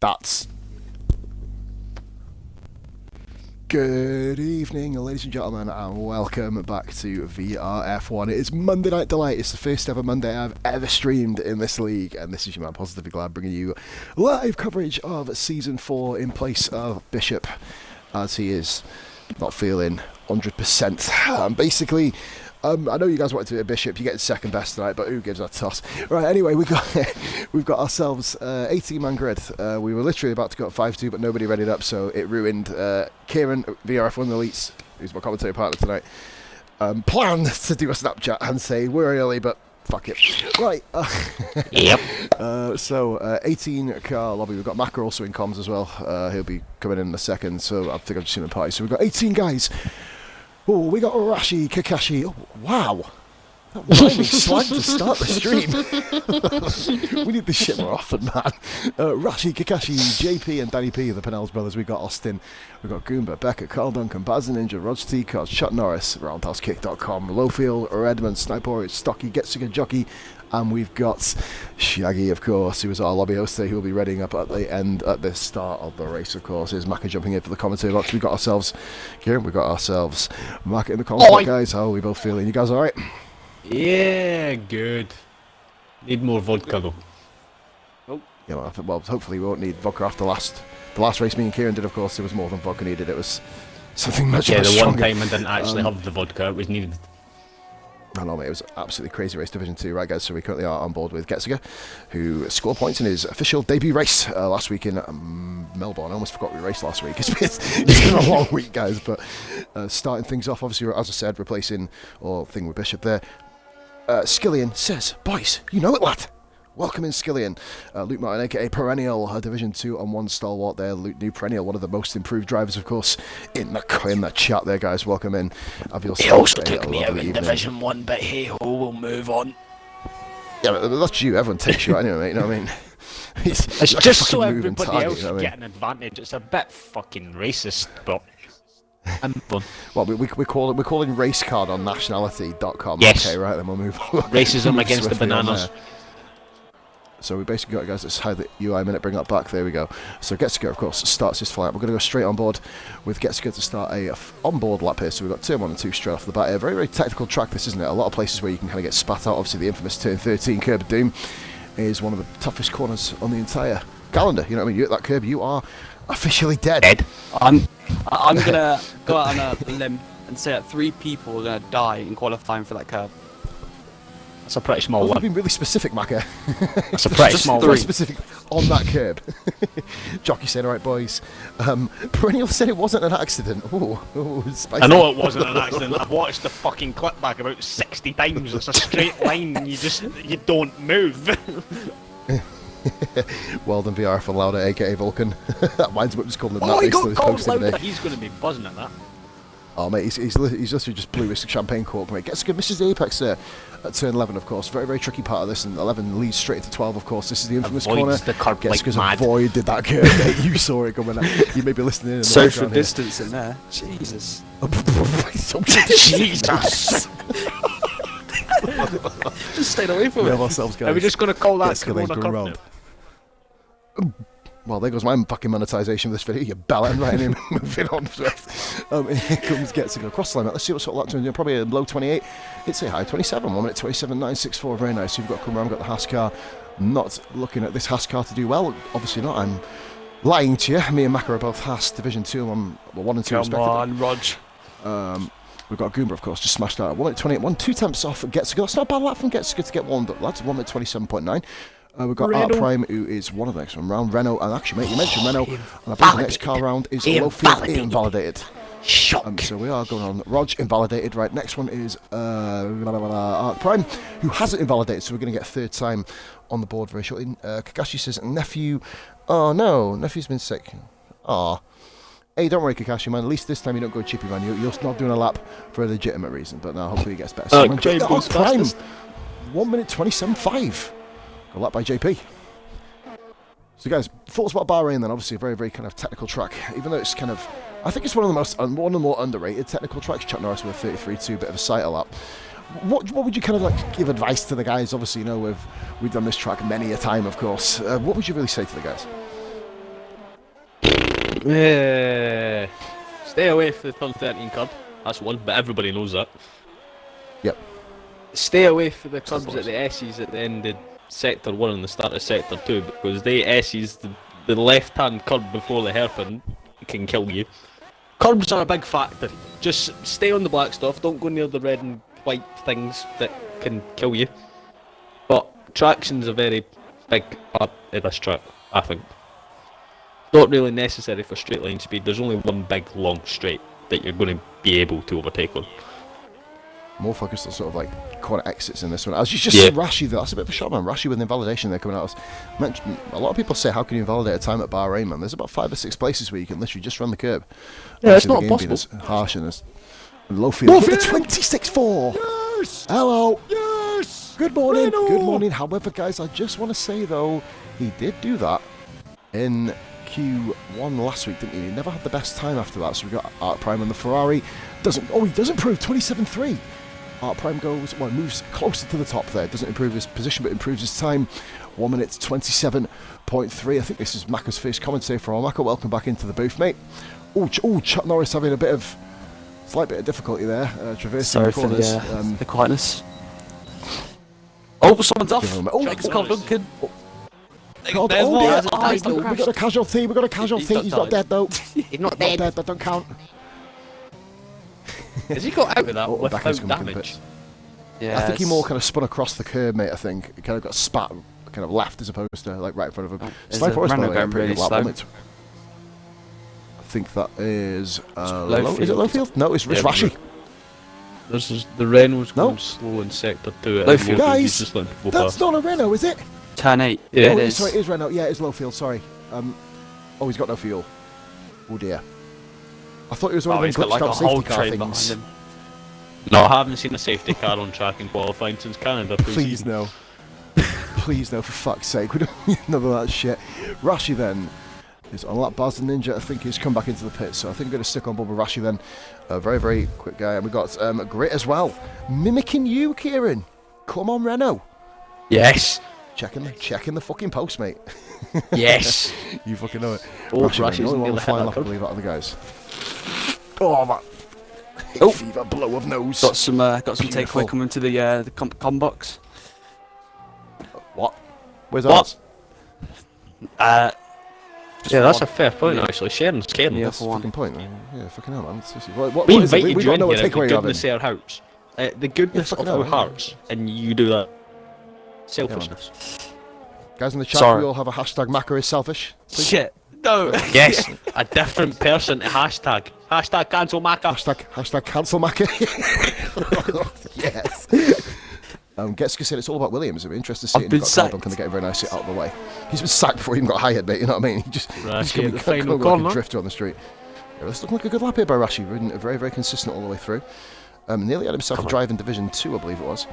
That's... Good evening, ladies and gentlemen, and welcome back to VRF1. It is Monday Night Delight. It's the first ever Monday I've ever streamed in this league, and this is your man Positively Glad bringing you live coverage of Season 4 in place of Bishop, as he is not feeling 100%. Basically, I know you guys wanted to be a Bishop. You're getting second best tonight, but who gives a toss? Right. Anyway, we've got ourselves 18-man grid. We were literally about to go at 5-2, but nobody readied up, so it ruined. Kieran, VRF1 Elites, who's my commentary partner tonight, planned to do a Snapchat and say we're early, but fuck it. Right. Yep. So 18 car lobby. We've got Macca also in comms as well. He'll be coming in a second. So I think I've just seen the party. So we've got 18 guys. Oh, we got Rashi, Kakashi. Oh, wow. That rhyming slag to start the stream. We need this shit more often, man. Rashi, Kakashi, JP and Danny P, the Pennells brothers. We got Austin. We got Goomba, Beckett, Carl Duncan, Baz the Ninja, Rog T, Cos, Chuck Norris, RoundhouseKick.com, Lowfield, Redmond, Sniper, Stocky, Getziger, Jockey, and we've got Shaggy, of course, who is our lobby host today, who will be readying up at the end, at the start of the race, of course. Here's Macca jumping in for the commentary box. We've got ourselves, Kieran, we've got ourselves Macca in the commentary, guys. How are we both feeling? You guys alright? Yeah, good. Need more vodka though. Oh. Yeah, well, hopefully we won't need vodka after the last race me and Kieran did, of course. There was more than vodka needed. It was something much more stronger. Yeah, the one time I didn't actually have the vodka, it was needed. I know, mate, it was absolutely crazy race Division 2, right, guys? So we currently are on board with Getziger, who scored points in his official debut race last week in Melbourne. I almost forgot we raced last week. It's been a long week, guys, but starting things off, obviously, as I said, replacing or thing with Bishop there. Skillian says, boys, you know it, lad. Welcome in, Skillian. Luke Martin, aka Perennial, Division 2 on 1 stalwart there. Luke New Perennial, one of the most improved drivers, of course, in the chat there, guys. Welcome in. He also took me out in Division 1, but hey ho, we'll move on. Yeah, but that's you. Everyone takes you out anyway, mate. You know what I mean? It's like just so everybody else can get an advantage. It's a bit fucking racist, but... Well, we're calling race card on nationality.com. Yes. Okay, right, then we'll move on. Racism against the bananas. So we basically got, guys, let's hide the UI minute, bring that back, there we go. So Getziger, of course, starts his flight. We're going to go straight on board with Getziger to start a on-board lap here. So we've got turn 1 and 2 straight off the bat here. Very, very technical track this, isn't it? A lot of places where you can kind of get spat out. Obviously the infamous turn 13 curb of doom is one of the toughest corners on the entire calendar. You know what I mean? You hit that curb, you are officially dead. I'm gonna go out on a limb and say that 3 people are gonna die in qualifying for that curb. That's a pretty small one. You've been really specific, Macca. That's a pretty small one. Very specific on that curb. Jockey said, alright, boys. Perennial said it wasn't an accident. Ooh, spicy. I know it wasn't an accident. I've watched the fucking clip back about 60 times. It's a straight line and you don't move. Well done, VRF and Louder, aka Vulcan. That mine's what was calling him he got that. called Louder. He's going to be buzzing at that. Oh, mate, he's literally just blew his champagne cork, mate. Gets good, misses the apex there at turn 11, of course. Very, very tricky part of this, and 11 leads straight into 12, of course. This is the infamous corner. The curb Gets like mad. avoided that curve, mate. You saw it coming out. You may be listening in the Social background distance in there. Jesus. Jesus. Just stayed away from We it. have ourselves, guys. Are we just going to call that Escalade's Corona going curb round. Well, there goes my fucking monetization of this video. You bellend right in. Moving on. Here comes Getziger across the line. Let's see what sort of lap doing. Probably a low 28. It's a high 27. 1 minute 27.964. Very nice. You've got to come around. Got the Haas car. Not looking at this Haas car to do well. Obviously not. I'm lying to you. Me and Macca are both Haas Division 2 and 1 and 2 respectively. Come on, Rog. We've got Goomba, of course, just smashed out. 1 minute 28. 1 2 temps off Getziger. That's not a bad lap from Getziger to get warmed up, lads. 1 minute 27.9. We've got Art Prime, who is one of the next one round. Renault, and actually, mate, you mentioned Renault, and I believe the next car round is Lowfield invalidated. So we are going on Rog invalidated. Right, next one is Art Prime, who hasn't invalidated, so we're going to get a third time on the board very shortly. Kakashi says, nephew, oh no, nephew's been sick. Aw. Hey, don't worry, Kakashi, man. At least this time you don't go chippy, man. You're not doing a lap for a legitimate reason, but now hopefully he gets better. So Prime, 1 minute 27.5. A lap by JP. So guys, thoughts about Bahrain then? Obviously a very, very kind of technical track. Even though it's kind of, I think it's one of the more underrated technical tracks. Chuck Norris with a 33.2, bit of a sighter lap. What would you kind of like give advice to the guys? Obviously, you know, we've done this track many a time, of course. What would you really say to the guys? Stay away from the turn 13 curb. That's one, but everybody knows that. Yep. Stay away from the curbs at the S's at the end of sector 1 and the start of sector 2, because they S's, the left-hand curb before the hairpin can kill you. Curbs are a big factor. Just stay on the black stuff, don't go near the red and white things that can kill you. But traction's a very big part of this track, I think. Not really necessary for straight line speed. There's only one big long straight that you're going to be able to overtake on. More focused on sort of like corner exits in this one. As you just said, Rashi, that's a bit of a shot, man. Rashi with an invalidation there coming out. A lot of people say, how can you invalidate a time at Bahrain, man? There's about 5 or 6 places where you can literally just run the curb. Yeah, it's not possible. As harsh and as low field. With the 26.4. Yes. Hello. Yes. Good morning. Reno. Good morning. However, guys, I just want to say though, he did do that in Q1 last week, didn't he? He never had the best time after that. So we got Art Prime and the Ferrari. He doesn't improve. 27.3. Art Prime moves closer to the top there. Doesn't improve his position, but improves his time. 1 minute 27.3. I think this is Macca's first commentary for all. Macca, welcome back into the booth, mate. Chuck Norris having a slight bit of difficulty there, traversing the corners. The quietness. Oh, someone's off. Jake's called Duncan. We got a casualty. He's not dead though. He's not dead. That don't count. Has he got out of that without damage? Yeah, I think he more kind of spun across the curb, mate. I think he kind of got spat kind of left as opposed to like right in front of him. Sniper was pretty low. I think that is is it low field? No, it's Rashi. There's the Renault's going slow in sector 2. Guys, that's not a Renault, is it? Turn 8. Yeah, it is. Sorry, it is Renault. Yeah, it's low field. Sorry. He's got no fuel. Oh dear. I thought he was one of them glitched out safety car things. No, I haven't seen a safety car on track in qualifying since Canada. Please no. Please no, for fuck's sake. We don't need none of that shit. Rashi then is on lap. Baz the Ninja, I think, he's come back into the pit, so I think I'm going to stick on Bubba Rashi then. A very, very quick guy. And we've got Grit as well. Mimicking you, Kieran. Come on, Renault. Yes. Checking the fucking post, mate. Yes. You fucking know it. Rashi's the only one flying lap, I believe, out of the guys. Oh, that fever blow of nose. Got some takeaway coming to the com box. What? Where's ours? Yeah, that's a fair point actually. Sharon's caring. Yeah, that's a fucking point. Yeah, fucking hell, man. We invited you in here at the goodness of our hearts. The goodness of our hearts, and you do that. Selfishness. Guys in the chat, we all have a hashtag Macca is selfish. Please. Shit. No. Yes, a different person to hashtag. Hashtag cancel Macca. Hashtag cancel Macca. Yes. Getsuka said it's all about Williams. I'm interested to see I've been sacked. Duncan to get very nicely out of the way. He's been sacked before he even got hired, mate. You know what I mean? He's going to be like a drifter on the street. Yeah, this looking like a good lap here by Rashi. Very, very consistent all the way through. Nearly had himself a drive in Division 2, I believe it was.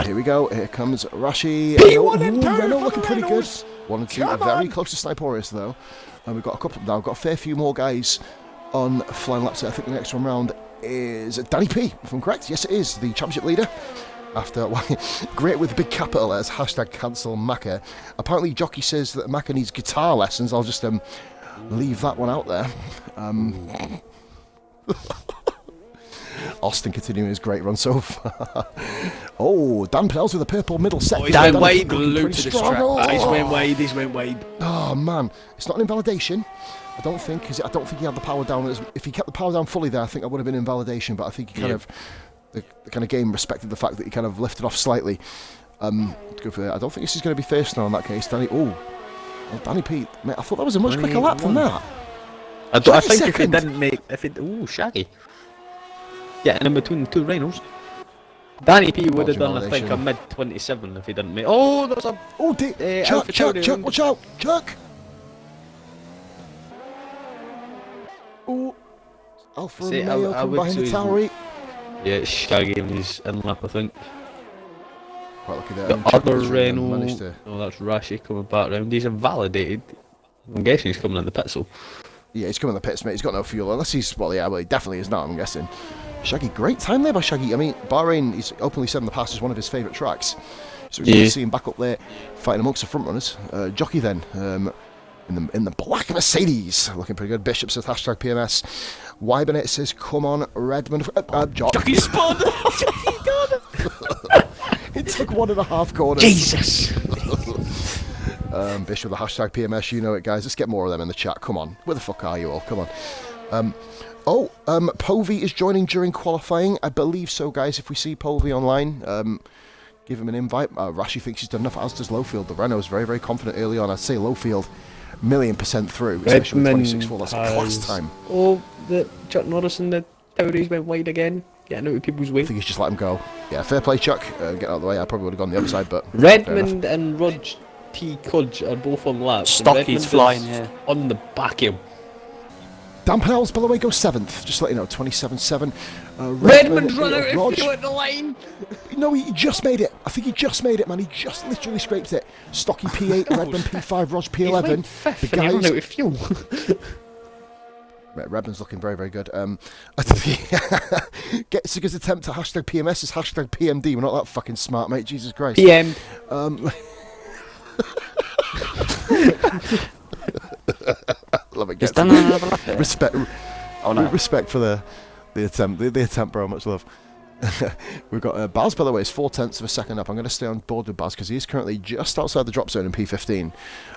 Here we go. Here comes Rashi. Renault looking pretty good. 1 and 2 are very close to Sniporius, though. And we've got a couple now. We've got a fair few more guys on flying laps. I think the next one round is Danny P, if I'm correct. Yes, it is. The championship leader. After great with big capital letters, hashtag cancel Macca. Apparently, Jockey says that Macca needs guitar lessons. I'll just leave that one out there. Austin continuing his great run so far. Oh, Dan Pell's with a purple middle set. Dan Wade glued to the strap. He's went wide. Oh man, it's not an invalidation. I don't think he had the power down. If he kept the power down fully there, I think I would have been invalidation. But I think he kind of the kind of game respected the fact that he kind of lifted off slightly. Go for that. I don't think this is going to be first now in that case, Danny. Danny Pete, mate, I thought that was a much quicker lap than that. I think if it didn't make, Shaggy. Yeah, and in between the two Reynolds. Danny P would have done, I think, a mid-27 if he didn't make. Oh, there's a. Oh, Chuck, watch out, Chuck. Oh, Alfa Romeo come behind the Tauri. Yeah, it's Shaggy and he's in lap, I think. Quite lucky there. The other Renault. Oh, that's Rashi coming back round. He's invalidated. I'm guessing he's coming in the pit, so. Yeah, he's coming in the pits, mate. He's got no fuel, unless he's. Well, he definitely is not, I'm guessing. Shaggy, great time there by Shaggy. I mean, Bahrain, he's openly said in the past, is one of his favourite tracks. So it's good to see him back up there, fighting amongst the front runners. Jockey then, in the black Mercedes. Looking pretty good. Bishop says hashtag PMS. Wybernet says, come on, Redmond. Jockey spun! It took 1.5 corners. Jesus! Bishop with the hashtag PMS, you know it, guys. Let's get more of them in the chat. Come on. Where the fuck are you all? Come on. Povey is joining during qualifying. I believe so, guys. If we see Povey online, give him an invite. Rashi thinks he's done enough, as does Lowfield. The Renault is very, very confident early on. I'd say Lowfield, 1,000,000% through, especially with 26.4. That's a class time. Oh, the Chuck Norris and the Tauris went wide again. Getting out of people's way. I think he's just let him go. Yeah, fair play, Chuck. Get out of the way. I probably would have gone the other side, but Redmond and Rog T. Cudge are both on laps. Stocky's flying here. On the back of him. Dan Pennell's, by the way, goes 7th. Just to let you know, 27.7. Redmond run out of fuel at the line. No, he just made it. I think he just made it, man. He just literally scraped it. Stocky P8, Redmond P5, Rog P11. The guy run out of fuel. Redmond's looking very, very good. Getziger's attempt at hashtag PMS is hashtag PMD. We're not that fucking smart, mate. Jesus Christ. PM. Love it. Respect. Oh no. Respect for the attempt. The attempt, bro. Much love. We've got Baz, by the way, is 0.4 of a second up. I'm going to stay on board with Baz because he is currently just outside the drop zone in P15.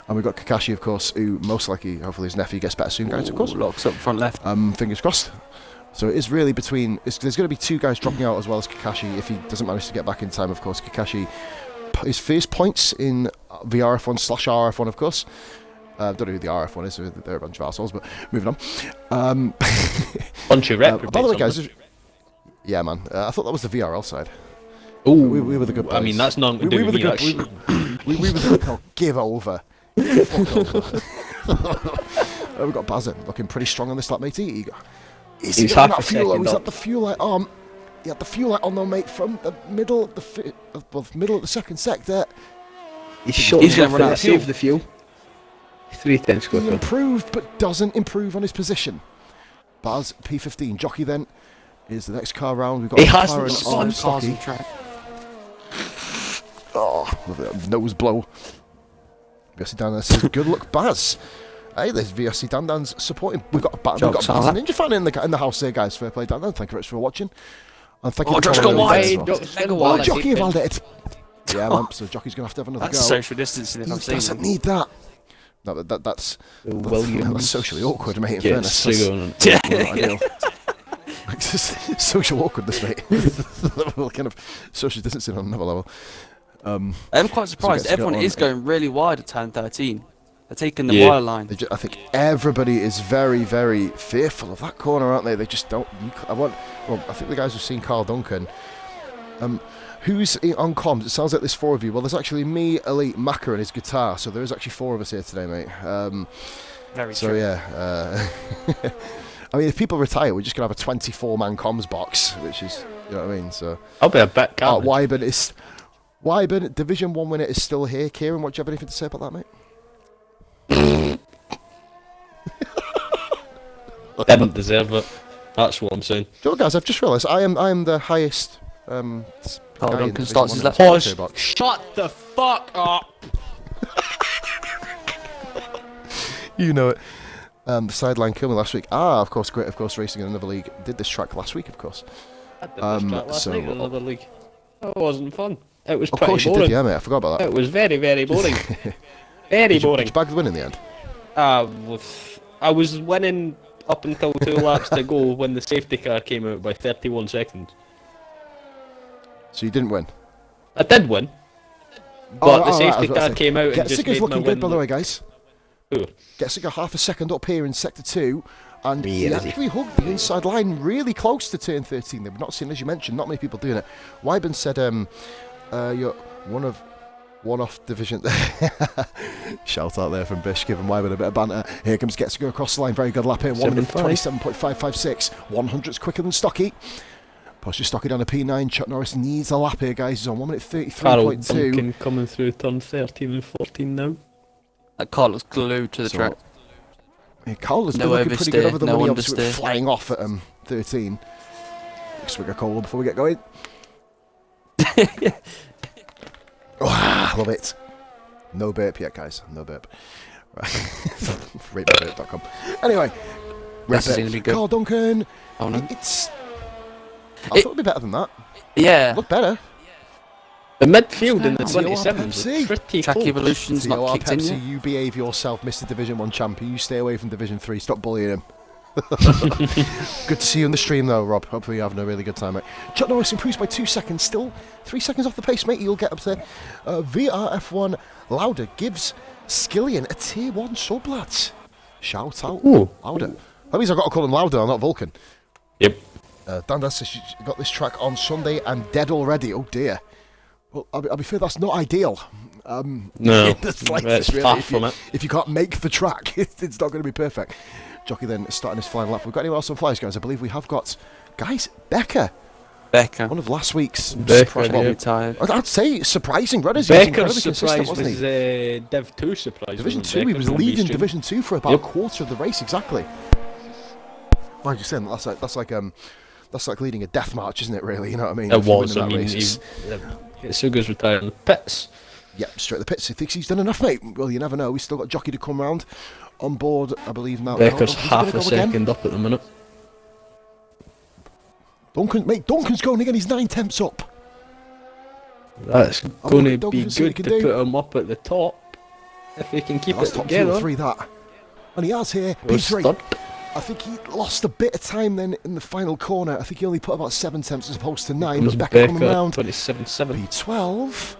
And we've got Kakashi, of course, who most likely, hopefully, his nephew gets better soon, guys, of course. Locks up front left. Fingers crossed. So it is really between. There's going to be 2 guys dropping out as well as Kakashi if he doesn't manage to get back in time, of course. Kakashi, his first points in VRF1/RRF1, of course. I don't know who the RF1 is, so they're a bunch of assholes, but moving on. Bunch of reprobates. By the way, guys, yeah, man, I thought that was the VRL side. Oh, we were the good boys. I mean, that's not we were the good. We were the good. Give over. Fuck over. We've got Bazin looking pretty strong on this lap, matey. He's half that a fuel. second He's up. at the fuel light arm. He had the fuel light on though, mate, from the middle of the second sector. He's going to run out of fuel. Save the fuel. 3/10 He improved, but doesn't improve on his position. Baz P15. Jockey then is the next car round. We've got McLaren on Stocky. Oh, love that nose blow. VRC Dan says, good luck, Baz. Hey, there's VRC Dan's supporting. We've got Baz Ninja fan in the house there, guys. Fair play, Dan. Thank you very much for watching. And thank you Jock's for gone following wide. as well. Jockey held it. Yeah, man. So Jockey's gonna have to have another That's go. social distancing if I've He seen doesn't it. need that. No, that's socially awkward, mate. In fairness, Yeah. not ideal. Social awkwardness, mate. Kind of social distancing on another level. I'm quite surprised. So Everyone on, is going really wide at turn 13. They're taking the wire line. I think everybody is very, very fearful of that corner, aren't they? They just don't. I think the guys have seen Carl Duncan. Who's on comms? It sounds like there's 4 of you. Well, there's actually me, Elite, Macca, and his guitar. So there is actually 4 of us here today, mate. Very so true. yeah. I mean, if people retire, we're just gonna have a 24-man comms box, which is, you know what I mean. So I'll be a bit calm. Wyburn, Division 1 winner is still here. Kieran, what do you have anything to say about that, mate? Didn't deserve it. That's what I'm saying. Do you know what, guys? I've just realised I am the highest. Carl guy in Duncan Division starts 1 his in lap. the commentary box. Shut the fuck up. You know it. The sideline killed me last week. Of course, great. Of course, racing in another league. Did this track last week, of course. I did this track last night in another league. It wasn't fun. It was Of pretty course you boring. did, yeah, mate. I forgot about that. It was very, very boring. Very boring. Did you bag the win in the end? I was winning up until 2 laps to go when the safety car came out by 31 seconds. So you didn't win. I did win, but the safety car came out and just Getziger's made looking me good, win. by the way, guys. Who? Getziger half a second up here in sector 2, and he actually hugged the inside line really close to turn 13. They've not seen, as you mentioned, not many people doing it. Wyburn said, you're one-off division. Shout out there from Bish, giving Wyburn a bit of banter. Here comes Getziger across the line, very good lap here. 1 minute 27.556. 100's quicker than Stocky. Pushes Stocky down to P9. Chuck Norris needs a lap here, guys. He's on 1 minute 33.2. Carl Duncan coming through turn 13 and 14 now. That car looks glued to the track. Yeah, Carl has been looking pretty good over the money, obviously went flying off at 13. Swig a cola before we get going. Love it. No burp yet, guys. No burp. Ratemybit.com. Anyway, This is gonna be good. Carl Duncan. Oh no. I thought it'd be better than that. Yeah. Look better. The midfield in the TOR 27s Pepsi. was pretty Track close. evolution's not TOR kicked in Pepsi, yet. you behave yourself, Mr. Division 1 champion. You stay away from Division 3. Stop bullying him. Good to see you on the stream, though, Rob. Hopefully you're having a really good time, mate. Chuck Norris improves by 2 seconds. Still 3 seconds off the pace, mate. You'll get up there. VRF1 Lauder gives Skillian a tier 1 sub, lads. Shout out. Ooh. Lauder. That means I've got to call him Lauder, not Vulcan. Yep. Dan says she got this track on Sunday. I'm dead already. Oh, dear. Well, I'll be fair, that's not ideal. No, the slightest, it's really. far from it. If you can't make the track, it's not going to be perfect. Jockey then starting his final lap. We've got anyone else on flyers, guys? I believe we have got, guys, Becca. One of last week's Becca, surprise. yeah. retired. I'd say surprising runners. He was incredibly Becker's consistent, surprise wasn't was he? Div 2 surprise. Division wasn't 2, he was Becker's leading stream. Division 2 for about Yep. a quarter of the race, exactly. Like you're saying, that's like leading a death march, isn't it? Really, you know what I mean? It If you're was. winning I that mean, race, Sugar's retired in the pits. Yep, straight to the pits. He thinks he's done enough, mate. Well, you never know. We've still got Jockey to come round on board, I believe now. Becker's He's half gonna a go again. second up at the minute. Duncan's going again. He's 9 tenths up. That's Oh, going to Duncan be can see what he good can to do. put him up at the top if he can keep That's it top 2 or together. 3, that. And he has here. Or P3. stunt. I think he lost a bit of time then in the final corner. I think he only put about 7 tenths as opposed to 9. Was But Becca coming Becca round. 27-7. P12.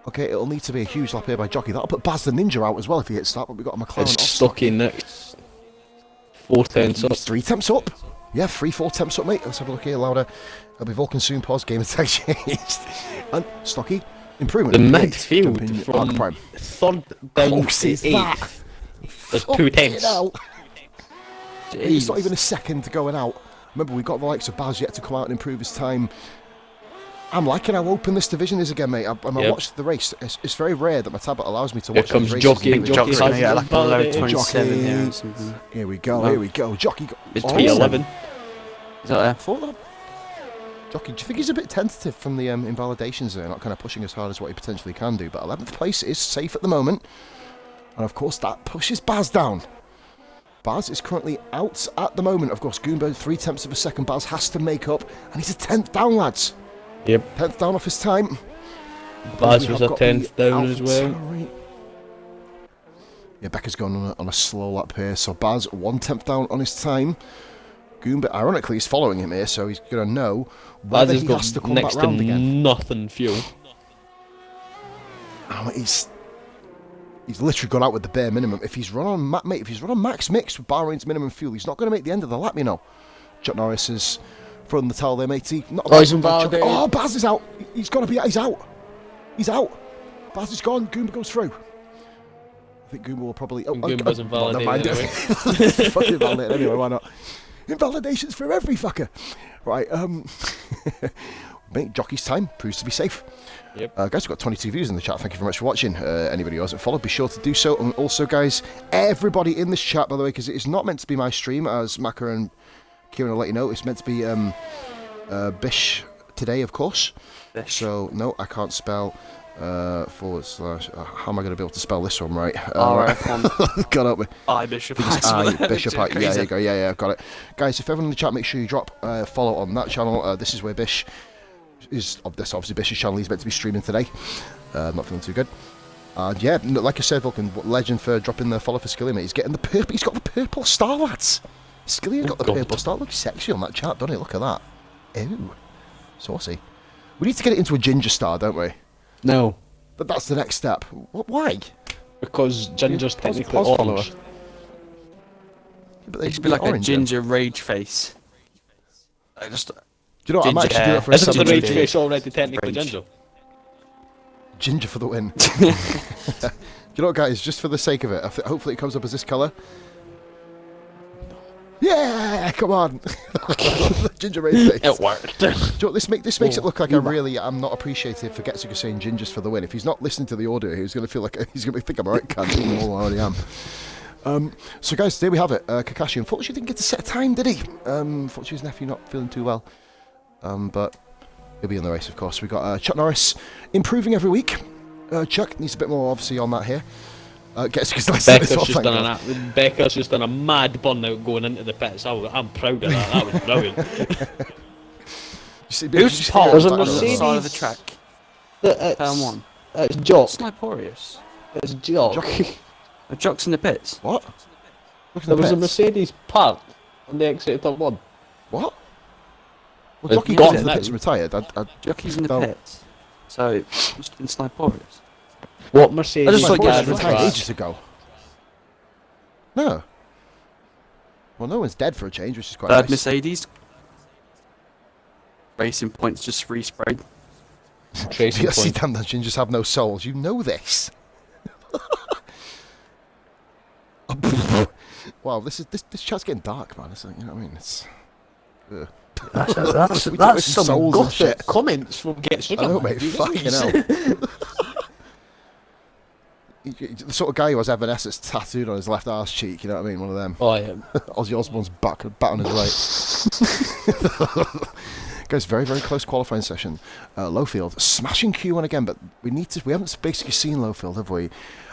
Okay, it'll need to be a huge lap here by Jockey. That'll put Baz the Ninja out as well if he hits that. But we've got a McLaren It's off Stocky next. 4 tenths up. He's 3 temps up. Yeah, 3-4 temps up, mate. Let's have a look here, louder. It'll be Vulcan soon. Pause. Game attack changed. And Stocky, improvement. The Eight, midfield jumping from Prime. 3rd down Close to is that? 8th. There's 2 Fucking tenths. hell. It's not Jeez. even a second going out. Remember, we've got the likes of Baz yet to come out and improve his time. I'm liking how open this division is again, mate. I Yep. watched the race. It's very rare that my tablet allows me to Here watch comes these races. Jockey. and Jockey Jockey's has gonna get like a low validated. 27 there or Jockey. something. Here we go, No. here we go. Jockey got... It's Oh, P11. Is that there? thought that. Jockey, do you think he's a bit tentative from the invalidations there, not kind of pushing as hard as what he potentially can do? But 11th place is safe at the moment. And of course that pushes Baz down. Baz is currently out at the moment. Of course, Goomba, 3 tenths of a second. Baz has to make up. And he's a 10th down, lads. Yep. 10th down off his time. Baz We was have a got the 10th down as well. AlphaTauri. Yeah, Becca's gone on a slow lap here. So Baz, 1/10 down on his time. Goomba, ironically, is following him here, so he's going to know Baz whether has he got has to come back next to round again. nothing fuel. Oh, he's literally gone out with the bare minimum. If he's run on max mix with Bahrain's minimum fuel, he's not going to make the end of the lap, you know. Chuck Norris is throwing the towel there, matey. Not Oh, he's bad by Chuck. invalidated. Oh, Baz is out. He's got to be out. He's out. He's out. Baz is gone. Goomba goes through. I think Goomba will probably... Goomba's invalidated never mind. anyway. Fucking invalidated anyway, why not? Invalidations for every fucker. Right, mate, Jockey's time proves to be safe. Yep. Guys, we've got 22 views in the chat. Thank you very much for watching. Anybody who hasn't followed, be sure to do so. And also, guys, everybody in this chat, by the way, because it is not meant to be my stream, as Maka and Kieran will let you know. It's meant to be Bish today, of course. Bish. So, no, I can't spell / how am I going to be able to spell this one right? RRF1. Got up with I Bishop. Bishop. Yeah, there you go. Yeah, got it. Guys, if everyone in the chat, make sure you drop follow on that channel. This is where Bish is. This obviously Bish's channel. He's meant to be streaming today. Not feeling too good. And yeah, like I said, Vulcan, legend for dropping the follow for Skillian, mate. He's getting the purple. He's got the purple star, lads. Skillian got the God. purple star. Looks sexy on that chart, doesn't it? Look at that. Ew, saucy. We need to get it into a ginger star, don't we? No, But that's the next step. Why? because Ginger's Pause- technically pause follower. orange. But they It should should be like a orange then. ginger rage face. I just Do you know what? I might ginger actually do hair. that for a Isn't the Ginger rage summer. beard. face already technically Rage. ginger? Ginger for the win. Do you know what, guys? Just for the sake of it, hopefully it comes up as this colour. Yeah, come on. Ginger race face. It worked. Do you know what, this makes it look like I'm not appreciative for Getsuga saying gingers for the win. If he's not listening to the audio, he's going to feel like he's going to think I'm alright, can't even though I already am. So guys, there we have it. Kakashi unfortunately didn't get to set a time, did he? Unfortunately his nephew not feeling too well. But he'll be in the race, of course. We got Chuck Norris improving every week. Chuck needs a bit more, obviously, on that here. Gets nice. Becker's just done a mad burnout going into the pits. I'm proud of that. That was brilliant. Who's Paul There's a on the Mercedes side of the track? Turn 1. It's Jock. Sniporius. It's Jock. A Jock's in the pits. What? There was a Mercedes parked on the exit of turn 1. What? Well, It's Jockey gone got in the now. pits and retired. Jockey's in the don't- pits. So, it must have been Sniporius. What Mercedes? I just thought you Boris had retired retired. ages ago. No. Well, no one's dead for a change, which is quite Third nice. Mercedes. Racing points just resprayed. Tracing You see, point. damn dungeons just have no souls. You know this. Wow, this chat's getting dark, man. It's, you know what I mean? It's. That's We talk some some souls and gothic shit. comments from Get I know, mate. Fucking hell. The sort of guy who has Evanescence tattooed on his left arse cheek, you know what I mean? One of them. Oh yeah. Ozzy Osbourne's bat on his right. Guys, very, very close qualifying session. Lowfield smashing Q1 again, but we haven't basically seen Lowfield, have we?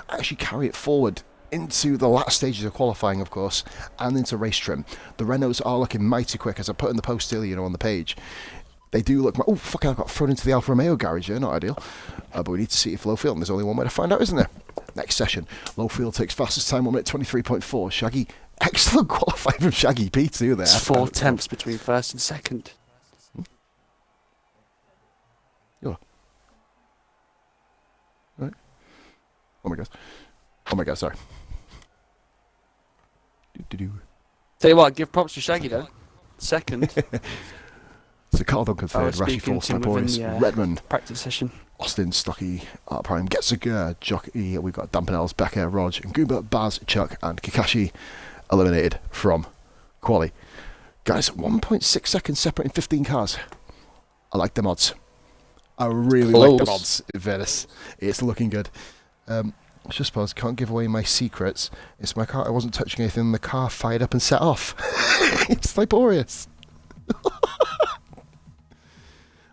Actually carry it forward into the last stages of qualifying, of course, and into race trim. The Renaults are looking mighty quick, as I put in the post earlier, on the page. They do look. Oh, fucking! I got thrown into the Alfa Romeo garage here. Not ideal. But we need to see if Lowfield. And there's only one way to find out, isn't there? Next session, Lowfield takes fastest time, 1 minute 23.4. Shaggy, excellent qualifying from Shaggy P2 there. It's 4 tenths between first and second. You're right. Oh my god. Sorry. Do. Tell you what, give props to Shaggy though. Second. So Carl Duncan I third, was Rashi speaking fourth, to him within Sniporius, the, Redmond, practice session. Austin, Stocky, Art Prime, Getsuga, Jockey, we've got Dampenels, Becker, Rog, Goober, Baz, Chuck, and Kakashi eliminated from Quali. Guys, 1.6 seconds separating 15 cars. I like them odds. I really like them odds in Venice. It's looking good. I just suppose can't give away my secrets. It's my car. I wasn't touching anything. The car fired up and set off. It's Sniporius.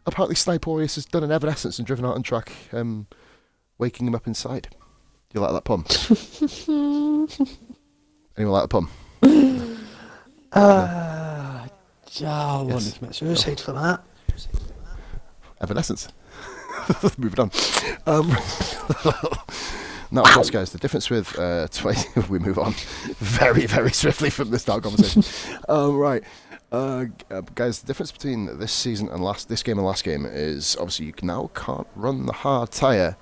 Apparently, Sniporius has done an Evanescence and driven out on track, waking him up inside. Do you like that pun? Anyone like the pun? I want Yes. to commit suicide for that. Evanescence. Moving on. Now, of course, guys, the difference with 20... we move on very, very swiftly from this dark conversation. Right. Guys, the difference between this season and this game and last game is obviously you now can't run the hard tyre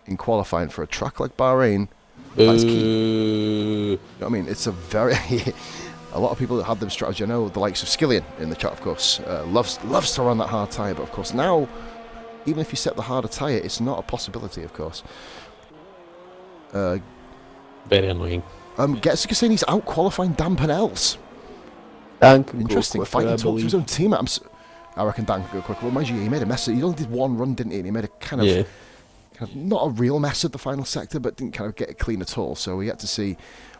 in qualifying for a track like Bahrain. That's key. You know what I mean? It's a very... a lot of people that had them strategy, I know the likes of Skillian in the chat, of course, loves to run that hard tyre, but of course now, even if you set the harder tyre, it's not a possibility, of course. Very annoying. Getsuga out qualifying Dan Dan can Interesting. go Fighting quicker, talk to his own team. I reckon Dan could go quicker. Well, mind you, he made a mess. He only did one run, didn't he? And he made a kind of not a real mess of the final sector, but didn't kind of get it clean at all. So we had to see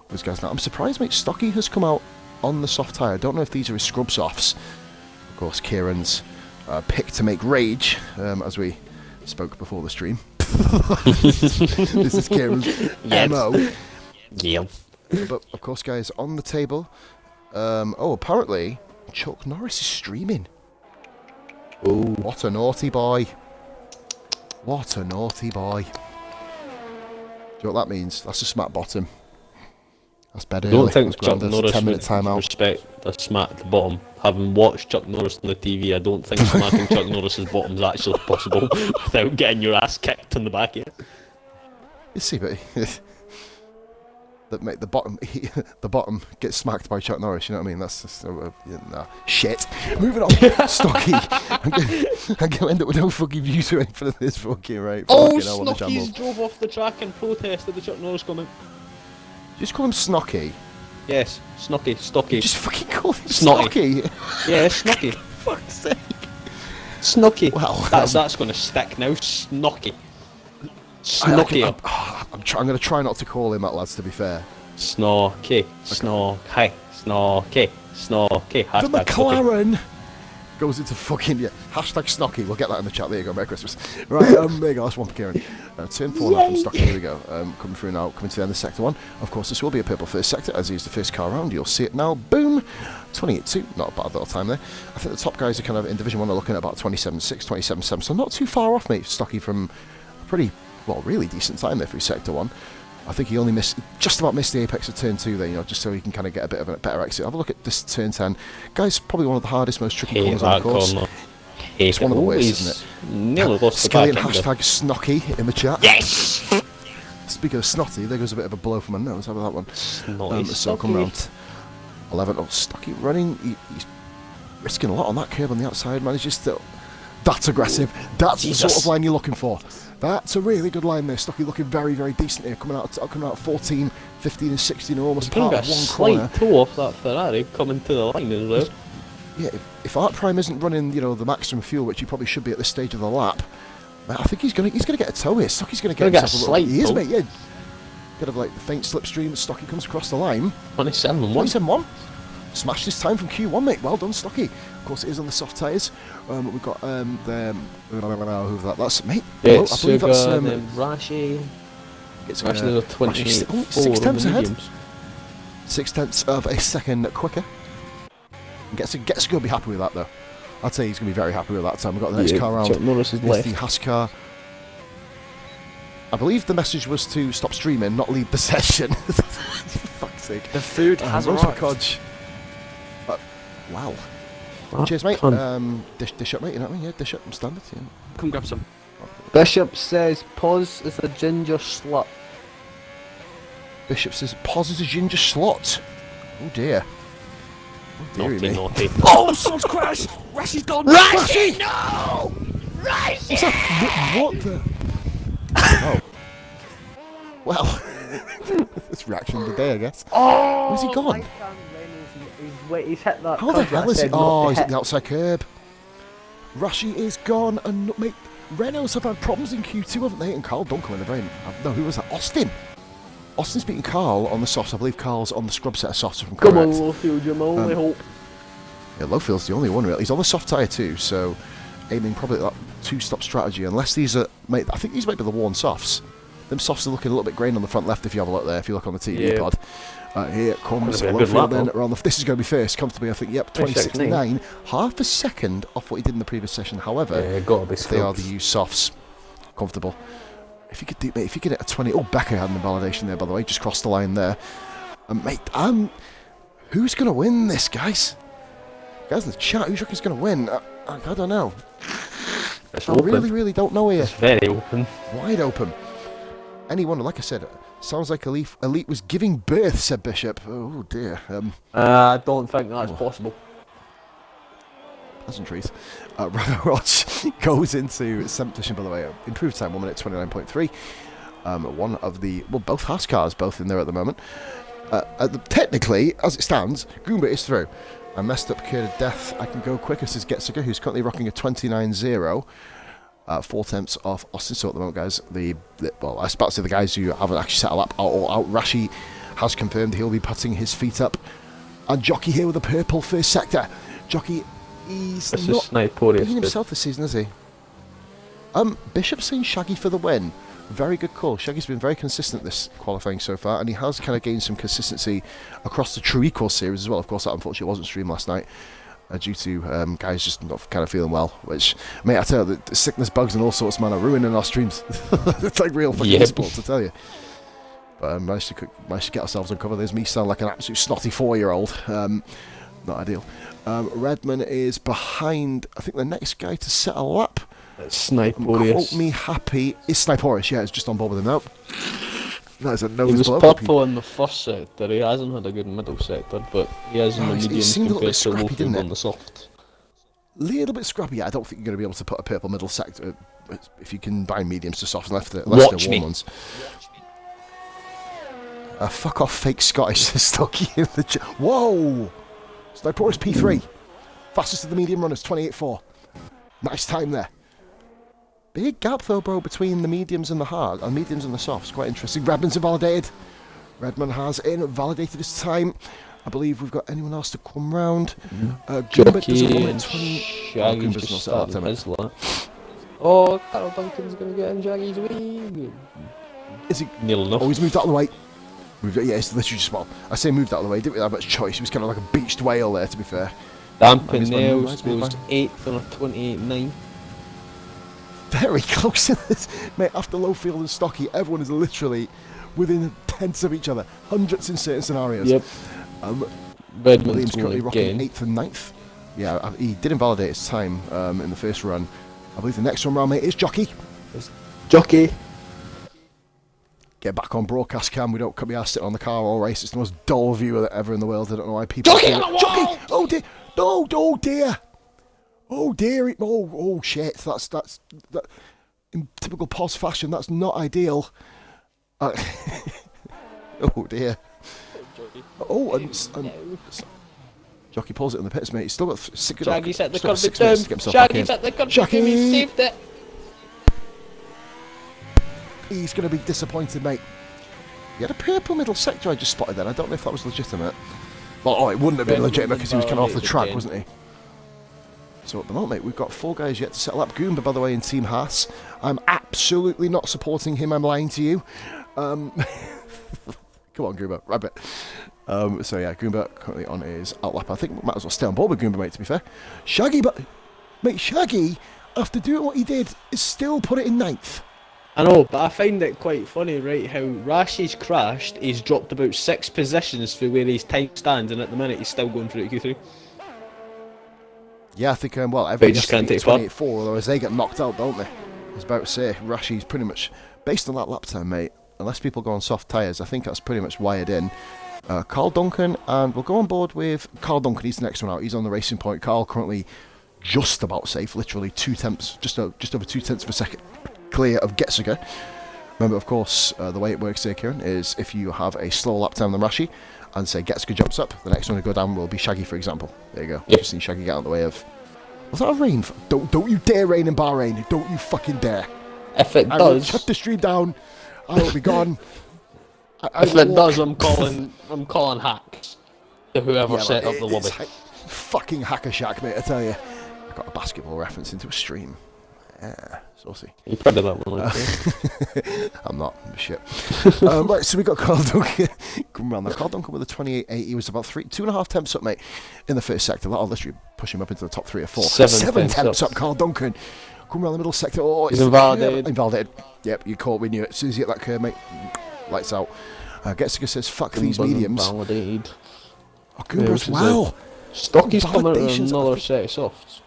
those guys now. I'm surprised, mate. Stocky has come out on the soft tyre. I don't know if these are his scrub softs. Of course, Kieran's pick to make rage, as we spoke before the stream. This is Kieran's MO. Yeah. But of course, guys, on the table. Apparently, Chuck Norris is streaming. Oh. What a naughty boy. What a naughty boy. Do you know what that means? That's a smack bottom. That's better. I don't think Chuck Granddad's Norris 10-minute would timeout. respect a smack at the bottom. Having watched Chuck Norris on the TV, I don't think smacking Chuck Norris's bottom is actually possible without getting your ass kicked in the back of it. You see, but that make the bottom gets smacked by Chuck Norris. You know what I mean? That's just shit. Moving on, Stocky. I'm gonna end up with no fucking view to anything for this fucking right. Oh, Fucking hell, what a Snockies shambles. drove off the track and protested the Chuck Norris comment. Just call him Snocky. Yes, Snocky, Stocky. Just fucking call him Snotty. Snocky. Yeah, Snocky. Fuck's sake. Snocky. Well, that's going to stick now. Snocky. Snocky. I'm going to try not to call him that, lads, to be fair. Snocky. Snocky. Snocky. Snocky. The Hashtag Snocky. McLaren. goes into fucking, yeah, hashtag Snocky. We'll get that in the chat. There you go, Merry Christmas. Right, there you go, that's one for Kieran. Turn 4 now from Stocky, here we go. Coming through now, coming to the end of sector 1. Of course, this will be a purple first sector, as is the first car round. You'll see it now, boom! 28.2, not a bad little time there. I think the top guys are kind of, in Division 1, are looking at about 27.6, 27.7, so not too far off, mate, Stocky, from a pretty, well, really decent time there through sector 1. I think he only just about missed the apex of turn 2 there, you know, just so he can kind of get a bit of a better exit. Have a look at this turn 10. Guys, probably one of the hardest, most tricky corners on the course. It's one of the worst, isn't it? Nearly lost the Scallion back end. hashtag Snocky in the chat. Yes! Speaking of snotty, there goes a bit of a blow from my nose. How about that one? Snotty So come round 11. Oh, Stocky running. He's risking a lot on that curb on the outside, man. He's just that's aggressive. That's the sort of line you're looking for. That's a really good line there. Stocky looking very, very decent here. Coming out 14, 15 and 16 are almost part of one corner. Slight toe off that Ferrari coming to the line as well. Yeah, if Art Prime isn't running, you know, the maximum fuel, which he probably should be at this stage of the lap, I think he's gonna get a toe here. Stocky's gonna get himself a slight little. He is, toe. mate. Yeah, bit of like the faint slipstream. Stocky comes across the line. 27-1. 27-1. Smashed his time from Q1, mate. Well done, Stocky. Of course, it is on the soft tyres. We've got that's mate. Yeah, I believe that's Rashi. it's Rashi, there's a 24 6 tenths ahead. mediums. 6 tenths of a second quicker. Gets to go be happy with that though. I'd say he's going to be very happy with that time. We've got the next car round. Chuck Norris is It's left. the Haas car. I believe the message was to stop streaming, not lead the session. For fuck's sake. The food has Rosa arrived. Codge. Wow. That Cheers, mate. cunt. Dish up, mate. You know what I mean? Yeah, dish up. Standard. Yeah. Come grab some. Bishop says Pause is a ginger slut. Bishop says, pause as a ginger slot. Oh dear. Oh dearie me. Naughty. Oh, son's crash! Rashi's gone! Rashi, no! Rashi! What the? Oh. Well. This reaction of the day, I guess. Oh! Where's he gone? He's hit that. How the curve that hell I is he? said not Oh, to he's at hit. the outside curb. Rashi is gone, and mate, Renaults have had problems in Q2, haven't they? And Carl Duncan in the brain. No, who was that? Austin. Austin's beating Carl on the softs. I believe Carl's on the scrub set of softs, if I'm Come on, correct. Lowfield, you're my only hope. Yeah, Lowfield's the only one really. He's on the soft tyre too, so aiming probably at that two-stop strategy. Unless these are, mate, I think these might be the worn softs. Them softs are looking a little bit grained on the front left if you have a look there. If you look on the TV Yeah. pod. Here comes That'd be a good lap, Lowfield then though. around the. This is going to be first comfortably, I think. Yep, 26.9, half a second off what he did in the previous session. However, Yeah, gotta be they are the scrubs. used softs. Comfortable. If you could do, mate, if you could hit a 20. Oh, Becker had the validation there, by the way. Just crossed the line there. Mate, who's going to win this, guys? Guys in the chat, who's reckon's going to win? I don't know. It's I open. really don't know here. It's very open. Wide open. Anyone, like I said, sounds like Elite was giving birth, said Bishop. Oh dear. I don't think that's possible. Pleasantries. Roch goes into 7th position, by the way. Improved time, 1 minute 29.3. One of the, well, both Haas cars, both in there at the moment. Technically, as it stands, Goomba is through. I messed up Curd of Death. I can go quicker, says Getsuga, who's currently rocking a 29.0. 4 tenths off Austin. So at the moment, guys, well, I was about to say the guys who haven't actually set a lap all out. Rashi has confirmed he'll be putting his feet up. And Jockey here with a purple first sector. Jockey, he's This not is Sniporius. being himself this season, is he? Bishop's saying Shaggy for the win. Very good call. Shaggy's been very consistent this qualifying so far, and he has kind of gained some consistency across the True Equal series as well. Of course, that unfortunately wasn't streamed last night due to guys just not kind of feeling well. Which, mate, I tell you, the sickness, bugs, and all sorts, man, are ruining our streams. It's like real fucking sports, I tell you. But I managed to get ourselves on cover. There's me sound like an absolute snotty 4-year-old. Not ideal. Redman is behind, I think, the next guy to set a lap. It's Quote Sniporius. me happy. Is Sniporius, yeah, it's just on board with him now. That is a no He was blow. purple in the first sector. He hasn't had a good middle sector, but he has in the He mediums seemed a little compared bit to scrappy, didn't Lowfield it? on the soft. Little bit scrappy, yeah. I don't think you're going to be able to put a purple middle sector if you combine mediums to soft unless they're Watch warm me. ones. Fuck off, fake Scottish, says Stocky in the chat. Whoa! Sniporius P3. Fastest of the medium runners, 28.4. Nice time there. Big gap though, bro, between the mediums and the hard, mediums and the softs. Quite interesting. Redman's invalidated. Redman has invalidated his time. I believe we've got anyone else to come round. Goomba does a Jockey 1 and minute 20. Shaggy's Goomba's just not set up, starting damn it. his lap. Oh, Carl Duncan's going to get in Shaggy's way. Is he? Nearly enough. Oh, he's moved out of the way. Yeah, it's literally just, well, I say moved out of the way, didn't really have much choice. He was kind of like a beached whale there, to be fair. Damping Reminds me of Nails my- goes 8th on a 28.9. Very close in this. Mate, after Lowfield and Stocky, everyone is literally within tenths of each other. Hundreds in certain scenarios. Yep. Williams Redmond's currently going rocking again. 8th and 9th. Yeah, he did invalidate his time in the first run. I believe the next one round, mate, is Jockey. Jockey. Get back on broadcast cam. We don't cut me ass sitting on the car all race. It's the most dull view ever in the world. I don't know why people. Jockey! Jockey! Oh dear! No! Oh dear! Oh dear! Oh shit! That's in typical POS fashion. That's not ideal. Oh dear! Oh, and Jockey pulls it in the pits, mate. He's still got six. Shaggy's at the still got curb 6 down. minutes to get himself back in. Shaggy's at the curb. Shaggy! He saved it. He's going to be disappointed, mate. He had a purple middle sector I just spotted then. I don't know if that was legitimate. Well, it wouldn't have been legitimate because he was kind of off the track, wasn't he? So at the moment, mate, we've got 4 guys yet to settle up. Goomba, by the way, in Team Haas. I'm absolutely not supporting him. I'm lying to you. Come on, Goomba. Rabbit. So yeah, Goomba currently on his outlap. I think we might as well stay on board with Goomba, mate, to be fair. Shaggy, but... Mate, Shaggy, after doing what he did, is still put it in 9th. I know, but I find it quite funny, right, how Rashi's crashed, he's dropped about 6 positions for where his time stands, and at the minute he's still going through Q3. Yeah, I think, well, everybody just has to can't beat take part. 28-4, otherwise they get knocked out, don't they? I was about to say, Rashi's pretty much, based on that lap time, mate, unless people go on soft tyres, I think that's pretty much wired in. Carl Duncan, and we'll go on board with Carl Duncan, he's the next one out, he's on the racing point. Carl currently just about safe, literally 2 tenths, just over 2 tenths of a second clear of Getziger. Remember, of course, the way it works here, Kieran, is if you have a slower lap time than Rashi, and say Getziger jumps up, the next one to go down will be Shaggy, for example. There you go. Yep. Just seen Shaggy get out of the way of... Was that a rain? Don't you dare rain in Bahrain. Don't you fucking dare. If it I will does, shut the stream down. I will be gone. if it does, I'm calling hacks to whoever set up the lobby. Fucking hacker shack, mate, I tell you. I got a basketball reference into a stream. Yeah, saucy. You printed that one, like I'm not. Shit. Right, so we got Carl Duncan. Come around there. Carl Duncan with a 28.8. He was about 2.5 temps up, mate, in the first sector. That'll literally push him up into the top 3 or 4. 7 temps up, Carl Duncan. Come around the middle sector. Oh, He's invalidated. Invalidated. Yep, you caught. We knew it. As soon as you hit that curve, mate, lights out. Getziger says, fuck these mediums. Validated. Oh, Goomba as well. Stocky's coming out with Validations, another set of softs.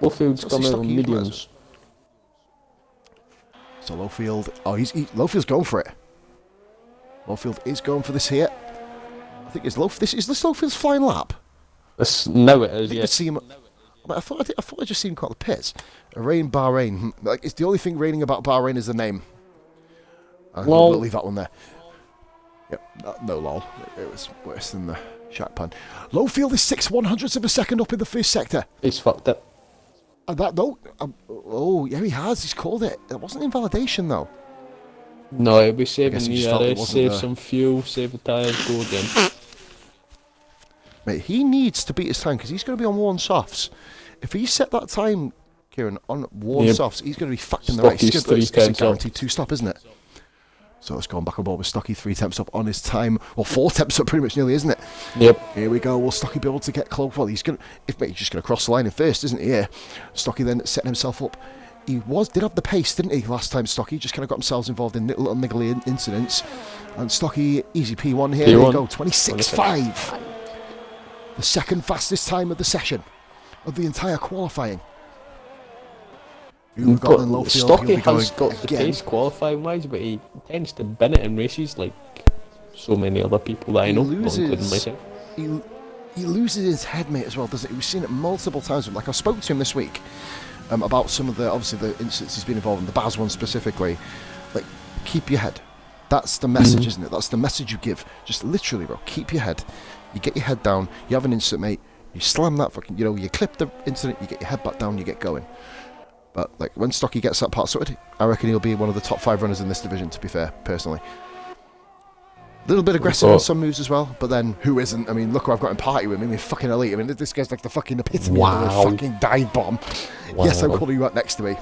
Lowfield's What's coming his out with Stocky mediums. So Lowfield, Lowfield's going for it. Lowfield is going for this here. I think is this Lowfield's flying lap? Now it I is, think yeah. I see him. I thought I just seen him caught the pits. Rain Bahrain. Like it's the only thing raining about Bahrain is the name. Lol. We'll leave that one there. Yep, no lol. It was worse than the shack pan. Lowfield is 6/100ths of a second up in the first sector. He's fucked it. And that no. Oh yeah, he has. He's called it. It wasn't invalidation though. No, he'll be saving he just felt it ERS, wasn't save there. some fuel, save the tyres, go again. Mate, he needs to beat his time because he's going to be on worn softs. If he set that time, Kieran, on worn Yep. softs, he's going to be fucked in the race. Stocky's 3 It's a temps up. guaranteed 2-stop, isn't it? So it's gone back on board with Stocky, 3 temps up on his time. Well, 4 temps up pretty much nearly, isn't it? Yep. Here we go. Will Stocky be able to get close? Well, he's just going to cross the line in first, isn't he? Yeah. Stocky then setting himself up. He did have the pace, didn't he, last time, Stocky? Just kind of got himself involved in little niggly incidents. And Stocky, easy P1 here. There you go, 26.5. The second fastest time of the session, of the entire qualifying. Who we've got in Lowfield, Stocky he'll be has going got the again. pace qualifying wise, but he tends to bin it in races like so many other people that I He know, not loses. including myself. He loses his head, mate, as well, doesn't he? We've seen it multiple times. Like I spoke to him this week about some of the incidents he's been involved in, the Baz one specifically. Like, keep your head. That's the message, isn't it? That's the message you give. Just literally, bro, keep your head. You get your head down. You have an incident, mate. You slam that fucking, you clip the incident. You get your head back down. You get going. But like when Stocky gets that part sorted, I reckon he'll be one of the top 5 runners in this division. To be fair, personally. little bit aggressive on some moves as well, but then who isn't? I mean, look who I've got in party with me. I mean, fucking elite. I mean, this guy's like the fucking epitome of the fucking dive bomb. Wow. Yes, I'm calling you out next to me.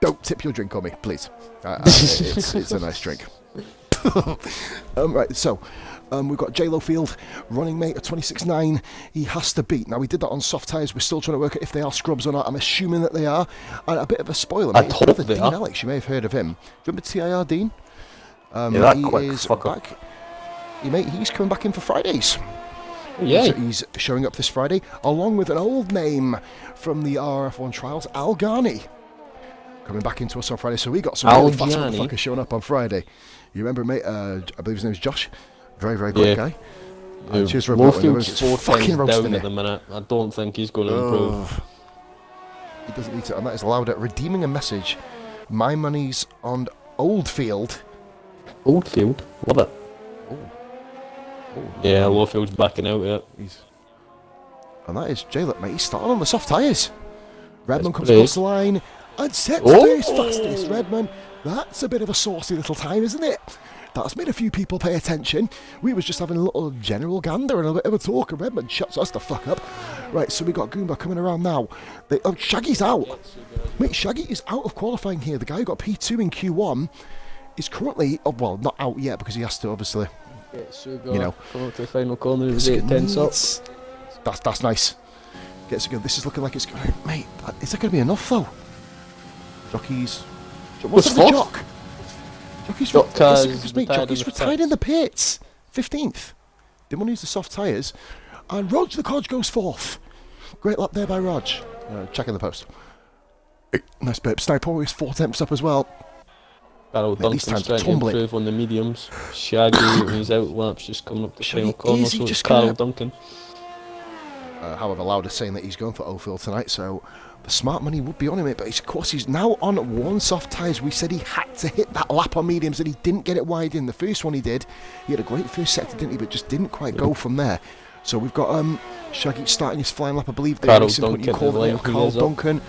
Don't tip your drink on me, please. It's a nice drink. Right, so we've got J-Lo Field, running mate at 26.9. He has to beat. Now, we did that on soft tyres. We're still trying to work out if they are scrubs or not. I'm assuming that they are. And a bit of a spoiler, mate. hope they Dean are. Alex, you may have heard of him. Do you remember TIR Dean? that he quick is fucker. back. Mate, he's coming back in for Fridays. Yeah. He's showing up this Friday, along with an old name from the RRF1 trials, Al Ghani. Coming back into us on Friday, so we got some really fast motherfuckers showing up on Friday. You remember, mate? I believe his name is Josh. Very, very quick guy. Cheers for Lowfield's fucking down roasting at it. the minute. I don't think he's going to improve. He doesn't need to, and that is allowed at redeeming a message. My money's on Oldfield. Oldfield, love it. Yeah, Lowfield's backing out. Yeah, And that is J-Lo, mate. He's starting on the soft tyres. Redmond comes big. across the line and sets first fastest. Redmond, that's a bit of a saucy little time, isn't it? That's made a few people pay attention. We was just having a little general gander and a bit of a talk, and Redmond shuts us the fuck up. Right, so we got Goomba coming around now. Shaggy's out. Mate, Shaggy is out of qualifying here. The guy who got P2 in Q1 is currently, well, not out yet because he has to, obviously, you know. Come up to the final corner of 8-10 stops. That's nice. Gets a good. This is looking like it's going. Mate, is that going to be enough though? Jockeys. What's up, the jock? Jockey's retired in the pits. 15th. Didn't want to use the soft tyres. And Rog the Codge goes fourth. Great lap there by Rog. Checking the post. Nice burp. Sniper is 4 temps up as well. Carol Duncan's trying to improve on the mediums. Shaggy, he's out laps, just coming up the final corner, so it's Carol Duncan. However, Lauder saying that he's going for Oldfield tonight, so the smart money would be on him, mate. But of course, he's now on 1 soft tyres. We said he had to hit that lap on mediums, and he didn't get it wide in. The first one he did. He had a great first sector, didn't he? But just didn't quite go from there. So we've got Shaggy starting his flying lap, I believe. Carl Duncan, Carl Duncan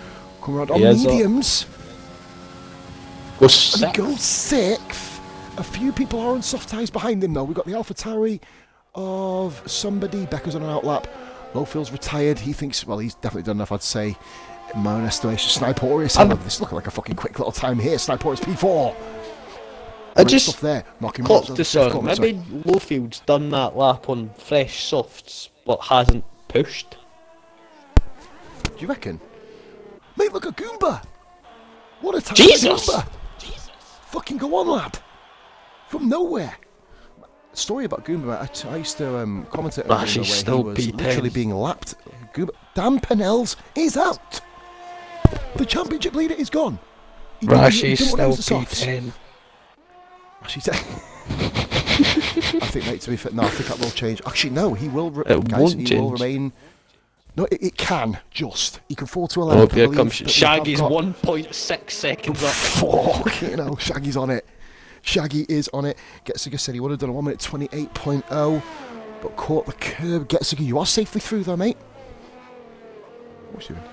coming around on mediums. Goes and he goes 6th. A few people are on soft tyres behind him, though. We've got the AlphaTauri of somebody. Becker's on an outlap. Lowfield's retired. He thinks, well, he's definitely done enough, I'd say, in my own estimation. Sniporius, this is looking like a fucking quick little time here. Sniporius P4. I just stuff there. clocked this on. Maybe Lowfield's done that lap on fresh softs, but hasn't pushed. Do you reckon? Mate, look at Goomba. What a time Jesus! for Goomba. Jesus. Fucking go on, lad. From nowhere. Story about Goomba, mate. I used to commentate on Goomba where he was literally being lapped. Goomba, Dan Penels is out. The championship leader is gone. Rashi's still P10. Rashi's I think, mate, to be fair, no, I think that will change. Actually, no, he will. Will remain. No, it can just. He can fall to 11. Oh, here comes Shaggy's 1.6 seconds up. Fuck, you know, Shaggy's on it. Shaggy is on it. Getsuga said he would have done a 1 minute 28.0, but caught the curb. Getsuga, you are safely through though, mate. What's he doing?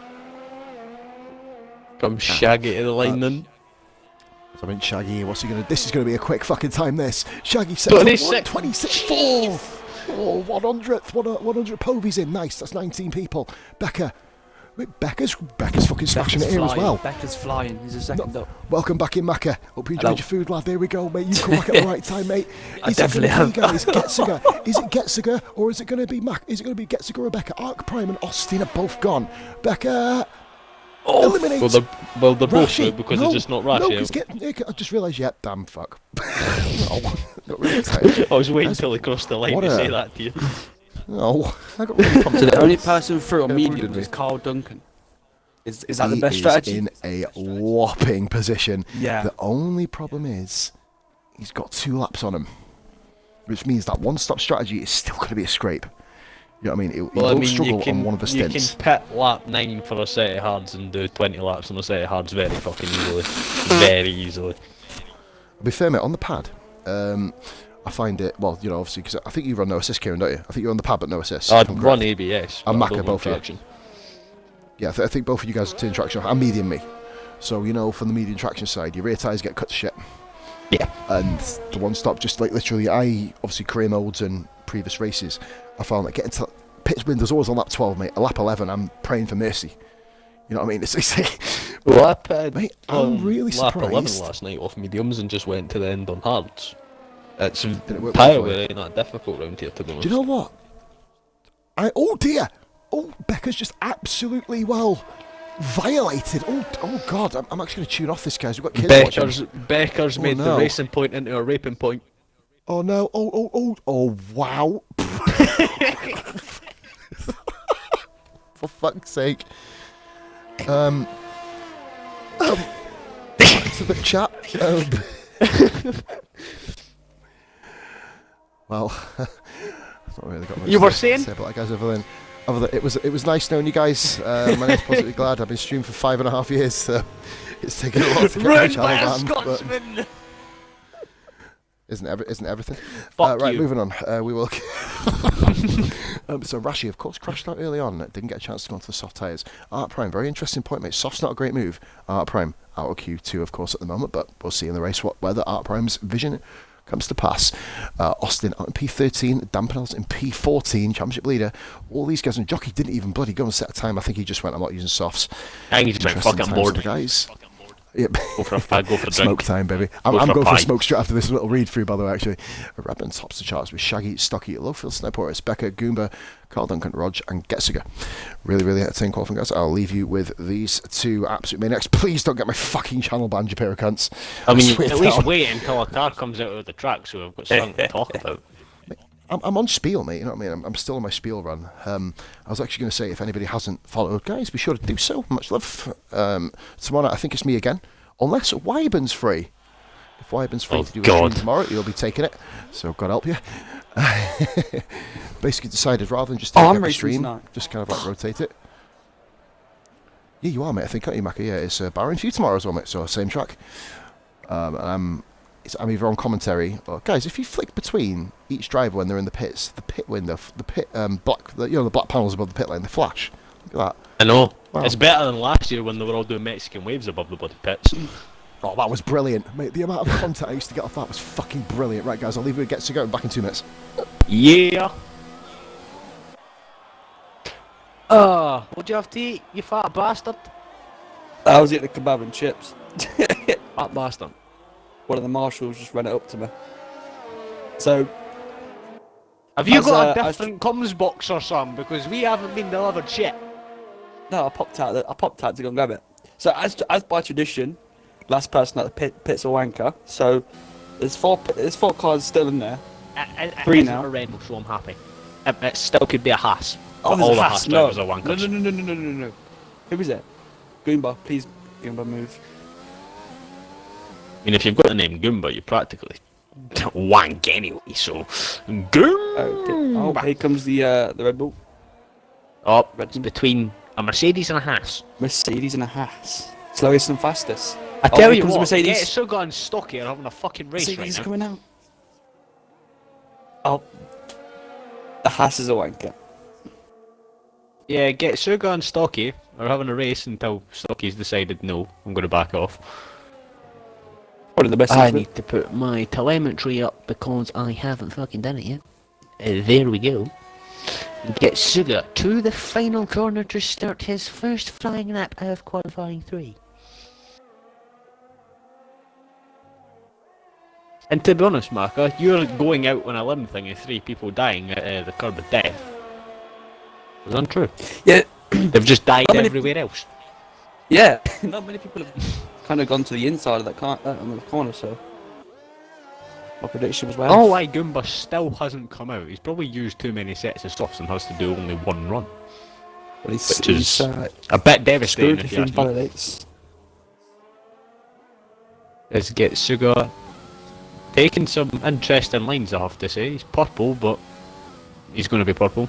Comes Shaggy to the line then. I mean, Shaggy, what's he going to do? This is going to be a quick fucking time, this. Shaggy said 26.4. Oh, 100th. 100 Povies in. Nice. That's 19 people. Becca. Wait, Becca's fucking smashing it here as well. Becca's flying. He's a second up. Welcome back in, Macca. Hope you enjoyed your food, lad. There we go, mate. You come back at the right time, mate. I definitely have. Guys, Getsuga. Is it Getsuga or is it going to be Mac? Is it going to be Getsuga or Becca? Arc Prime and Austin are both gone. Becca. Eliminates. Well, they're both out because it's just not Rashi. No, I just realised, yeah, damn fuck. I was waiting until he crossed the line to say that to you. No, I got really pumped. So the only person through on medium is Carl Duncan. Is that the best strategy? In a whopping position. Yeah. The only problem is he's got 2 laps on him, which means that one-stop strategy is still going to be a scrape. You know what I mean? He will struggle on one of the stints. You can pit lap 9 for a set of hards and do 20 laps on a set of hards very fucking easily. Very easily. To be fair, mate, on the pad, I find it, well, you know, obviously, because I think you run no assist, Kieran, don't you? I think you're on the pad, but no assist. I'd run ABS. And Macca, both of you. Yeah, I think both of you guys are to traction. I'm medium me. So, you know, from the medium traction side, your rear tyres get cut to shit. Yeah. And the one stop, just like literally, I obviously career modes and previous races, I found that getting to pits windows always on lap 12, mate. A lap 11, I'm praying for mercy. You know what I mean? Mate, I'm really lap 11 surprised. last night off mediums and just went to the end on hards. It's Did it work well for entirely you? not difficult round here, to be honest. Do you know what? Oh dear! Oh, Becca's just absolutely violated. Oh God! I'm actually going to tune off this, guys. We've got kids watching. Becker's made no. the racing point into a raping point. Oh no! Oh wow! For fuck's sake! Back to the chat. Well, I've not really got much You were to saying? say about that, guys. Other than it was nice knowing you guys. My name's Positively Glad. I've been streaming for 5.5 years, so it's taken a lot to get my channel banned. But isn't everything? Right, you. moving on. We will. So Rashi, of course, crashed out early on. Didn't get a chance to go onto the soft tyres. Art Prime, very interesting point, mate. Soft's not a great move. Art Prime out of Q2, of course, at the moment, but we'll see in the race whether Art Prime's vision comes to pass. Austin out in P13, Dampenels in P14, championship leader. All these guys, and Jockey didn't even bloody go and set a time. I think he just went, I'm not using softs. I think he just went Interesting fucking times bored. for the guys. Yep. Go for a fag, go for a drink. Smoke time, baby. I'm Go for a going for a pie. smoke straight after this little read through, by the way, actually. Rabin tops the charts with Shaggy, Stocky, Lowfield, Sniper, Becca, Goomba, Carl Duncan, Rog, and Getziger. Really, really entertaining qualifying, guys. I'll leave you with these two absolute maniacs. Please don't get my fucking channel banned, you pair of cunts. I mean, swear at least down. wait until a car comes out of the track so we've got something to talk about. I'm on spiel, mate. You know what I mean? I'm still on my spiel run. I was actually going to say, if anybody hasn't followed, guys, be sure to do so. Much love. Tomorrow night, I think it's me again. Unless Wyvern's free. If Wyvern's free to do a stream tomorrow, you'll be taking it. So God help you. Basically decided rather than just take every stream, just kind of like rotate it. Yeah, you are, mate. I think, aren't you, Macca? Yeah, it's Bahrain for you tomorrow as well, mate. So same track. I'm either on commentary or guys. If you flick between each driver when they're in the pits, the pit window, the pit the black panels above the pit lane, they flash. Look at that. I know. Wow. It's better than last year when they were all doing Mexican waves above the bloody pits. Oh, that was brilliant, mate. The amount of content I used to get off that was fucking brilliant. Right, guys, I'll leave you. Get to go. Back in 2 minutes. Yeah. What'd you have to eat, you fat bastard? I was eating a kebab and chips. Fat bastard. One of the marshals just ran it up to me. So, Have you As, got a as- different comms box or something? Because we haven't been delivered shit. no, I popped out to go and grab it. So, as by tradition, last person at the pit's a wanker. So, there's four cars still in there. Three now. A Renault, so I'm happy. It still could be a Haas. Oh, but there's all a the Haas. Haas No. drivers are wankers. No. Who is it? Goomba, please, Goomba, move. I mean, if you've got the name Goomba, you're practically wank anyway, so... Goomba! Oh, here comes the Red Bull. Oh, it's between a Mercedes and a Haas. Mercedes and a Haas. Slowest and fastest. I tell here you comes what, Mercedes. Get Sugar and Stocky are having a fucking race Mercedes right now. coming out. Oh, the Haas is a wanker. Yeah, Get Sugar and Stocky are having a race until Stocky's decided, no, I'm going to back off. One of the best. I need to put my telemetry up because I haven't fucking done it yet. There we go. Get Sugar to the final corner to start his first flying lap of qualifying 3. And to be honest, Marka, you're going out on a limb thing of 3 people dying at the curb of death. It was untrue. Yeah, They've just died How many- everywhere else. yeah. Not many people have kind of gone to the inside of that on the corner, so my prediction was well. Oh, why Goomba still hasn't come out. He's probably used too many sets of softs and has to do only one run. Well, he's, which he's, is a bit devastating screwed if if you he ask me. validates. Let's get Sugar taking some interesting lines, I have to say. He's purple, but he's going to be purple.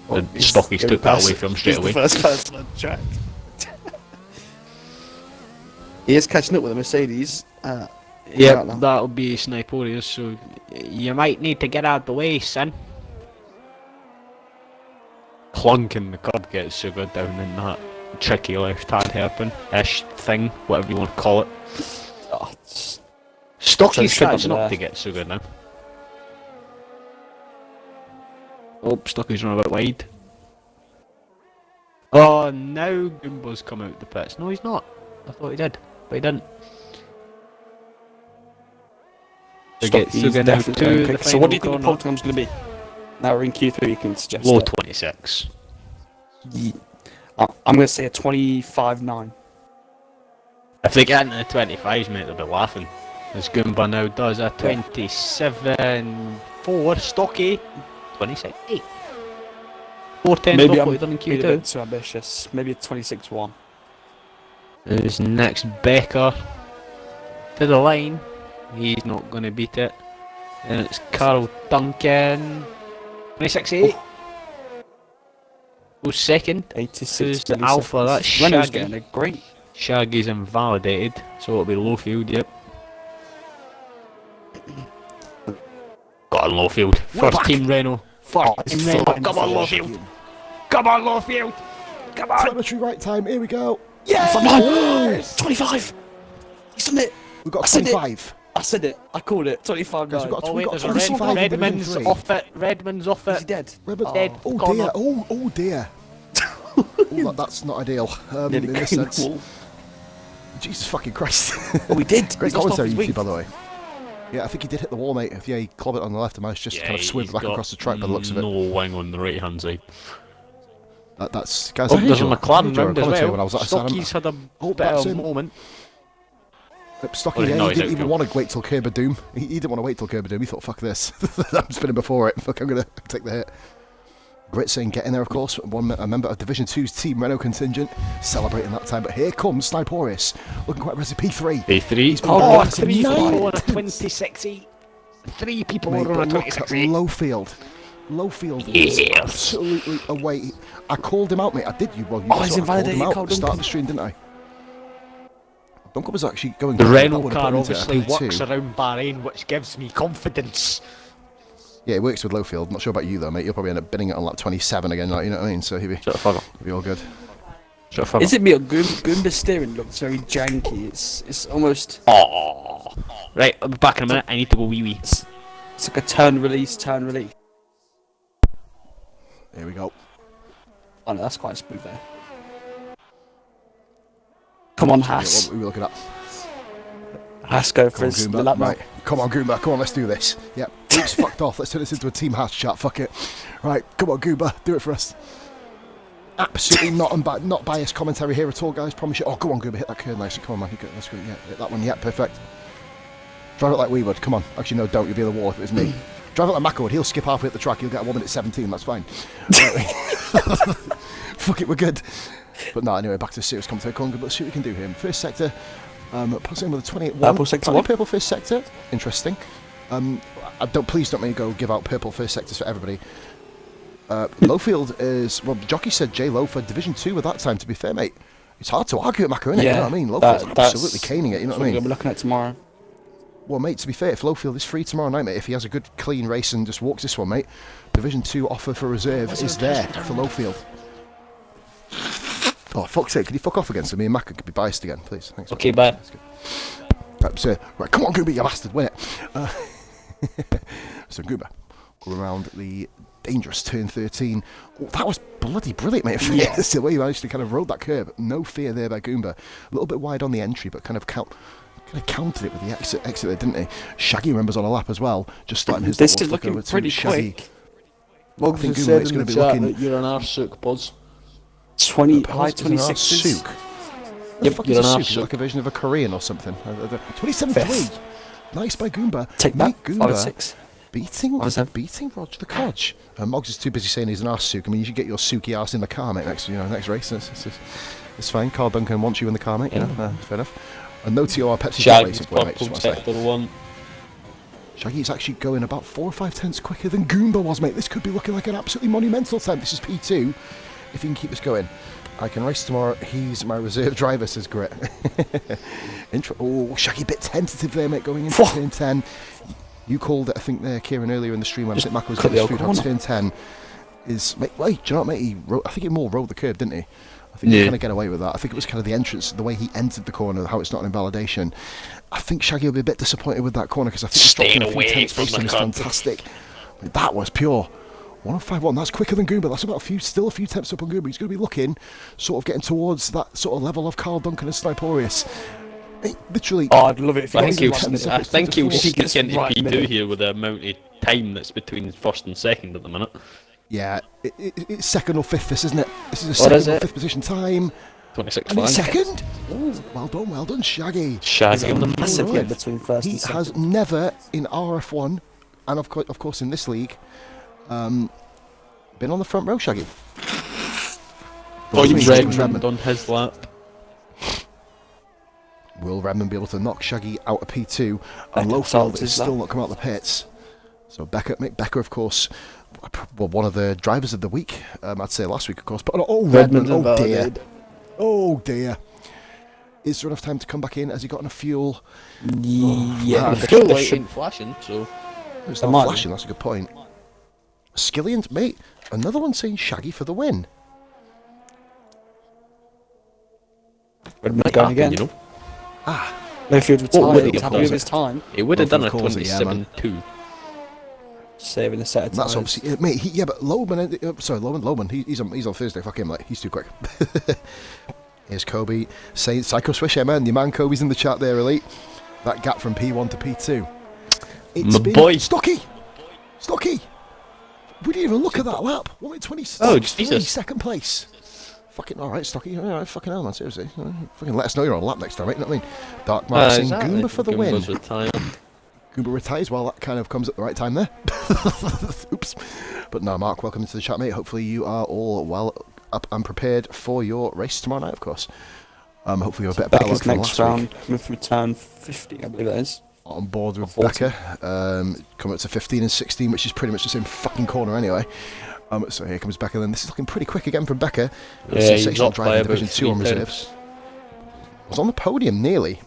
Well, The Stockies took that away from him straight away. He's the first person on track. He is catching up with a Mercedes. Yeah, now. that'll be Sniporius, so you might need to get out of the way, son. Clunking the curb gets Sugar down in that tricky left-hand hairpin-ish thing, whatever you want to call it. Oh, it's Stocky's So catching there. up to get Sugar now. Oh, Stocky's run a bit wide. Oh, now Goomba's come out the pits. No, he's not. I thought he did, but he didn't. To get He's Sugar now definitely to going the quick. So what do you think the final pole time's going to be? Now we're in Q3, you can suggest corner. Low it. 26. I'm going to say a 25.9. If they get into the 25s, mate, they'll be laughing. As Goomba now does a 27.4, Stocky 26.8. 410 Maybe top I'm what he done in being a bit Q2. too ambitious. Maybe a 26.1. There's next Becker to the line. He's not going to beat it. And it's Carl Duncan 26.8. Who's second? 86. Who's the alpha? That's Renault's Shaggy. getting a great. Shaggy's invalidated, so it'll be Lowfield, yep. Got on Lowfield. First back. team Renault. First Oh, team it's Renault. fine. Come on, Lowfield. Come on, Lowfield. Come on. Planetary right time, here we go. Yeah! Oh! 25! He's done it! We've got I said it. 25. I said it. I called it. 25 Guys, we've got Oh wait, we've there's got a 25 in Division Redmond's 3. off it. Redmond's off Is he it. dead? Redmond's Dead. Oh Corner. dear, oh dear. That's not ideal in Nearly this came sense. wall. Jesus fucking Christ. Oh, we did. Great He's lost off commentary, his YouTube, wing. by the way. Yeah, I think he did hit the wall, mate. Yeah, he clobbed it on the left and managed just to kind of swim he's back got across the track by the looks of it. No wing on the right hand side. That's guys. Oh, I heard there's a your- I McLaren heard your round as commentary well. when I was at Saddam. Stocky's had a Oh, bit that's of a him. moment. Stocky, Oh, yeah, no, he he's didn't out even cool. want to wait till Curb of Doom. He didn't want to wait till Curb of Doom. He thought, fuck this. I'm spinning before it. Fuck, I'm going to take the hit. Great seeing get in there, of course. A member of Division 2's Team Renault contingent celebrating that time. But here comes Sniporius, looking quite aggressive. P3. P3. He's been Oh, back to 3 people nine on a tenths. 26.8. 3 people Mate, are on a but look at 26.8. Lowfield. Lowfield is Yes. absolutely away. I called him out, mate. I did. You well, you Oh, he's saw I called him invalidated out Carl at the start of Duncan. the stream, didn't I? Duncan was actually going. The good. That Renault would have car put him into obviously P2. works around Bahrain, which gives me confidence. Yeah, it works with Lowfield. Not sure about you though, mate. You'll probably end up bidding it on lap 27 again, like, you know what I mean? So he'll be, Shut the fuck up. he'll be all good. Shut the fuck Is it me or Goomba's steering looks very janky? It's almost. Oh. Right, I'll be back in a minute. I need to go wee wee. It's like a turn release, turn release. Here we go. Oh no, that's quite smooth there. Come on, Yeah, Haas. what are we looking at? Haas go for Come on, his Goomba. lap now. Right. Come on, Goomba. Come on, let's do this. Yep. Luke's fucked off. Let's turn this into a Team Haas chat. Fuck it. Right. Come on, Goomba. Do it for us. Absolutely not biased commentary here at all, guys. Promise you. Oh, go on, Goomba. Hit that curve nicely. Come on, man. That's good. Yeah, hit that one. Yeah, perfect. Drive it like we would. Come on. Actually, no, don't. You'll be in the wall if it was me. Drive it like Mako would. He'll skip halfway at the track. He'll get a 1 minute 17. That's fine. Fuck it, we're good. But no, anyway, back to the serious commentary. Come on, but let's see what we can do here. First sector, puts in with a 28-1. Purple sector one. Purple first sector. Interesting. Please don't make me go give out purple first sectors for everybody. Lowfield is, well, the jockey said J Low for Division 2 at that time, to be fair, mate. It's hard to argue at Mako, innit? You know what I mean? Lowfield's absolutely caning it, you know what I We're mean? gonna be looking at tomorrow. Well, mate, to be fair, if Lowfield is free tomorrow night, mate, if he has a good, clean race and just walks this one, mate, Division 2 offer for reserve is there for Lowfield. Oh, fuck's sake, could you fuck off again so me and Maka could be biased again, please? Thanks. Okay, bye. Right, come on, Gooba, you bastard, win it. So, Gooba, go around the dangerous turn 13. Oh, that was bloody brilliant, mate. Yeah. That's the way you managed to kind of rode that curve. No fear there by Goomba. A little bit wide on the entry, but kind of countered it with the exit there, didn't he? Shaggy remembers on a lap as well, just starting his This little is flick looking over to pretty Shaggy. quick. Mugs think has Goomba said is in gonna the be chat looking- that you're an arsehook, Buzz. 20 high Pause, is an 26s. Arsook. Yep, The fuck is you're a an Sook? Is it Arsook. like a version of a Korean or something? 27-3. Nice by Goomba. Take that. Mate, 5 or Goomba 6. beating What was that? Roger the Codge. Moggs is too busy saying he's an arse-sook. I mean, you should get your Suki arse in the car, mate, next race. It's fine. Carl Duncan wants you in the car, mate. You know, fair enough. And no TOR Pepsi Shaggy's racing point, mate. purple Just want to say. sector 1. Shaggy's actually going about 4 or 5 tenths quicker than Goomba was, mate. This could be looking like an absolutely monumental time. This is P2. If he can keep this going. I can race tomorrow. He's my reserve driver, says Grit. Oh, Shaggy, bit tentative there, mate, going into turn 10. You called it, I think, there, Kieran, earlier in the stream when I said Mac was cut getting the screwed old on corner. turn 10. is... Wait, do you know what, mate? I think he more rode the curb, didn't he? I think he kind of get away with that. I think it was kind of the entrance, the way he entered the corner, how it's not an invalidation. I think Shaggy will be a bit disappointed with that corner because I think he's dropped in a few tenths based on his fantastic. That was pure. 105.1, that's quicker than Goomba. That's about still a few tenths up on Goomba. He's going to be looking, sort of getting towards that sort of level of Carl Duncan and Sniporius. Literally. Oh, I'd love it if he I think he'll if he sneak gets into right P2 middle. here with the amount of time that's between first and second at the minute. Yeah, it's second or fifth, this, isn't it? This is a What is second or it? fifth position time. 26 And it's flag. second. Well done, Shaggy. Shaggy on the Massive Right. gap between first He and second. has never in RF1, and of course in this league, been on the front row, Shaggy. Redmond on his lap. Will Redmond be able to knock Shaggy out of P2? And Becker Lowfield salts is his still lap. not come out of the pits. So Becker, of course, one of the drivers of the week. I'd say last week, of course. But Redmond, oh dear. Oh dear. Is there enough time to come back in? Has he got enough fuel? Yeah, The fuel light ain't flashing, so... It's might not be. flashing, that's a good point. Skillian, mate, another one saying Shaggy for the win. Redmond going again. You know? Mayfield would retired. he He's have happy with done? his time. He would have Well, done a of course, yeah, man. 27-2. Saving a set of That's tyres. obviously mate. But Loman. He's on Thursday. Fuck him, like he's too quick. Here's Kobe saying Psycho Swish, man. Your man Kobe's in the chat there, elite. That gap from P1 to P2. It's My been boy. Stocky. We didn't even look at that lap. 1:23. Oh, Jesus. Second place. Fucking alright, Stocky. Alright, fucking hell, man. Seriously. Fucking let us know you're on lap next time, mate. You know what I mean? Dark Mark saying Goomba for the win. Goomba's retired. Goomba retires. Well, that kind of comes at the right time there. Oops. But no, Mark, welcome into the chat, mate. Hopefully you are all well up and prepared for your race tomorrow night, of course. Hopefully you're a bit better luck Becker's than next last week. round with return 50, I believe that is. On board with 40. Becker. Coming up to 15 and 16, which is pretty much the same fucking corner anyway. So here comes Becker then. This is looking pretty quick again from Becker. Yeah, Sensational he's drive up by in about Division 2 on 3 reserves. Was on the podium nearly.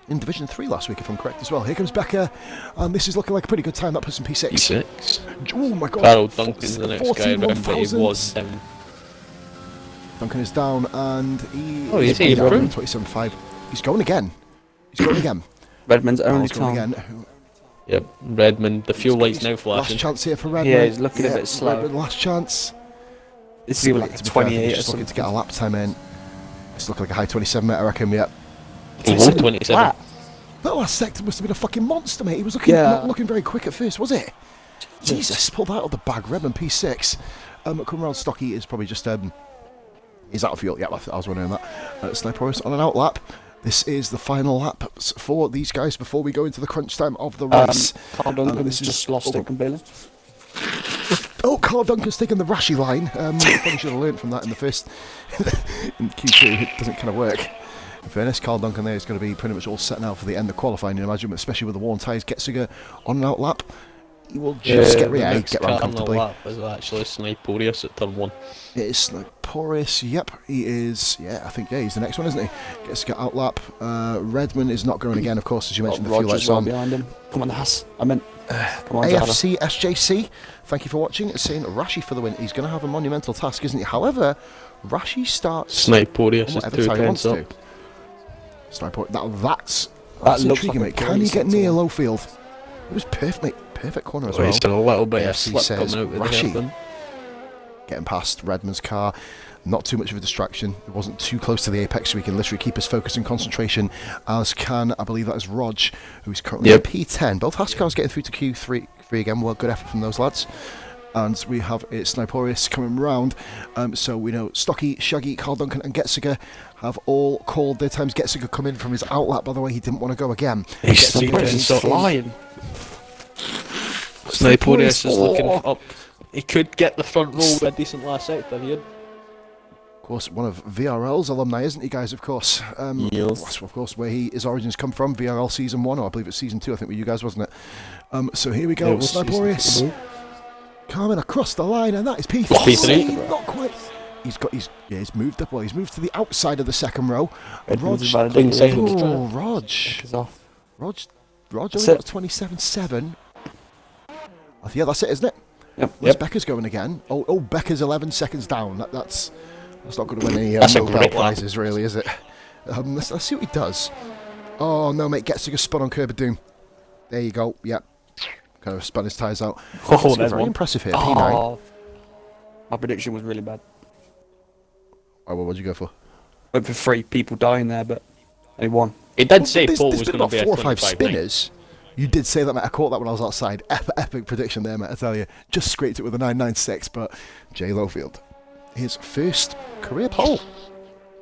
In Division 3 last week, if I'm correct as well. Here comes Becker, and this is looking like a pretty good time. That puts him P6. P6. Oh my god. Carol Duncan's the next guy 14 around, but he 1,000s. was down. Duncan is down, and he Oh, he's down improved. 27.5. He's going again. Redmond's only He's going time. again. Yep, Redmond, the fuel light's now Last flashing. chance here for Redmond. Yeah, he's looking a bit slow. Redmond, last chance. This is like To be fair, I think 28 he's or just looking to something. get a lap time in. It's looking like a high 27, mate, I reckon, yeah. He won 27. That last sector must have been a fucking monster, mate. He was looking not looking very quick at first, was it? Jesus, pulled that out of the bag. Redmond P6. Coming around Stocky is probably just he's out of fuel. Yeah, I was wondering that. Sniporius on an out lap. This is the final lap for these guys before we go into the crunch time of the race. Carl Duncan's just lost it completely. Oh, Carl Duncan's taken the Rashi line. Probably should have learned from that in the first in Q2. It doesn't kind of work. In fairness, Carl Duncan there is going to be pretty much all set now for the end of qualifying, you imagine, especially with the worn tyres. Getziger on an out lap. He will just get round comfortably. Lap is actually Sniporius at turn 1. It is Sniporius, yep, he is, he's the next one, isn't he? Gets to get out lap. Redmond is not going again, of course, as you mentioned, the fuel lights Rogers well on. behind him. Come on, Haas. Come on, Jada. AFC SJC, thank you for watching. It's saying Rashi for the win. He's going to have a monumental task, isn't he? However, Rashi starts Sniporius is whatever 2 time he wants tenths up. to. That's That looks intriguing, like a mate. Can great he get sector. near Lowfield? It was perfect, mate. Perfect corner as So well. he's done a little bit of AFC slip says coming out with the Rashi. hairpin. Getting past Redmond's car. Not too much of a distraction. It wasn't too close to the apex, so we can literally keep his focus and concentration. As can, I believe that is Rog, who's currently at P10. Both Haas cars getting through to Q3 again. Well, good effort from those lads. And we have Sniporius coming round. So we know Stocky, Shaggy, Carl Duncan and Getziger have all called their times. Getziger come in from his outlap, by the way. He didn't want to go again. He's flying. Sniporius is looking up. He could get the front row with a decent last sector here. Of course, one of VRL's alumni, isn't he, guys? Of course. Yes. That's, of course, where his origins come from. VRL Season 1, or I believe it's Season 2, I think, with you guys, wasn't it? So here we go. Sniporius coming across the line, and that is P3. P3. Not quite. He's moved up. Well, he's moved to the outside of the second row. Redmond's Rog. about to do it. Oh, Rog. He's off. Rog only That's got it. 27.7. Yeah, that's it, isn't it? Where's Becker's going again? Oh, Becker's 11 seconds down. That's not going to win any That's a Nobel great lap. prizes, really, is it? Let's see what he does. Oh no, mate, gets to go spun on curb of doom. There you go. Yep. Kind of spun his tyres out. Oh, Very there's one. impressive here. P9. Oh, my prediction was really bad. Oh, well, what'd you go for? Went for 3 people dying there, but only 1. It did say There's Paul been was going to about be a 4 or 5 25 spinners. You did say that, mate. I caught that when I was outside. Epic prediction there, mate. I tell you, just scraped it with a 996. But Jay Lowfield, his first career pole.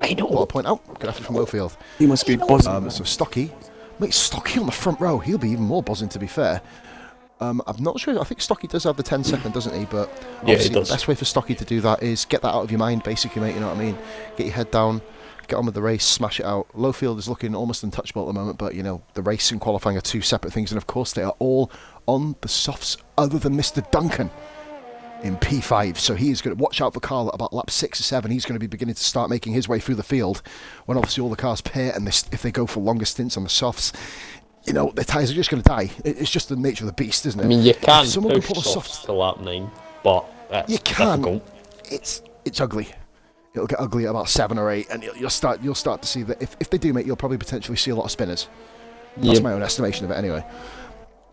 I know. I'll point out. Good afternoon from Lowfield. He must be buzzing. So Stocky, mate, Stocky on the front row. He'll be even more buzzing, to be fair. I'm not sure. I think Stocky does have the 10-second, doesn't he? But Yeah, obviously he does. the best way for Stocky to do that is get that out of your mind, basically, mate. You know what I mean? Get your head down, get on with the race, smash it out. Lowfield is looking almost untouchable at the moment, but you know the race and qualifying are 2 separate things, and of course they are all on the softs, other than Mr. Duncan in P5. So he is going to watch out for Carl at about lap 6 or 7. He's going to be beginning to start making his way through the field when obviously all the cars pair, and if they go for longer stints on the softs, you know, their tyres are just going to die. It's just the nature of the beast, isn't it? I mean, you can If someone can push pull a softs to lap 9, but that's You can. difficult. It's ugly. It'll get ugly at about 7 or 8, and you'll start to see that if they do, mate, you'll probably potentially see a lot of spinners. That's my own estimation of it, anyway.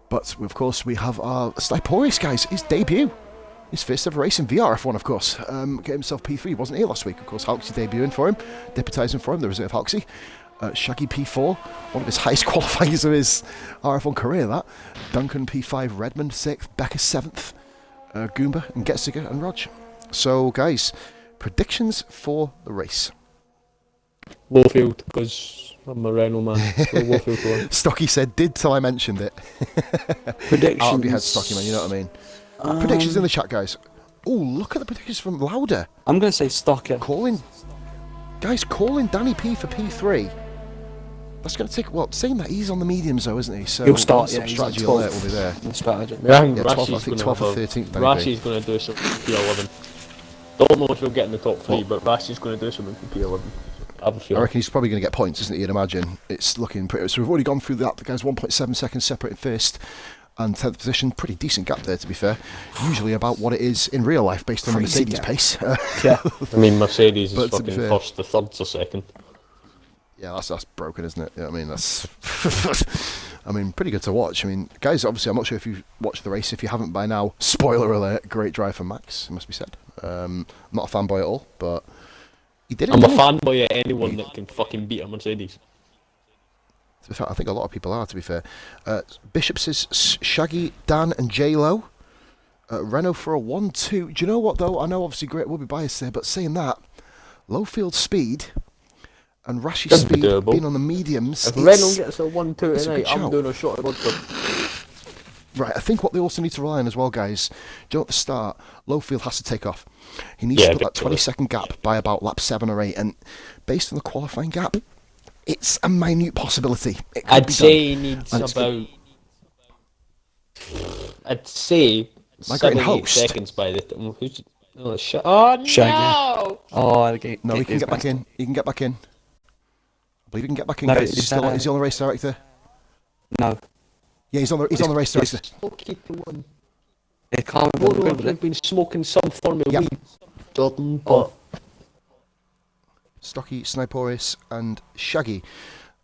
But of course, we have our Sliporis, guys. His debut, his first ever race in VRF1, of course. Get himself P3. Wasn't here last week, of course. Halksey debuting for him, deputising for him. The reserve Halksey. Shaggy P4, one of his highest qualifiers of his RF1 career. That Duncan P5, Redmond 6th, Becker 7th, Goomba and Getziger and Rog. So, guys, predictions for the race. Lowfield, because I'm a Renault man. So Lowfield for one. Stocky said, did till I mentioned it. Predictions. Out of your head, Stocky, man, you know what I mean? Predictions in the chat, guys. Oh, look at the predictions from Lauder. I'm going to say Stocker. Calling Danny P for P3. That's going to take, well, saying that he's on the mediums though, isn't he? So He'll start, some yeah, he's strategy on alert will be there. Strategy. I think Yeah, 12th, I think 12th or 13th. Rashi's going to do something for P11. Don't know if he'll get in the top 3, but Rashi's going to do something for P11. I have a I feeling. reckon he's probably going to get points, isn't he? You'd imagine. It's looking pretty. So we've already gone through that. The guy's 1.7 seconds separated first and 10th position. Pretty decent gap there, to be fair. Usually about what it is in real life based on the Crazy Mercedes gap. pace. Yeah. I mean, Mercedes But is to be fucking fair- first, the third or second. Yeah, that's broken, isn't it? Yeah, I mean, that's. I mean, pretty good to watch. I mean, guys, obviously, I'm not sure if you watched the race. If you haven't by now, spoiler alert, great drive for Max, it must be said. I'm not a fanboy at all, but he did it. I'm a didn't he? fanboy of anyone that can fucking beat a Mercedes. To be fair, I think a lot of people are, to be fair. Bishop says Shaggy, Dan, and J-Lo. Renault for a 1-2. Do you know what, though? I know, obviously, Great will be biased there, but saying that, Lowfield speed and Rashi Could be speed doable. being on the mediums. If it's- Renault gets a 1-2 it's a tonight, good I'm shout. doing a shot of vodka. Right, I think what they also need to rely on as well, guys, do you know at the start, Lowfield has to take off. He needs Yeah, to put that big 20-second gap by about lap 7 or 8, and based on the qualifying gap, it's a minute possibility. It could I'd be say done. he needs And it's about. I'd say My great 7-8 host. seconds by the time. Who's? Oh, oh Shaggy. no! Oh, okay. No, he can get back in. He can get back in. I believe he can get back in, No, guys. it's, Is he on the race director? No. Yeah, he's on the race director. Okay, to one. It can't be Oh good no, with they've it. been smoking some form of Yep. weed. Jordan, Oh. Stocky, Sniporis, and Shaggy.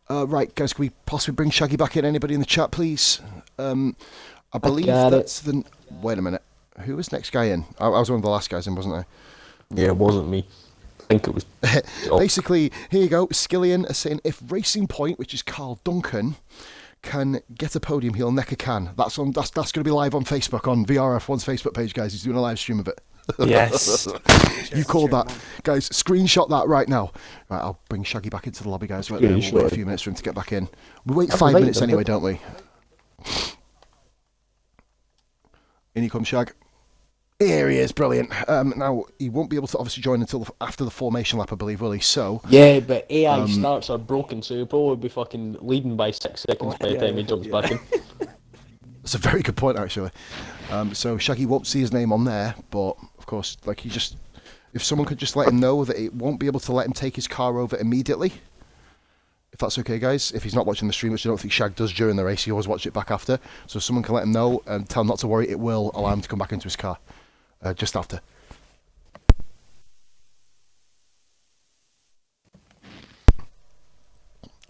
Right, guys, can we possibly bring Shaggy back in? Anybody in the chat, please? I believe got that's the... Wait a minute. Who was next guy in? I was one of the last guys in, wasn't I? Yeah, it wasn't me. I think it was. Basically, here you go. Skillian is saying, if Racing Point, which is Carl Duncan, can get a podium, he'll neck a can. That's going to be live on Facebook, on VRF1's Facebook page, guys. He's doing a live stream of it. Yes. You called that. Guys, screenshot that right now. Right, I'll bring Shaggy back into the lobby, guys. We'll wait a few minutes for him to get back in. We wait That's 5 right, minutes then, anyway, don't don't we? In you come, Shag. Here he is, brilliant. Now, he won't be able to obviously join until after the formation lap, I believe, will he? So, Yeah, but AI starts are broken, so he'll probably be fucking leading by 6 seconds by the time he jumps back in. that's a very good point, actually. So, Shaggy won't see his name on there, but, of course, like, he just... If someone could just let him know that it won't be able to let him take his car over immediately, if that's okay, guys. If he's not watching the stream, which I don't think Shag does during the race, he always watches it back after. So someone can let him know and tell him not to worry. It will allow him to come back into his car just after.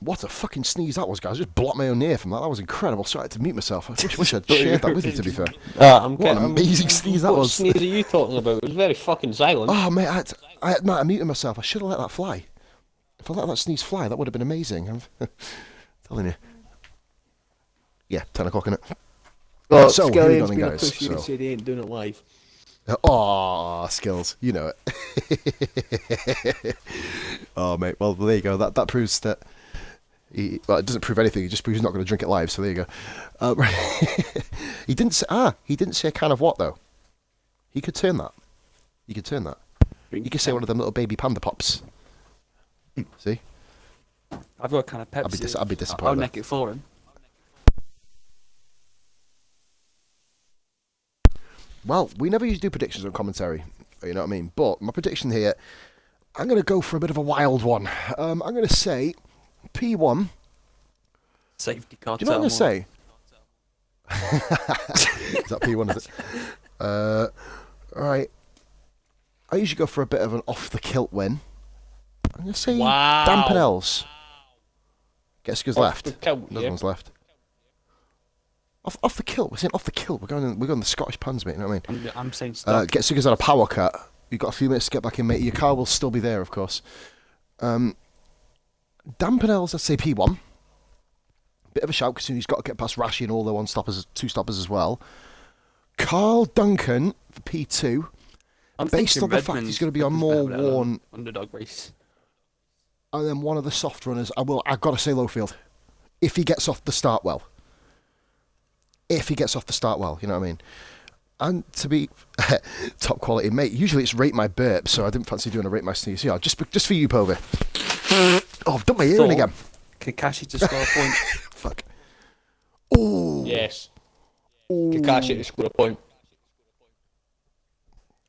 What a fucking sneeze that was, guys. I just blocked my own ear from that. That was incredible. Sorry, I had to mute myself. I wish I'd shared that with you, to be fair. What an amazing sneeze that what was. What sneeze are you talking about? It was very fucking silent. Oh, mate, I muted myself. I should have let that fly. If I let that sneeze fly, that would have been amazing. I'm telling you. Yeah, 10 o'clock, innit? Well, So, here we go Skellion's then, been a guys. push you So. and said he ain't doing it live. Oh, skills. You know it. Oh, mate. Well, there you go. That proves that... well, it doesn't prove anything. It just proves he's not going to drink it live. So there you go. He didn't say a can of what though. He could turn that. He could turn that. You could say one of them little baby panda pops. See? I've got a kind of Pepsi. I'd be disappointed. I'll neck it for him. Well, we never usually do predictions on commentary. You know what I mean? But my prediction here, I'm going to go for a bit of a wild one. I'm going to say P1. Safety car. Do you know what I'm going to say? Is that P1, is it? Right. I usually go for a bit of an off-the-kilt win. I'm going to say Dampenels. Getsuga's left. Another one's left. Off the kilt. We're saying off the kilt. We're going the Scottish puns, mate. You know what I mean? I'm saying stuff. Getsuga's on a power cut. You've got a few minutes to get back in, mate. Your car will still be there, of course. Dampenels, let's say P1. Bit of a shout because he's got to get past Rashi and all the two stoppers as well. Carl Duncan for P2. Based on the fact he's going to be on more worn underdog race. And then one of the soft runners, I've got to say Lowfield. If he gets off the start well. You know what I mean? And to be top quality, mate, usually it's rate my burp, so I didn't fancy doing a rate my sneeze. Yeah, just for you, Povey. Oh, I've done my earring again. Kakashi to score a point. Fuck. Oh. Yes. Kakashi to score a point.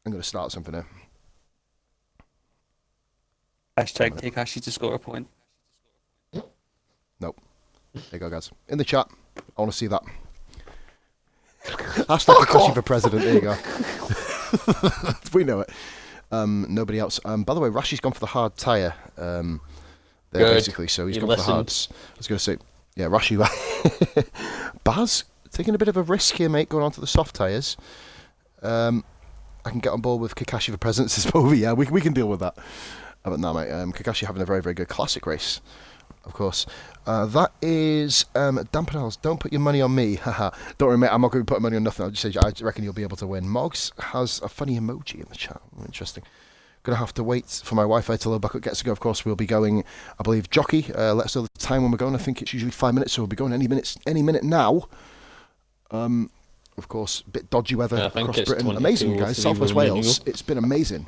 I'm going to start something here. Hashtag Kakashi to score a point. Nope. There you go, guys. In the chat, I want to see that. Hashtag Kakashi for president. There you go. We know it. Nobody else. By the way, Rashi's gone for the hard tyre. There basically, so he's gone for the hards. I was going to say, yeah, Rashi. Baz taking a bit of a risk here, mate, going on to the soft tyres. I can get on board with Kakashi for president, says Povey. Yeah, we can deal with that. But no, mate, Kakashi having a very, very good classic race, of course. That is Dampenels. Don't put your money on me. Haha. Don't worry, mate, I'm not going to put money on nothing. I'll just say I reckon you'll be able to win. Moggs has a funny emoji in the chat. Interesting. Going to have to wait for my Wi-Fi till Bucket gets to go. Of course, we'll be going, I believe, Jockey. Let us know the time when we're going. I think it's usually 5 minutes, so we'll be going any minute now. Of course, a bit dodgy weather across Britain. Amazing, guys. South West Wales. It's been amazing.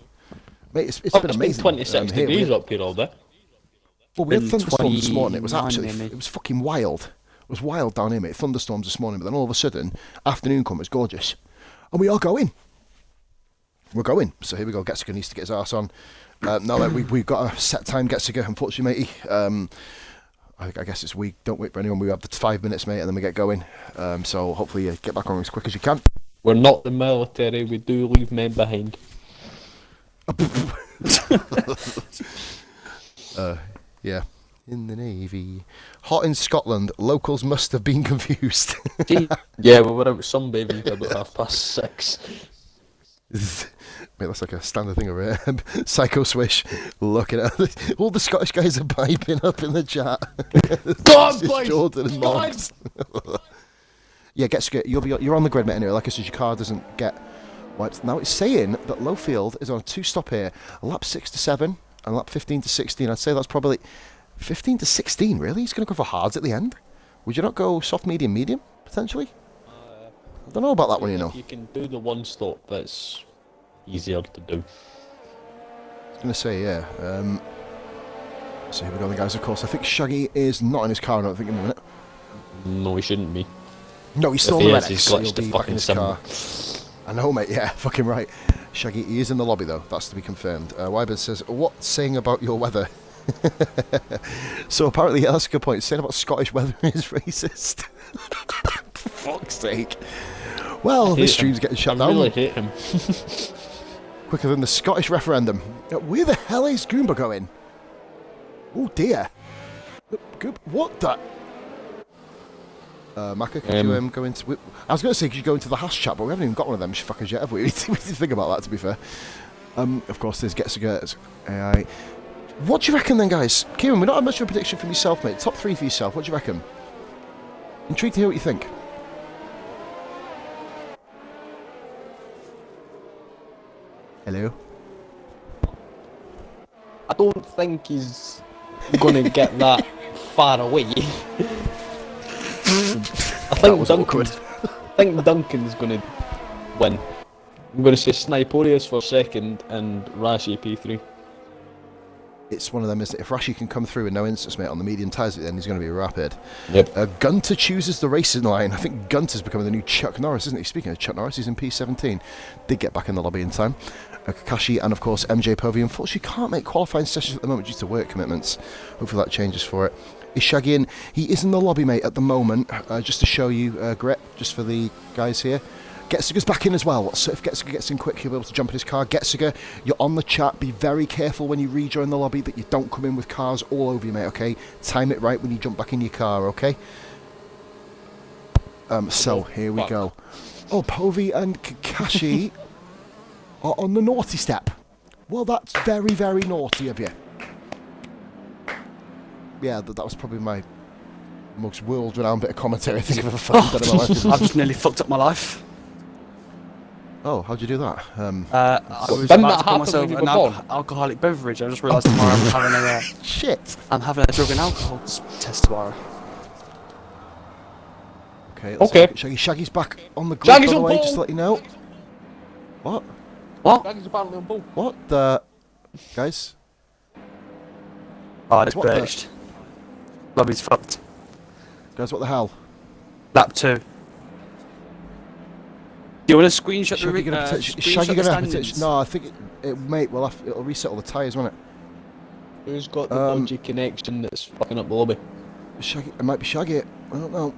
Mate, it's been amazing. 26 degrees up here all day. Well, we had thunderstorms this morning. It was absolutely, it was fucking wild. It was wild down here, mate. Thunderstorms this morning, but then all of a sudden, afternoon come, it's gorgeous. And we are going. We're going. So here we go. Getsuga needs to get his arse on. No, we've got a set time, Getsuga, unfortunately, matey. I guess it's we don't wait for anyone. We have the 5 minutes, mate, and then we get going. So hopefully you get back on as quick as you can. We're not the military. We do leave men behind. Yeah. In the Navy. Hot in Scotland. Locals must have been confused. Yeah, we were out sunbathing till about 6:30. Mate, that's like a standard thing over here. Psycho Swish looking at it. All the Scottish guys are piping up in the chat. God, boys! Jordan and Moggs. Yeah, you're on the grid, mate, anyway. Like I said, your car doesn't get wiped. Now it's saying that Lowfield is on a 2-stop here. Lap 6 to 7 and lap 15 to 16. I'd say that's probably 15 to 16, really? He's going to go for hards at the end? Would you not go soft, medium, potentially? I don't know about that one, you know. If you can do the one stop, that's easier to do. I was going to say, yeah. So here we go, guys. Of course, I think Shaggy is not in his car, I don't think, in a minute. No, he shouldn't be. No, he's still in the Red X. He's glitched He'll the be back fucking in his sim. car. I know, mate. Yeah, fucking right. Shaggy, he is in the lobby, though. That's to be confirmed. Wyber says, what's saying about your weather? So apparently, yeah, that's a good point. Saying about Scottish weather is racist. For fuck's sake. Well, this stream's getting shut I down. really hate him. Quicker than the Scottish referendum. Where the hell is Goomba going? Oh dear. What the? Maka, could you go into... I was going to say, could you go into the hash chat, but we haven't even got one of them fuckers yet, have we? We didn't think about that, to be fair. Of course, there's Getsuga AI. What do you reckon then, guys? Kieran, we don't have much of a prediction from yourself, mate. Top 3 for yourself. What do you reckon? Intrigued to hear what you think. Hello? I don't think he's gonna get that far away. I think Duncan's gonna win. I'm gonna say Sniporius for second and Rashi P3. It's one of them, isn't it? If Rashi can come through with no instance, mate, on the medium tyres, then he's going to be rapid. Yep. Gunter chooses the racing line. I think Gunter's becoming the new Chuck Norris, isn't he? Speaking of Chuck Norris, he's in P17. Did get back in the lobby in time. Kakashi and, of course, MJ Povey unfortunately can't make qualifying sessions at the moment due to work commitments. Hopefully that changes for it. Is Shaggy in? He is in the lobby, mate, at the moment. Just to show you, Grit, just for the guys here. Getsuga's back in as well, so if Getsuga gets in quick, he'll be able to jump in his car. Getsuga, you're on the chat. Be very careful when you rejoin the lobby that you don't come in with cars all over you, mate, okay? Time it right when you jump back in your car, okay? So, here we go. Oh, Povey and Kakashi are on the naughty step. Well, that's very, very naughty of you. Yeah, that was probably my most world-renowned bit of commentary I think I've ever fucking done in my life. I've just nearly fucked up my life. Oh, how'd you do that? I was Didn't about that to pour happen myself when you an were born? alcoholic beverage. I just realised tomorrow Shit! I'm having a drug and alcohol test tomorrow. Okay, let's Okay. look at Shaggy. Shaggy's back on the grid, Shaggy's by the on way, ball. just to let you know. What? What? Shaggy's apparently on ball. What the... Guys? Oh, it's What the- burst. Lobby's fucked. Guys, what the hell? Lap 2. Do you want to screenshot Shaggy the gonna screenshot Shaggy the gonna have to standings? No, I think mate, it'll reset all the tyres, won't it? Who's got the Um, dodgy connection that's fucking up the lobby? Shaggy, it might be Shaggy. I don't know.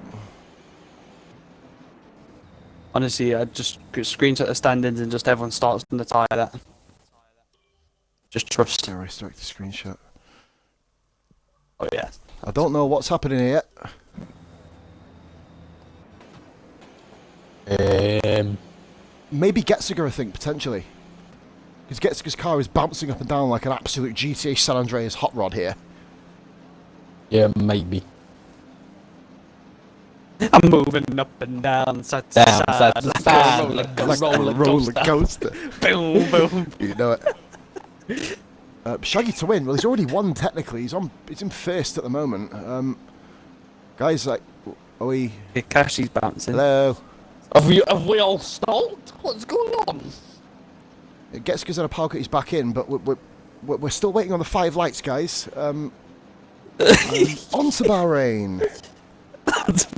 Honestly, I just screenshot the standings and just everyone starts on the tyre that. Just trust. There, I start the screenshot. Oh yeah. I don't know what's happening here. Maybe Getsuga, I think, potentially. Because Getsuga's car is bouncing up and down like an absolute GTA San Andreas hot rod here. Yeah, might be. I'm moving up and down, side to side, like a roller coaster. boom, boom. You know it. Shaggy to win. Well, he's already won technically. He's in first at the moment. Guys, like, are we? Kakashi's bouncing. Hello. Have we all stalled? What's going on? Getsuga's on a power cut. He's back in, but we're still waiting on the 5 lights, guys. On to Bahrain.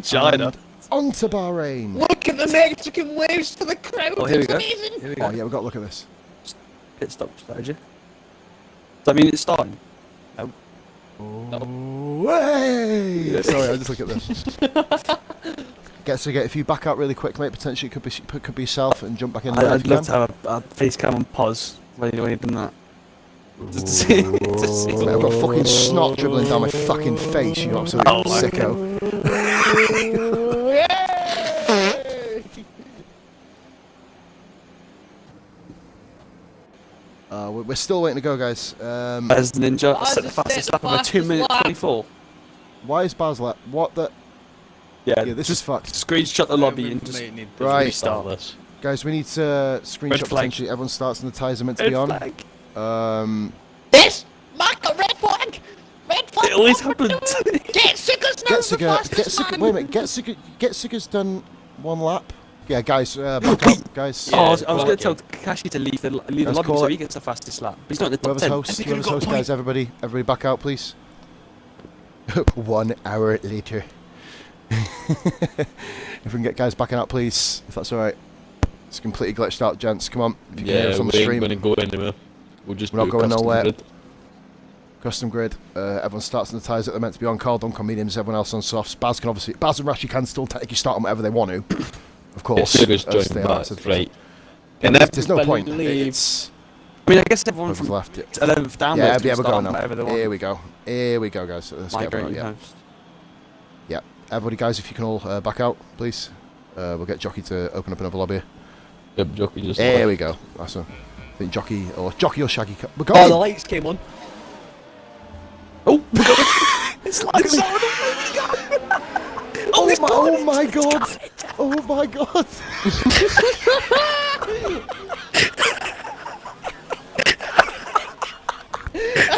China. On to Bahrain. Look at the Mexican waves to the crowd. Oh, here we it's go. amazing. Here we Oh go. yeah, we've got to look at this. Pit stop strategy. Does that mean it's starting? Way! Sorry, I just look at this. Getsuga, if you back out really quick, mate, potentially it could be yourself and jump back in. I'd love to have a face cam on pause when you've done that. Just to see. Mate, I've got fucking snot dribbling down my fucking face, you absolute sicko. We're still waiting to go, guys. As Ninja, I set the fastest lap of a 2 minute 24. Why is Basel? What the? Yeah, Yeah, this is fucked. screenshot the lobby and just Right. restart. this. Guys, we need to screenshot Red flag. potentially. Everyone starts and the tyres are meant to Red be on. flag. This! Mark a red flag! Red flag! It always happens. Getsuga, wait a minute. Getsuga's done 1 lap. Yeah, guys, back up, guys. Oh, I was Yeah, going to tell yeah. Kakashi to leave the Let's lobby call so it. he gets the fastest lap. But he's not in the top Whoever's 10. host, guys, everybody back out, please. 1 hour later. If we can get guys backing out, please, if that's alright. It's completely glitched out, gents. Come on. If you can hear Yeah, us on we the ain't stream. gonna go anywhere. We'll just We're not do going custom nowhere. grid. Custom grid. Everyone starts on the tyres that they're meant to be on. Carl Dunk on mediums, everyone else on softs. Baz and Rashi can still technically start on whatever they want to. Of course. Sugar's as joined they are. back, right. And there's no point. Leaves. I mean, I guess everyone from left. 11th downwards Yeah, can we're start going on now. whatever they want. Here we go. Here we go, guys. Let's get Migrating yeah. host. Yeah. Everybody, guys, if you can all back out, please. We'll get Jockey to open up another lobby. Yep, Jockey just. There we go. That's a. I think Jockey or Shaggy. We're Oh, going. the lights came on. Oh, we got it. It's like Oh my god! Oh my god!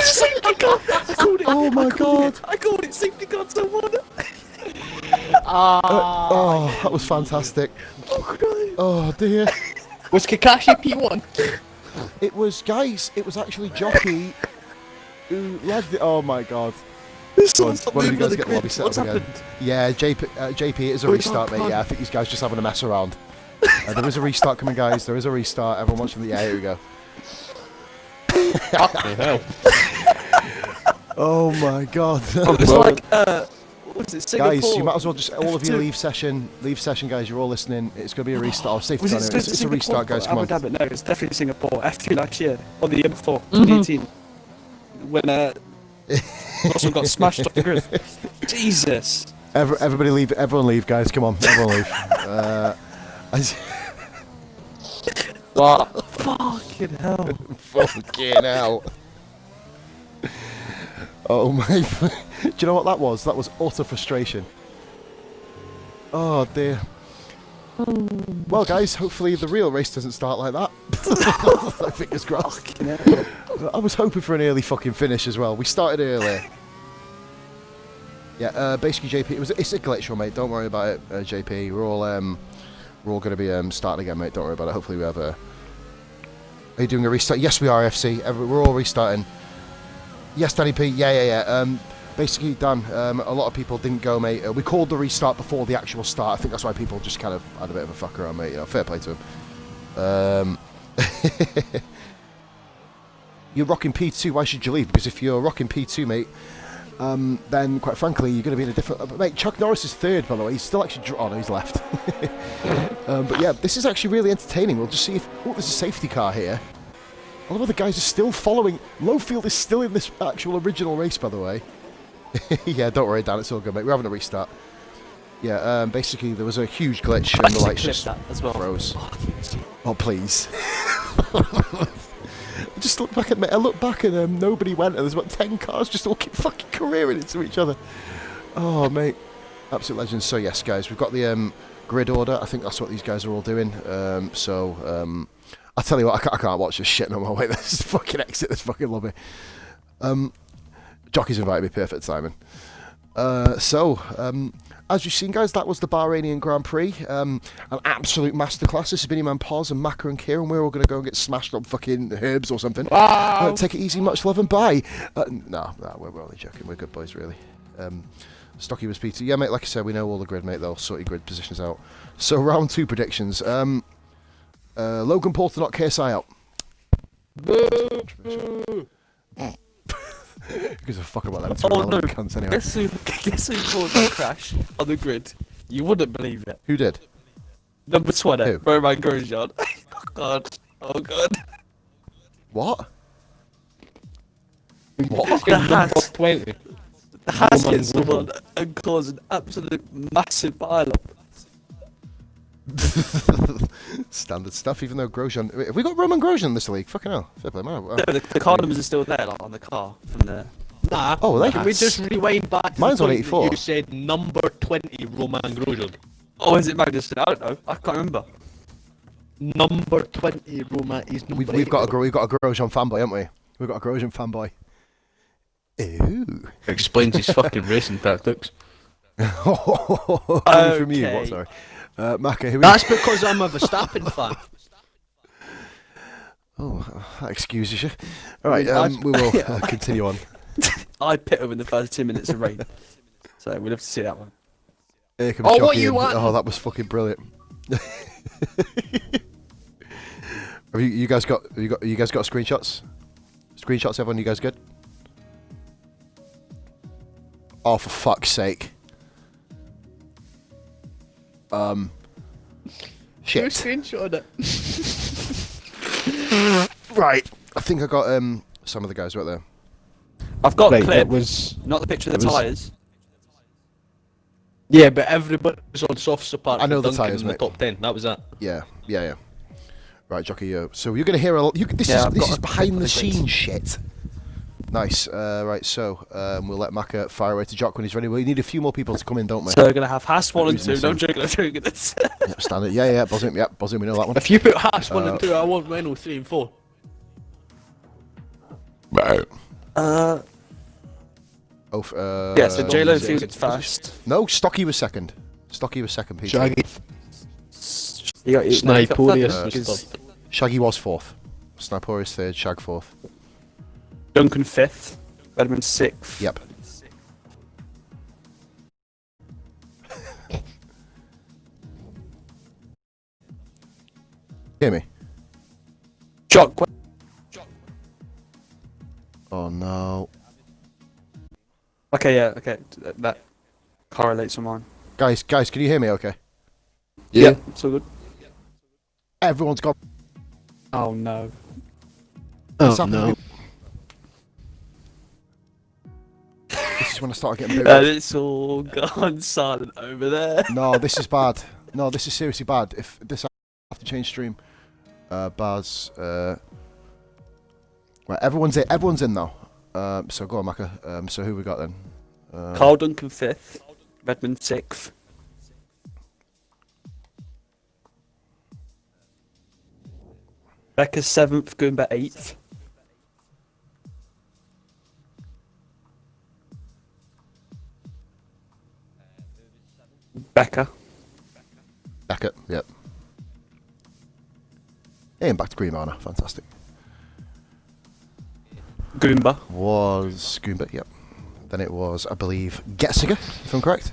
safety car. I called it. Oh my god! I called it safety car. Someone. Oh, that was fantastic. Oh dear. Was Kakashi P1? It was, guys. It was actually Jockey who led the. Oh my god. Go on, one of you guys get the lobby set up again. Yeah, JP, it is a restart, mate. Yeah, I think these guys just having a mess around. There is a restart coming, guys. There is a restart. Everyone watching the. Yeah, here we go. Fucking hell. Oh my god. It's like what is it? Singapore. Guys, you might as well just all of you leave session, guys. You're all listening. It's going to be a restart. Oh, safety Was time. it It's a restart, guys. Come on. Abu Dhabi? No, it's definitely Singapore. F2 last year, or the year before, 2018, when also got smashed off the grid. Jesus. Everybody leave. Everyone leave, guys. Come on. Everyone leave. What? Fucking hell. Fucking hell. Oh my. Do you know what that was? That was utter frustration. Oh dear. Well, guys, hopefully the real race doesn't start like that. Fingers crossed. I was hoping for an early fucking finish as well. We started early. Yeah, basically, JP, it's a glitch, mate. Don't worry about it, JP. We're all going to be starting again, mate. Don't worry about it. Hopefully, we have a. Are you doing a restart? Yes, we are, FC. We're all restarting. Yes, Danny P. Yeah. Basically, Dan, a lot of people didn't go, mate. We called the restart before the actual start. I think that's why people just kind of had a bit of a fuck around, mate. You know, fair play to them. You're rocking P2. Why should you leave? Because if you're rocking P2, mate, then quite frankly, you're going to be in a different. Mate, Chuck Norris is third, by the way. He's still actually. Oh no, he's left. But yeah, this is actually really entertaining. We'll just see if. Oh, there's a safety car here. All of the guys are still following. Lowfield is still in this actual original race, by the way. Yeah, don't worry, Dan. It's all good, mate. We're having a restart. Yeah, basically there was a huge glitch and the lights just froze. Oh, please. I just look back at me. I look back and nobody went, and there's about 10 cars just all keep fucking careering into each other. Oh, mate, absolute legends. So yes, guys, we've got the grid order. I think that's what these guys are all doing. I'll tell you what, I can't watch this shit no more. Wait, let's just fucking exit this fucking lobby. Jockey's invited me, perfect timing. As you've seen, guys, that was the Bahrainian Grand Prix. An absolute masterclass. This has been Iman Paz and Maka and Kieran. We're all going to go and get smashed on fucking herbs or something. Wow. Take it easy, much love and bye. No, we're only joking. We're good boys, really. Stocky was P2. Yeah, mate, like I said, we know all the grid, mate. They'll sort your grid positions out. So, round 2 predictions. Logan Paul to knock KSI out. Because of fuck about them. Oh no! Cunts anyway. Guess who caused that crash on the grid? You wouldn't believe it. Who did? Number 20, Who? Roman Grosjean. Oh god! Oh god! What? What? The Haas. 20. The Haas hits the one and caused an absolute massive pile-up. Standard stuff, even though Grosjean. Have we got Roman Grosjean in this league? Fucking hell. Fair play, man. Wow. No, the car numbers are still there, like, on the car from the. Nah. Oh, they Can we just rewind back to Mine's the on point 84. that you said number 20 Roman Grosjean? Oh, is it Magnussen? I don't know. I can't remember. Number 20 Roman is number We've got a 80. Grosjean fanboy, haven't we? We've got a Grosjean fanboy. Ew. Explains his fucking racing tactics. Only from you. What? Sorry. Maka, here we That's because I'm a Verstappen fan. Oh, that excuses you. All right, we will continue on. I pit him in the first 2 minutes of rain. So we'll have to see that one. Here comes Oh, Jockey what you in. want? Oh, that was fucking brilliant. Have you guys got screenshots? Screenshots, everyone. You guys good? Oh, for fuck's sake. Shit. Screenshot it. Right. I think I got some of the guys right there. I've got a Right, clip, it was. not the picture of it the was- tyres. Yeah, but everybody was on softs apart I know from the Duncan tyres, in the mate. top 10. That was that. Yeah. Right, Jockey. So you're gonna hear a. This Yeah, I've is got a behind clip the of the scenes shit. Nice. Right. So we'll let Maka fire away to Jock when he's ready. We need a few more people to come in, don't we? So we're going to have Haas 1 and Who's 2. missing? No joking, I'm joking. This. Yep, standard. Yeah. Buzzing. Yep. Buzzing. We know that one. If you put Haas 1 and 2, I want Renault 3 and 4. Right. Yeah, so J-Lo finished first. No, Stocky was second. Peter. Shaggy. You got Sniporius was because third. Shaggy was fourth. Sniporius third. Shag fourth. Duncan 5th. Redmond 6th. Yep. Hear me? Jock. Oh no. Okay, yeah, okay. That correlates with mine. Guys, can you hear me okay? Yeah. So good. Everyone's got. Oh no. What's Oh, happening? no. This is when I start getting booted. It's all gone silent over there. No, this is bad. No, this is seriously bad. If this, I have to change stream. Baz. Right, everyone's in now. So go on, Maka. So who we got then? Carl Duncan 5th. Redmond 6th. Becca 7th, Goomba 8th. Becca. Beckett. Yep. And back to Green Marner. Fantastic. Goomba. Was Goomba. Yep. Then it was, I believe, Getziger, if I'm correct.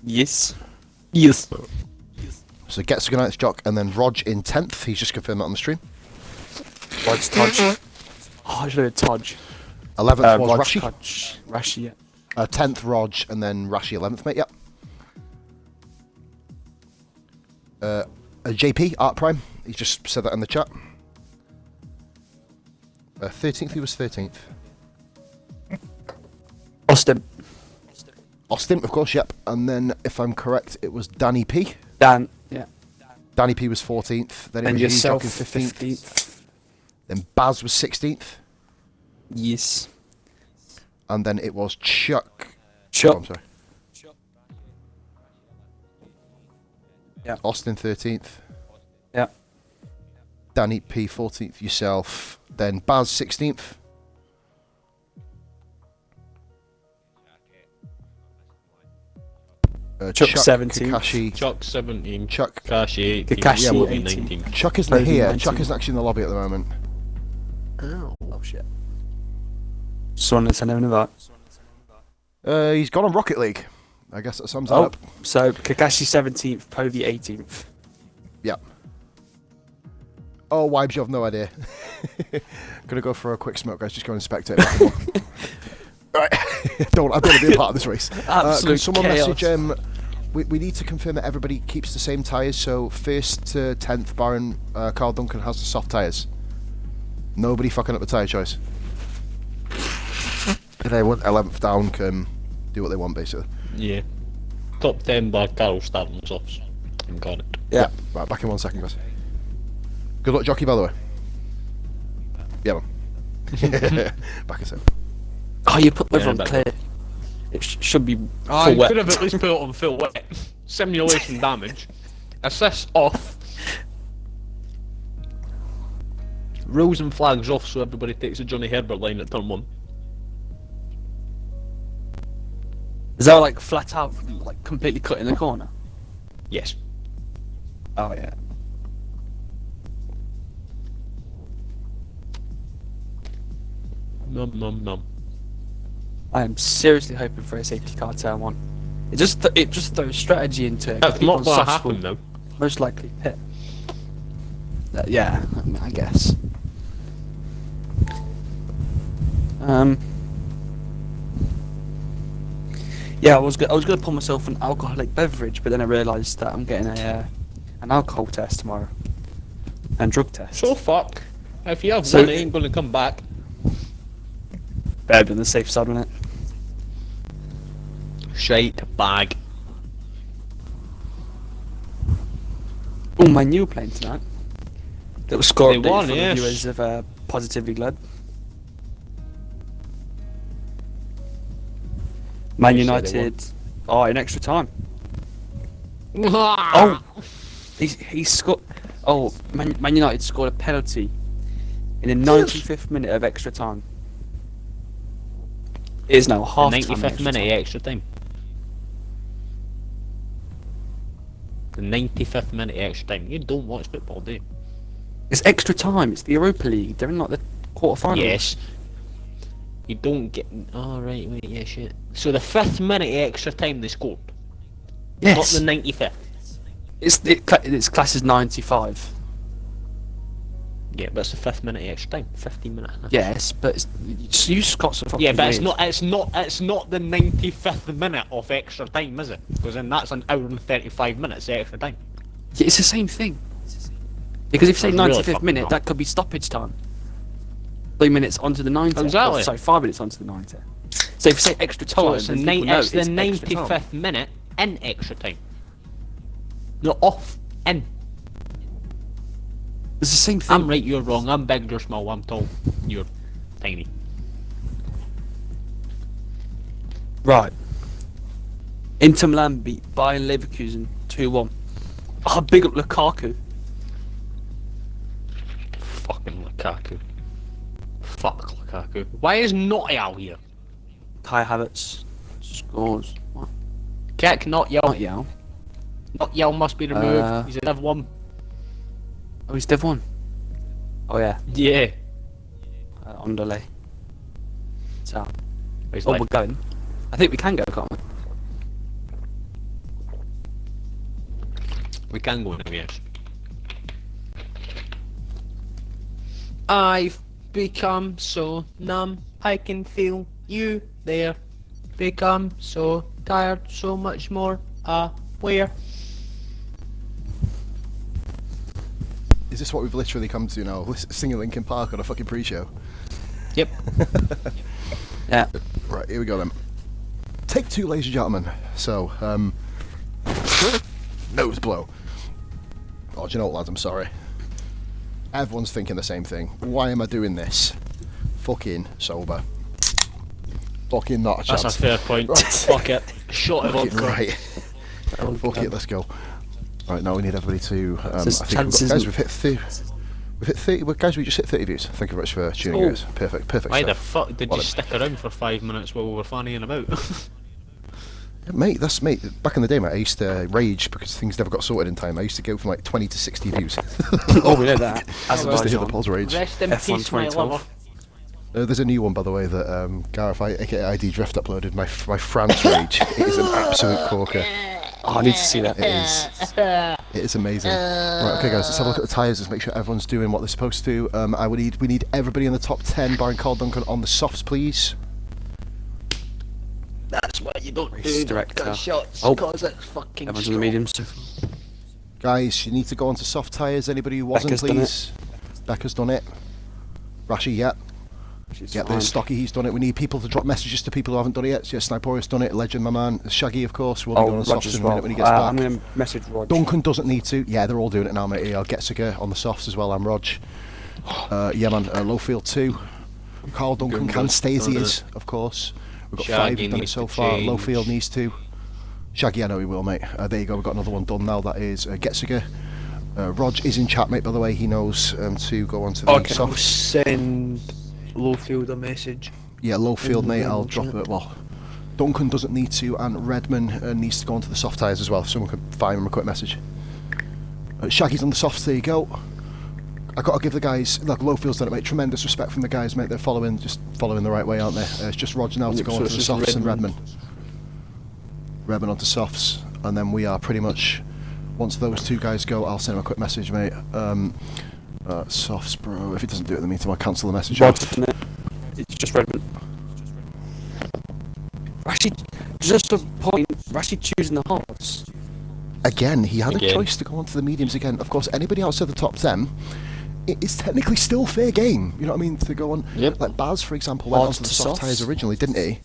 Yes. Yes. So Getziger, Knight's Jock, and then Rog in 10th. He's just confirmed that on the stream. Rod's Tudge. Oh, I should have Tudge. 11th was Rod's Rashi. Tudge. Rashi, yeah. 10th Rog, and then Rashi 11th, mate. Yep. JP, Art Prime. He just said that in the chat. 13th, he was 13th. Austin. Austin, of course, yep. And then, if I'm correct, it was Danny P. Dan. Yeah. Danny P was 14th. Then it And was yourself, Jock in 15th. 15th. Then Baz was 16th. Yes. And then it was Chuck. Chuck. Oh, I'm sorry. Yeah. Austin 13th. Yeah. Danny P 14th. Yourself. Then Baz 16th. Chuck 17th. Kakashi. Chuck 17. Chuck. Kakashi 18. Kakashi Yeah, well, 18. 18. Chuck isn't Closing here. 19. Chuck isn't actually in the lobby at the moment. Oh. Oh shit. Someone send him an invite. He's gone on Rocket League. I guess that sums that Oh, up. so Kakashi 17th, Povey 18th. Yep. Oh, Wibes, you have no idea. Gonna go for a quick smoke, guys. Just go and spectate. Right. I don't want to be a part of this race. Absolute Can someone chaos. message? We need to confirm that everybody keeps the same tyres. So first to 10th, Baron Carl Duncan has the soft tyres. Nobody fucking up the tyre choice. If they want 11th down, can do what they want, basically. Yeah. Top 10 by Carl starting softs. I'm got it. Yeah. Right, back in 1 second, guys. Good luck, jockey, by the way. Yeah, man. Back in 7. Oh, you put liver Yeah, on but- clear. It should be Oh, full you wet. could have at least put it on full wet. Simulation damage. Assist off. Rules and flags off so everybody takes a Johnny Herbert line at turn 1. Is that like flat out, like completely cut in the corner? Yes. Oh yeah. Num num num. I am seriously hoping for a safety car turn 1. It just throws strategy into it. That's People not what softs will happened though. Most likely pit. Yeah, I guess. Yeah, I was gonna pour myself an alcoholic beverage, but then I realised that I'm getting an alcohol test tomorrow and drug test. So fuck. If you have So- one, it ain't gonna come back. Better than the safe side, wasn't it? Shite bag. Oh, my new playing tonight. That was score They update won, for the yes. viewers of Positively Glad. Man You said they United. Oh, in extra time. Oh! He scored. Oh, Man United scored a penalty in the 95th minute of extra time. It is now half time. 95th minute extra time. The 95th minute extra time. You don't watch football, do you? It's extra time. It's the Europa League. They're in like the quarterfinals. Yes. You don't get. Oh, right, wait, yeah, shit. So the 5th minute extra time they scored. Yes. Not the 95th. It's class is 95. Yeah, but it's the 5th minute extra time. 15 minutes. Yes, but you Scots are fucking Yeah, but weird. it's not the 95th minute of extra time, is it? Because then that's an hour and 35 minutes extra time. Yeah, it's the same thing. Because if you say That's really 95th fucking minute, wrong. that could be stoppage time. 3 minutes onto the 90. Exactly. Sorry, 5 minutes onto the 90. So if you say extra time, So it's the, then people know it's the extra time. 95th minute in extra time. No, off, in. It's the same thing. I'm right, you're wrong. I'm big, you're small, I'm tall, you're tiny. Right. Inter Milan beat Bayern Leverkusen 2-1. Oh, big up Lukaku. Fucking Lukaku. Fuck Lukaku. Why is Naughty out here? Kai Havertz scores. What? Kick, not Yao. Not Yao. Not Yao must be removed. He's a Div 1. Oh, he's Div 1. Oh, yeah. Yeah. Underlay. So, He's oh, like, we're going. I think we can go, can't we? we can go in, yes. I've become so numb, I can feel you there. Become so tired, so much more aware. Is this what we've literally come to now? Singing Linkin Park on a fucking pre-show? Yep. Yeah. Right, here we go then. Take 2, ladies and gentlemen. So, nose blow. Oh, do you know what, lads? I'm sorry. Everyone's thinking the same thing. Why am I doing this? Fucking sober. Fucking not a chance. That's a fair point. Right. Fuck it. Shot of Fucking vodka. right. Fuck it, let's go. Right, now we need everybody to. I There's think chances- guys, we've hit 30. We've hit 30. Well, guys, we just hit 30 views. Thank you very much for tuning in. guys. Perfect, perfect. Why the stuff. fuck did Well, you stick around for 5 minutes while we were fannying about? Mate, that's mate. Back in the day, mate, I used to rage because things never got sorted in time. I used to go from like 20 to 60 views. Oh, we know that. Just to hear the Azerbaijan. polls rage. Rest in F1 peace, my 2012. lover. There's a new one, by the way, that Gareth, aka ID Drift, uploaded. My France rage. It is an absolute corker. Oh, I need to see that. It is amazing. Right, okay, guys, let's have a look at the tyres. Let's make sure everyone's doing what they're supposed to. We need everybody in the top 10, barring Carl Duncan, on the softs, please. That's what you don't Race do. director. Got shots Oh. because it's fucking Everyone's on the strong. mediums. Guys, you need to go onto soft tyres. Anybody who wasn't, Becca's done please. Becca's done it. Rashi, yeah. She's Yeah, fine. there's Stocky, he's done it. We need people to drop messages to people who haven't done it yet. So, yeah, Sniporius done it. Legend, my man. Shaggy, of course, will be going on Roger softs as in a well. minute when he gets I'm back. going to message Rog. Duncan doesn't need to. Yeah, they're all doing it now, mate. I'll get Getziger on the softs as well. I'm Rog. Yeah, man. Lowfield 2. Carl Duncan can stay as he is, of course. We've got 5 Shaggy who've done it needs so to far. change. Lowfield needs to. Shaggy, I know he will, mate. There you go. We've got another one done now. That is Getziger. Rog is in chat, mate, by the way. He knows to go on to the Okay. I'll softs. send Lowfield a message. Yeah, Lowfield, mate. I'll chat. drop it. Well, Duncan doesn't need to, and Redman needs to go onto the soft tyres as well. If someone could find him a quick message. Shaggy's on the softs. There you go. I got to give the guys, look, Lowfield's done it, mate. Tremendous respect from the guys, mate. They're just following the right way, aren't they? It's just Roger now to go So onto it's the just softs and Redmond. Redman onto softs, and then we are pretty much. Once those two guys go, I'll send him a quick message, mate. Softs, bro. If he doesn't do it in the meantime, I'll cancel the message. Rod's done it. It's just Redmond. Actually, just a point. Rashi choosing the hards. Again, he had a Again. choice to go onto the mediums again. Of course, anybody outside the top 10, it's technically still fair game. You know what I mean? To go on. Yep. Like Baz, for example, went Hards onto the to soft softs. tyres originally, didn't he?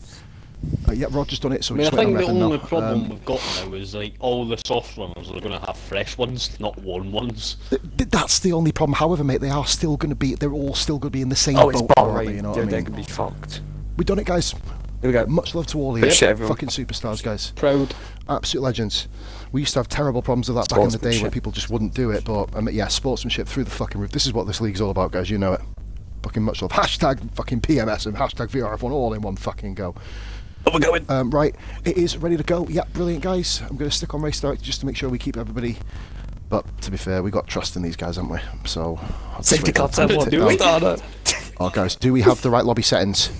Yeah, Roger's done it, so I we mean, I just went think on the Evan only now. problem we've got now is like all the soft runners are going to have fresh ones, not worn ones. That's the only problem. However, mate, they are still going to be. They're all still going to be in the same Oh, it's boat. aren't they, Bahrain. you know what They're I mean? going to be fucked. We've done it, guys. Here we go. Much love to all of Good you. shit, everyone. Fucking superstars, guys. Proud. Absolute legends. We used to have terrible problems with that back in the day where Sportsmanship. people just wouldn't do it, but yeah, sportsmanship through the fucking roof. This is what this league's all about, guys. You know it. Fucking much love. Hashtag fucking PMS and hashtag VRF1 all in one fucking go. Oh, we're going. Right, it is ready to go. Yeah, brilliant, guys. I'm going to stick on race director just to make sure we keep everybody. But to be fair, we got trust in these guys, haven't we? So I'll just Safety wait car for them to turn one. tick Do we? down. Oh, guys, do we have the right lobby settings?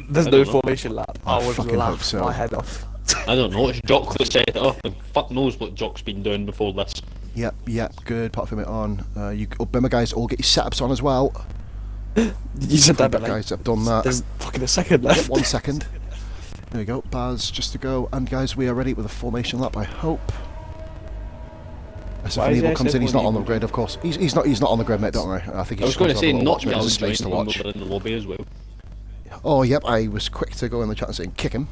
There's no formation lap. I I would fucking hope laugh so. my head off. I don't know, it's Jock that set it up, and fuck knows what Jock's been doing before this. Yep, good. Part of it on. You remember, guys, all get your setups on as well. You said that, but like, Guys, I've done that. there's fucking a second left. 1 second. There we go. Baz just to go. And guys, we are ready with a formation lap, I hope. So Why if is Neville comes in, he's not SF1 on the grid, of course. He's not on the grid, mate, don't worry. I think I he's was going to just say, have a not watch, mate, there's a space to join watch. them in the lobby as well. Oh, yep, I was quick to go in the chat and say, kick him.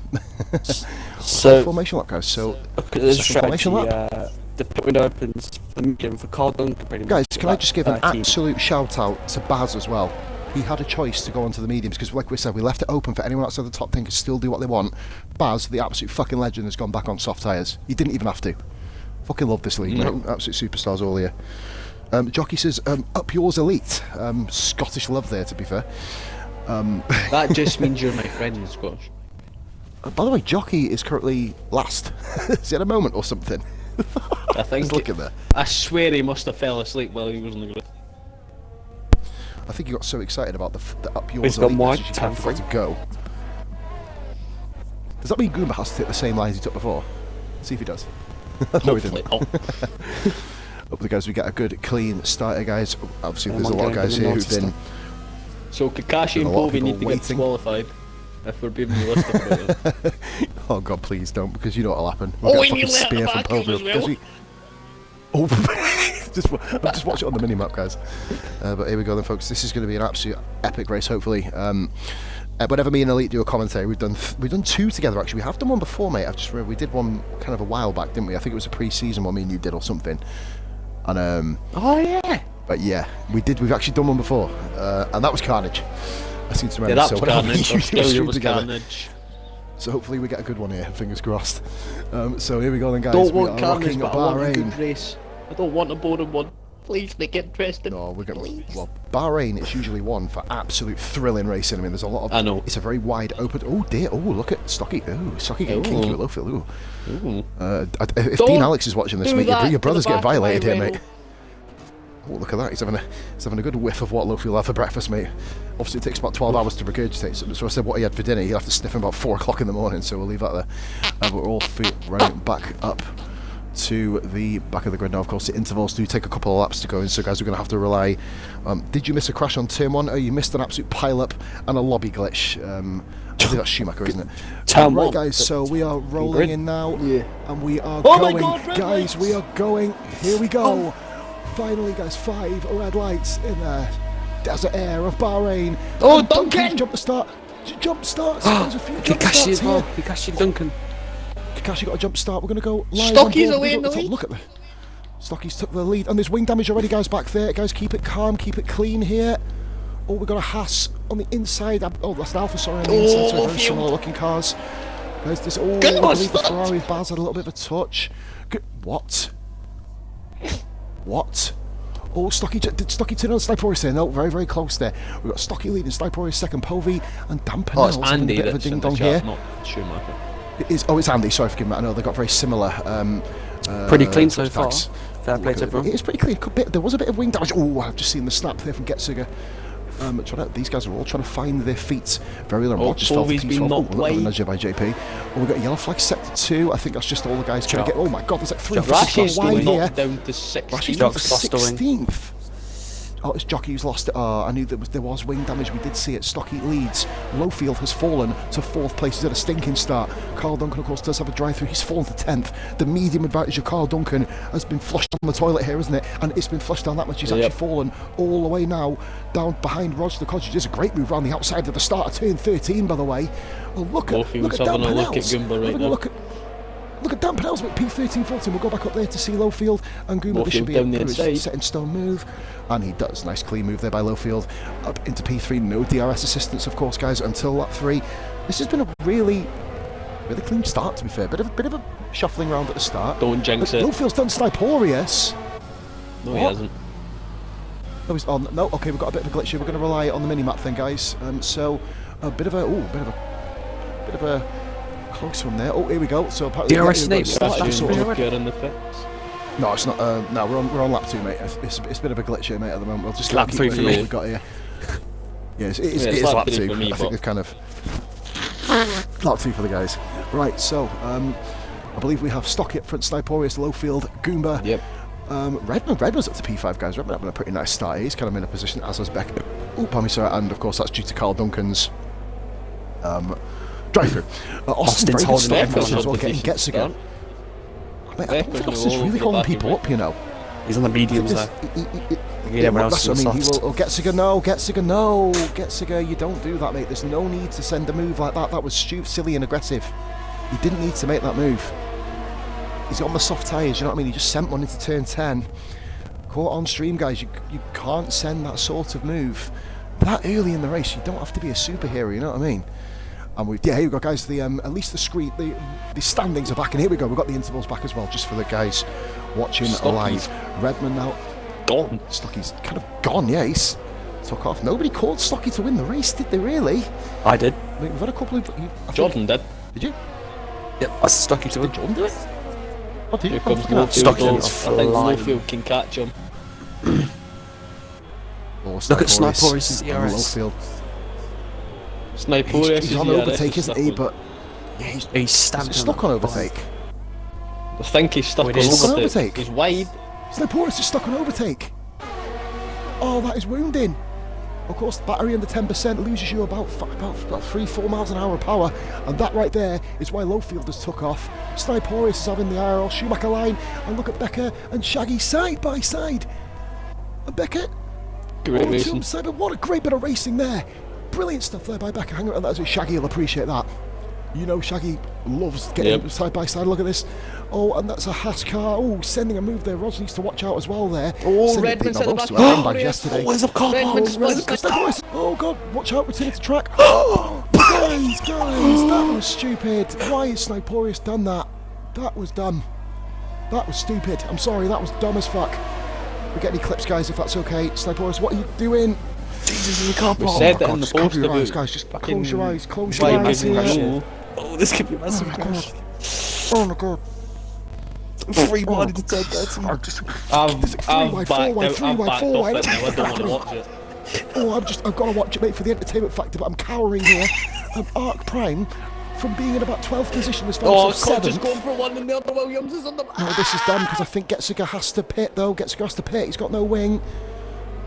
So, Formation lap, guys. So, there's a second strategy. formation The pit window opens the medium for Carl Duncan. Pretty guys, much, can I like, just give an 13. absolute shout out to Baz as well? He had a choice to go onto the mediums because, like we said, we left it open for anyone outside the top 10 to still do what they want. Baz, the absolute fucking legend, has gone back on soft tyres. He didn't even have to. Fucking love this league, mate. Absolute superstars all here. Jockey says, up yours, elite. Scottish love there, to be fair. That just means you're my friend in Scottish. By the way, Jockey is currently last. Is he at a moment or something? I think. Look at that. I swear he must have fell asleep while he was on the grid. I think he got so excited about the up yours He's gone elite wide, message he can't time forget to go. Does that mean Goomba has to take the same lines he took before? See if he does. No, he didn't. Hopefully not. Hopefully, guys, we get a good, clean starter, guys. Obviously, Yeah, there's a I'm lot of getting guys the here who've naughty been. So Kakashi Been and a lot of Povey need to people get waiting. disqualified. If we're being realistic about it. Oh God, please don't, because you know what'll happen. Oh, We'll we get a fucking nearly spear had from the back Povey as because well. we. Oh, just watch it on the mini map, guys. But here we go, then, folks. This is going to be an absolute epic race, hopefully. Whenever me and Elite do a commentary, we've done two together. Actually, we have done one before, mate. I've just remembered we did one kind of a while back, didn't we? I think it was a pre-season one me and you did or something. And Oh yeah. but yeah, we did. We've actually done one before, and that was carnage. I seem to Yeah, remember. that so was whenever carnage. we do a Australia stream was together. carnage. So hopefully we get a good one here. Fingers crossed. So here we go then, guys. Don't we want are carnage, rocking but I want a Bahrain. good race. I don't want a boring one. Please make it interesting. No, we're going. Well, Bahrain is usually one for absolute thrilling racing. I mean, there's a lot of. I know. It's a very wide open. Oh dear. Oh, look at Stocky. Oh, Stocky getting kinky with Lowfield. Ooh. Ooh. If Don't Dean Alex is watching this, do mate, that your to brother's the getting back of my violated here, rail. mate. Oh, look at that. He's having a good whiff of what Lowfield had for breakfast, mate. Obviously, it takes about 12 hours to regurgitate. So I said what he had for dinner. He'll have to sniff him about 4 o'clock in the morning. So we'll leave that there. But we're all running back up to the back of the grid now. Of course, the intervals do take a couple of laps to go in, so guys, we're going to have to rely. Did you miss a crash on turn 1? Oh, you missed an absolute pile-up and a lobby glitch. I think that's Schumacher, isn't it? Turn Right, one. guys, so we are rolling in now, Yeah. and we are Oh my going. God, red Guys, lights! we are going. Here we go. Finally, guys, 5 red lights in the desert air of Bahrain. Oh, And Duncan! Jump the start. Jump starts. There's a few jump Kakashi starts as well. here. Kakashi Duncan. Kakashi got a jump start. We're going to go live Stocky's on board. away We're in the at top. lead. Look at the Stocky's took the lead, and there's wing damage already, guys, back there. Guys, keep it calm, keep it clean here. Oh, we've got a Haas on the inside. Oh, that's an Alpha, sorry, on the inside. So very similar looking cars. Guys, this. Oh, Good I one, believe the Stop. Ferrari with Baz had a little bit of a touch. What? What? Oh, Stocky turn on Sniper there. No, very, very close there. We've got Stocky leading, Sniper second, Povey, and Dan Oh, it's Pennell's having Andy a bit of a that's in ding the dong chat, here. not Schumacher. It's Andy, sorry for giving that. I know they've got very similar. Pretty clean so far. tags. Fair play to everyone. It is pretty clean. There was a bit of wing damage. Oh, I've just seen the snap there from Getziger. These guys are all trying to find their feet very well. Oh, Just fell Povey's for been P12. knocked Another wide. nudge by JP. Oh, we've got a yellow flag sector 2. I think that's just all the guys trying to get. Oh my god, there's like 3 Rashi's wide been here. knocked down to Rashi's 16th. down to Jock's lost the wing. 16th. Oh, it's Jockey who's lost it. Oh, I knew there was wing damage. We did see it. Stocky leads. Lowfield has fallen to 4th place. He's at a stinking start. Carl Duncan, of course, does have a drive-through. He's fallen to 10th. The medium advantage of Carl Duncan has been flushed down the toilet here, isn't it? And it's been flushed down that much. He's actually fallen all the way now down behind Roger the Codger. Does a great move around the outside of the start of turn 13, by the way. Oh, look at Dan Penels. Look at Dan Penels with P13-14. We'll go back up there to see Lowfield and Goomba. This should be a set in stone move. And he does. Nice clean move there by Lowfield. Up into P3. No DRS assistance, of course, guys, until lap 3. This has been a really clean start, to be fair. Bit of a shuffling round at the start. Don't jinx it. Lowfield's done Sniporius. No, he hasn't. No, he's on. No, okay, we've got a bit of a glitch here. We're going to rely on the mini-map thing, guys. So, a bit of a close one there. Oh, here we go. So DRS Snipes. In the pits. No, it's not. No, we're on lap 2, mate. It's a bit of a glitch here, mate. At the moment, we'll just lap 3 for me. What we've got here. Yeah, it is lap 2. For me, I think it's kind of lap 2 for the guys. Right. So, I believe we have Stocky up front, Sniporius, Lowfield, Goomba. Yep. Redman's up to P5, guys. Redman having a pretty nice start. He's kind of in a position, as has Beck. Oh, pardon me, sir. And of course, that's due to Carl Duncan's drive-through. Austin's holding everyone as well, getting gets again. I don't think Austin's really holding people up, you know. He's on the mediums there. Everyone else is on the soft. Getziger, you don't do that, mate. There's no need to send a move like that. That was stupid, silly and aggressive. He didn't need to make that move. He's on the soft tyres, you know what I mean? He just sent one into turn 10. Caught on stream, guys, you can't send that sort of move that early in the race. You don't have to be a superhero, you know what I mean? And here we go, guys. At least the standings are back, and here we go. We've got the intervals back as well, just for the guys watching live. Redman now gone. Stocky's kind of gone. Yeah, he's took off. Nobody called Stocky to win the race, did they? Really? I did. I mean, we've had a couple of. Jordan did. Did you? Yep, that's Stocky to win. Did Jordan do it? What did you? Here comes Stocky. Lowfield. I think Lowfield can catch him. Look at Sniporius' ERS. Sniporius he's on overtake, isn't he? But yeah, he's stamped stuck on overtake. I think he's stuck on overtake. He's wide. Sniporius is stuck on overtake. Oh, that is wounding. Of course, battery under 10% loses you about 3-4 miles an hour of power, and that right there is why Lowfield has took off. Sniporius is having the IRL Schumacher line, and look at Becker and Shaggy side by side. And Becker, great racing. What a great bit of racing there. Brilliant stuff there by Becker. Hang on, that's Shaggy will appreciate that. You know, Shaggy loves getting side by side. Look at this. Oh, and that's a Haas car. Oh, sending a move there. Roger needs to watch out as well there. Oh, Redmond's at the back. Yesterday. Where's the car? Oh, God, watch out. Return to track. Guys, that was stupid. Why has Sniporius done that? That was dumb. That was stupid. I'm sorry, that was dumb as fuck. We get any clips, guys, if that's okay. Sniporius, what are you doing? Jesus, you can't. We said that in the post your eyes, guys. Just close your eyes. Close your eyes. Oh, this could be massive crash. Oh my God. 3 wide into turn 13. I've backed off it now. I don't want to watch it. Oh, I've got to watch it, mate, for the entertainment factor, but I'm cowering here. Arc Prime, from being in about 12th position, was found to 7th. Just going for one and the other Williams is on the... No, this is done, because I think Getziger has to pit, though. Getziger has to pit. He's got no wing.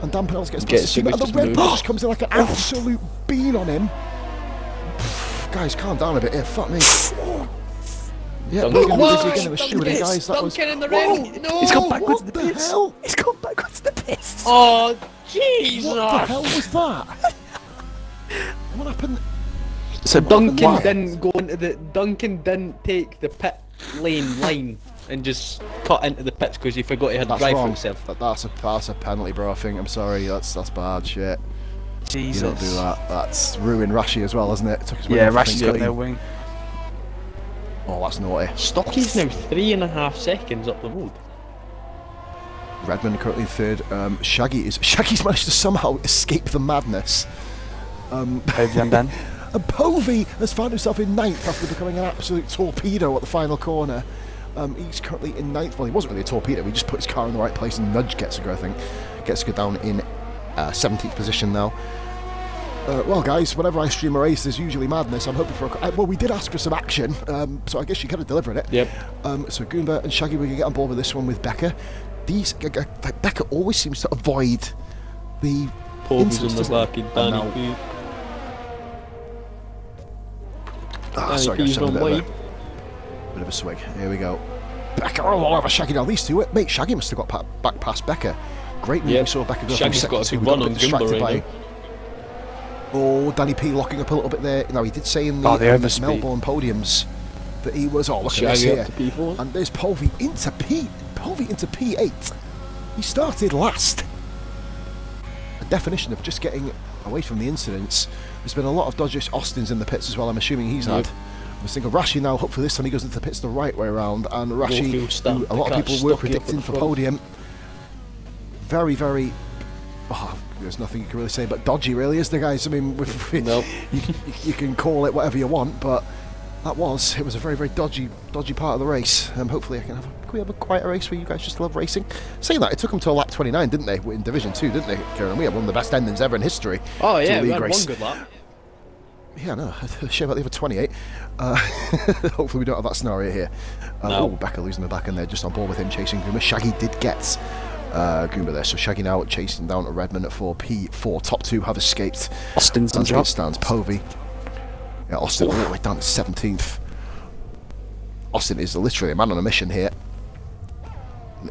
And Dan Penels gets past the and the Red Bull just comes in like an absolute bean on him. Guys, calm down a bit here. Fuck me. Yeah, we're going to the shooting, guys. That was... Duncan in the ring. No. He's gone backwards in the pits. What the hell? He's gone backwards in the pits. Oh, Jesus. What the hell was that? What happened? So Duncan didn't take the pit line and just cut into the pits because he forgot he had to drive for himself. That's a penalty, bro. I think. I'm sorry. That's bad shit. Jesus. You don't do that. That's ruined Rashi as well, hasn't it? Rashi's got no wing. Oh, that's naughty. Stocky's now 3.5 seconds up the road. Redmond currently third. Shaggy's managed to somehow escape the madness. Ben. And Povey has found himself in 9th after becoming an absolute torpedo at the final corner. He's currently in 9th. Well, he wasn't really a torpedo. He just put his car in the right place and nudged Getziger, I think. Getziger down in 17th position now. Well, guys, whenever I stream a race, there's usually madness. I'm hoping for well, we did ask for some action, so I guess you kind of delivered it. Yep. So Goomba and Shaggy, we can get on board with this one with Becker. Becker always seems to avoid the Povey's incidents, on the doesn't it? back and And Danny now- P. Sorry, guys, P's having on a wide. bit of a swig. Here we go. Becca all over Shaggy now. These two, mate. Shaggy must have got back past Becca. Great move. Yep. We saw Becca go Shaggy's from got a second big two. run We got a on bit distracted Goomba right by. Oh, Danny P locking up a little bit there. Now he did say in the Melbourne podiums that he was. Oh, look at this Shaggy here. up to P4. And there's Povey into P8. He started last. A definition of just getting away from the incidents. There's been a lot of dodgy Austins in the pits as well. I'm assuming he's had. I was thinking Rashi now. Hopefully this time he goes into the pits the right way around. And Rashi, who a lot of people were predicting for podium, very, very. Oh, there's nothing you can really say but dodgy, really, is there, guys? I mean, Nope. you can call it whatever you want, but it was a very, very dodgy part of the race. Hopefully can we have a quieter race where you guys just love racing? Saying that, it took them to lap 29, didn't they, in Division 2, didn't they, Kieran? We had one of the best endings ever in history. Oh yeah, to a we league had race. one good lap. Yeah, no, shame about the other 28. Hopefully we don't have that scenario here. No. Oh, Becca losing the back end there, just on board with him chasing Goomba. Shaggy did get Goomba there, so Shaggy now chasing down at Redmond at 4P4. Top two have escaped. Austin's on As job. it stands, Povey. Yeah, Austin all the way down to 17th. Austin is literally a man on a mission here.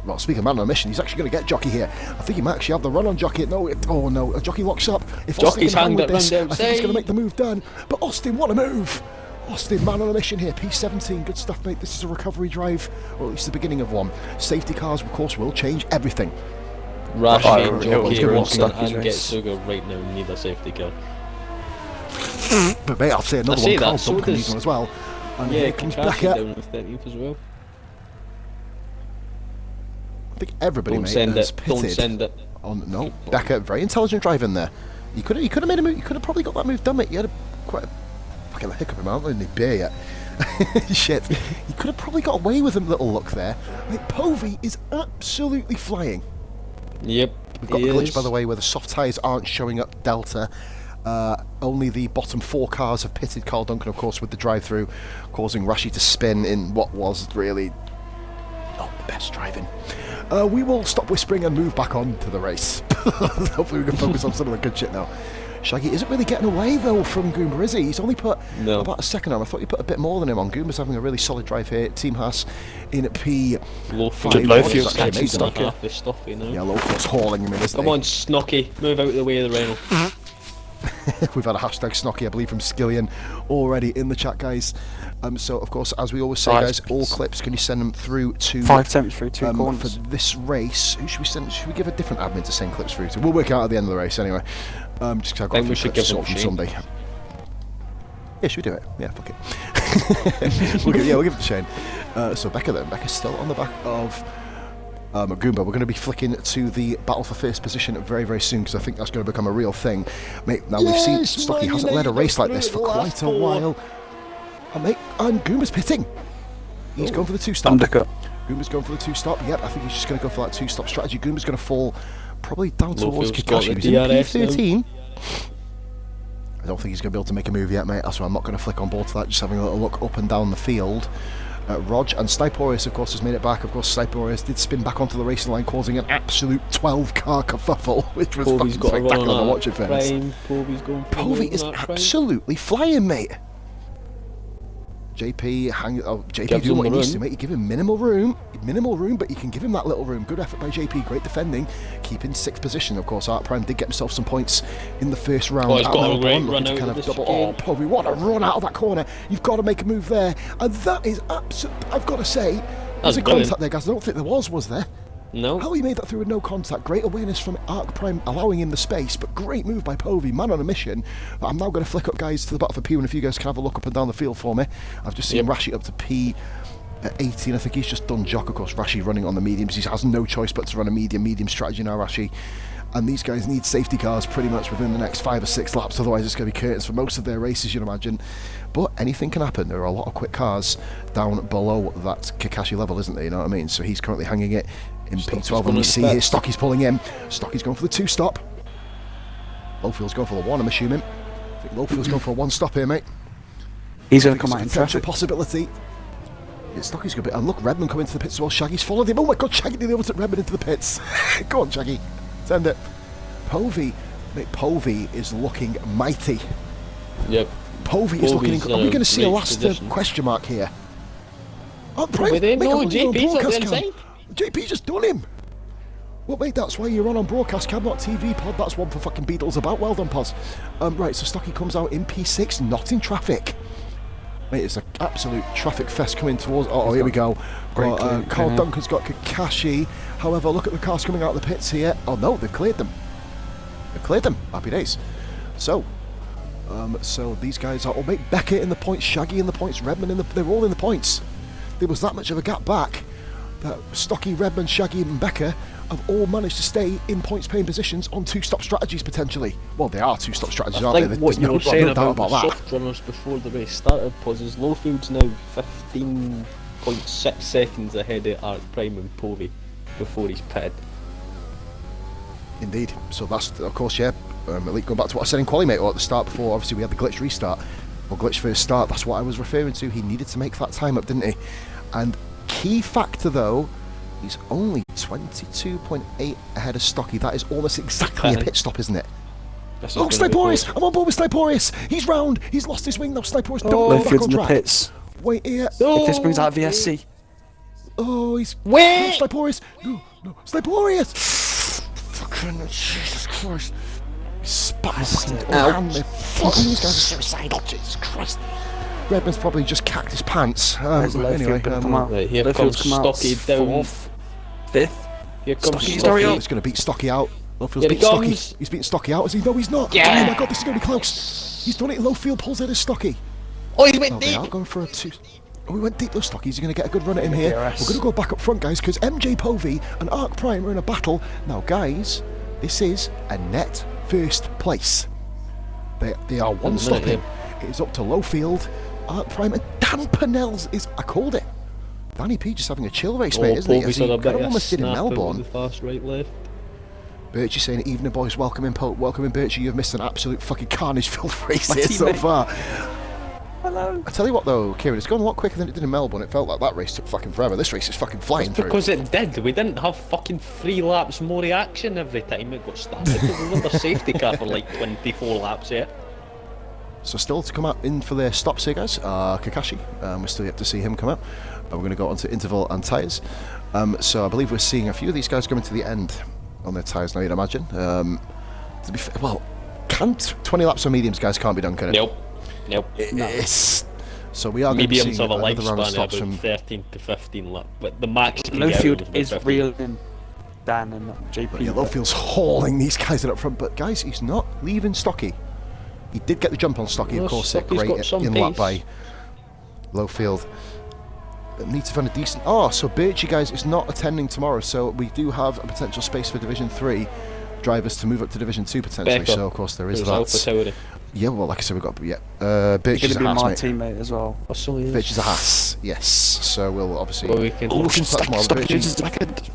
Well, speaking of man on a mission, he's actually going to get Jockey here. I think he might actually have the run on Jockey. No, oh no, a Jockey locks up. If Jockey's Austin can hang with hanged this, it, I run down think he's going to side. make the move done. But Austin, what a move! Austin, man on a mission here. P17, good stuff, mate. This is a recovery drive, or at least the beginning of one. Safety cars, of course, will change everything. Rashi Oh, and he'll Jockey won't stop his and race. Getsuga right now need a safety car. But mate, I'll say another I say one. Carl that, so Duncan needs does- one as well. And Yeah, here comes Kakashi Becca. down with 13th as well. I think everybody, Don't mate, send has it. pitted. Don't send it. On no, Becca, very intelligent drive in there. You could have made a move. You could have probably got that move done, mate. You had quite a fucking hiccup in my mouth, didn't beer yet. Shit, you could have probably got away with a little look there. Mate, Povey is absolutely flying. Yep. We've got the glitch, by the way, where the soft tyres aren't showing up Delta. Only the bottom four cars have pitted. Carl Duncan, of course, with the drive-through, causing Rashi to spin in what was really not the best driving. We will stop whispering and move back on to the race. Hopefully we can focus on some of the good shit now. Shaggy isn't really getting away, though, from Goomba, is he? He's only put about a second on. I thought he put a bit more than him on. Goomba's having a really solid drive here. Team Haas in P5. Low low fuel. fuel, It's can't actually keep gonna stuck half the stuff, you know. Yeah, low force hauling him in, isn't Come on, Snocky, move out of the way of the Renault. We've had a hashtag Snocky, I believe, from Skillian already in the chat, guys. So, of course, as we always say, guys, all clips, can you send them through to 5 attempts through 2 for corners. this race? Who should we send? Should we give a different admin to send clips through to? We'll work out at the end of the race anyway. Just because I've got a Think we few should clips give to sort them from Shane. Sunday. Yeah, should we do it? Yeah, fuck it. we'll give it to Shane. So Becca then. Becca's still on the back of Goomba. We're going to be flicking to the battle for first position very, very soon because I think that's going to become a real thing. Mate, now we've seen Stocky hasn't led a race like this for quite a while. And Goomba's pitting. He's going for the two-stop. Undercut. Goomba's going for the two-stop. Yep, I think he's just going to go for that two-stop strategy. Goomba's going to fall probably down towards Lowfield's got Kakashi. the He's in DRS now. P13. I don't think he's going to be able to make a move yet, mate. That's why I'm not going to flick on board to that. Just having a little look up and down the field. Rog and Sniporius, of course, has made it back. Of course, Sniporius did spin back onto the racing line, causing an absolute 12-car kerfuffle, which was Povey's fucking got a run spectacular to on watch, that in fairness. prime. Povey's going for Povey the is on that prime. absolutely flying, mate. JP Gives doing him what he the needs to, room. mate. You give him minimal room, but you can give him that little room. Good effort by JP, great defending, keeping 6th position. Of course, Art Prime did get himself some points in the first round. Oh, he's got a Melbourne, great looking run to out kind of of the double. chicane. Oh, Povey, what a run out of that corner! You've got to make a move there, and that is absolute. I've got to say, there's a brilliant. contact there, guys. I don't think there was there? No. How he made that through with no contact. Great awareness from Arc Prime, allowing him the space, but great move by Povey, man on a mission. But I'm now going to flick up, guys, to the bottom for P1 if you guys can have a look up and down the field for me. I've just seen Rashi up to P18. I think he's just done Jock, of course. Rashi running on the mediums. He has no choice but to run a medium strategy now, Rashi. And these guys need safety cars pretty much within the next 5 or 6 laps, otherwise it's going to be curtains for most of their races, you'd imagine. But anything can happen. There are a lot of quick cars down below that Kakashi level, isn't there? You know what I mean? So he's currently hanging it in P12, and we see here Stocky's pulling in. Stocky's going for the 2-stop. Lowfield's going for the 1, I'm assuming. I think Lowfield's going for a 1-stop here, mate. He's going to come out in Potential traffic. possibility. Stocky's going to be. And look, Redmond coming into the pits as well. Shaggy's followed him. Oh my god, Shaggy nearly overtook Redmond into the pits. Go on, Shaggy. Send it. Povey, mate, Povey is looking mighty. Yep. Povey is looking. Povey's Are we in a going to see a great last position. question mark here? Oh, We didn't know mate, I'm on JP's up broadcast the cam. inside. JP just done him. Well, mate, that's why you're on broadcast cam, not TV pod. That's one for fucking Beatles about. Well done, Poz. Right, so Stocky comes out in P6, not in traffic. Mate, it's an absolute traffic fest coming towards. Oh, here we go. Carl Duncan's got Kakashi. However, look at the cars coming out of the pits here. Oh no, they've cleared them. They've cleared them. Happy days. So these guys are. Oh, mate, Becker in the points, Shaggy in the points, Redman in the. They're all in the points. There was that much of a gap back that Stocky, Redman, Shaggy, and Becker have all managed to stay in points-paying positions on two-stop strategies potentially. Well, they are two-stop strategies, I aren't think they? what you were saying about that. soft runners before the race started was his Lowfield's now 15.6 seconds ahead of Arc Prime and Povey before he's pitted. Indeed. So that's, of course, yeah. Elite, going back to what I said in quali, mate, or at the start before, obviously we had the glitch restart, or glitch first start, that's what I was referring to. He needed to make that time up, didn't he? And key factor, though, he's only 22.8 ahead of Stocky. That is almost exactly a pit stop, isn't it? Oh, Sniporius! I'm on board with Sniporius! He's round! He's lost his wing now, Sniporius. Don't go back on in the track. pits. Wait here. If this brings out VSC. Oh, he's... Wait! Sniporius! No, Sniporius! Fucking Jesus Christ. He spat my fucking hand. Fucking these guys are suicidal, Jesus Christ. Redman's probably just cacked his pants. Anyway, Right, here comes Stocky down. 5th. Here comes Stocky, Stocky. He's going to beat Stocky out. Lowfield's Here he beat Stocky. comes. He's beating Stocky out, is he? No, he's not. Yeah. Oh my god, this is going to be close. He's done it. Lowfield pulls out his Stocky. Oh, he went Oh, they deep! are going for a two. Oh, we went deep, those Stockies. You're going to get a good run at him here. VRS. We're going to go back up front, guys, because MJ Povey and Arc Prime are in a battle. Now, guys, this is a net first place. They are one stop in. It is up to Lowfield, Arc Prime, and Dan Pennell's is. I called it. Danny P just having a chill race, mate, isn't he? As he kind of almost did in Melbourne. Fast right left. Birchie saying, evening boys, welcome in Birchie, you've missed an absolute fucking carnage-filled race My here so teammate. far. Hello. I tell you what though, Kieran, it's gone a lot quicker than it did in Melbourne. It felt like that race took fucking forever. This race is fucking flying through. Because it did. We didn't have fucking 3 laps more reaction every time it got started. Because we were under safety car for like 24 laps yet. So still to come out in for their stops here, guys. Kakashi, we're still yet to see him come out. We're going to go on to interval and tyres. So I believe we're seeing a few of these guys coming to the end on their tyres now, you'd imagine. To be fair, well, can't 20 laps on mediums, guys, can't be done, can it? Nope. It's, so we are Mediums going have to a see another round of lifespan stops of from... about 13 to 15 laps, but the max you can get Lowfield out is about 15. reeling Dan and JP. But yeah, Lowfield's hauling these guys in up front. But guys, he's not leaving Stocky. He did get the jump on Stocky, Well, of course. Stocky's got Great some in lap pace. by Lowfield. But needs to find a decent... Oh, so Birchie, guys, is not attending tomorrow. So we do have a potential space for Division 3 drivers to move up to Division 2 potentially. Becker. So, of course, there is There's Alpha that. Tauri. Yeah, well, like I said, we've got... Yeah, He's Birchie's going a to be Haas, my mate. teammate as well. So he Birchie's a Haas, yes. So we'll obviously... Well, we can look into that tomorrow. Birchie- second.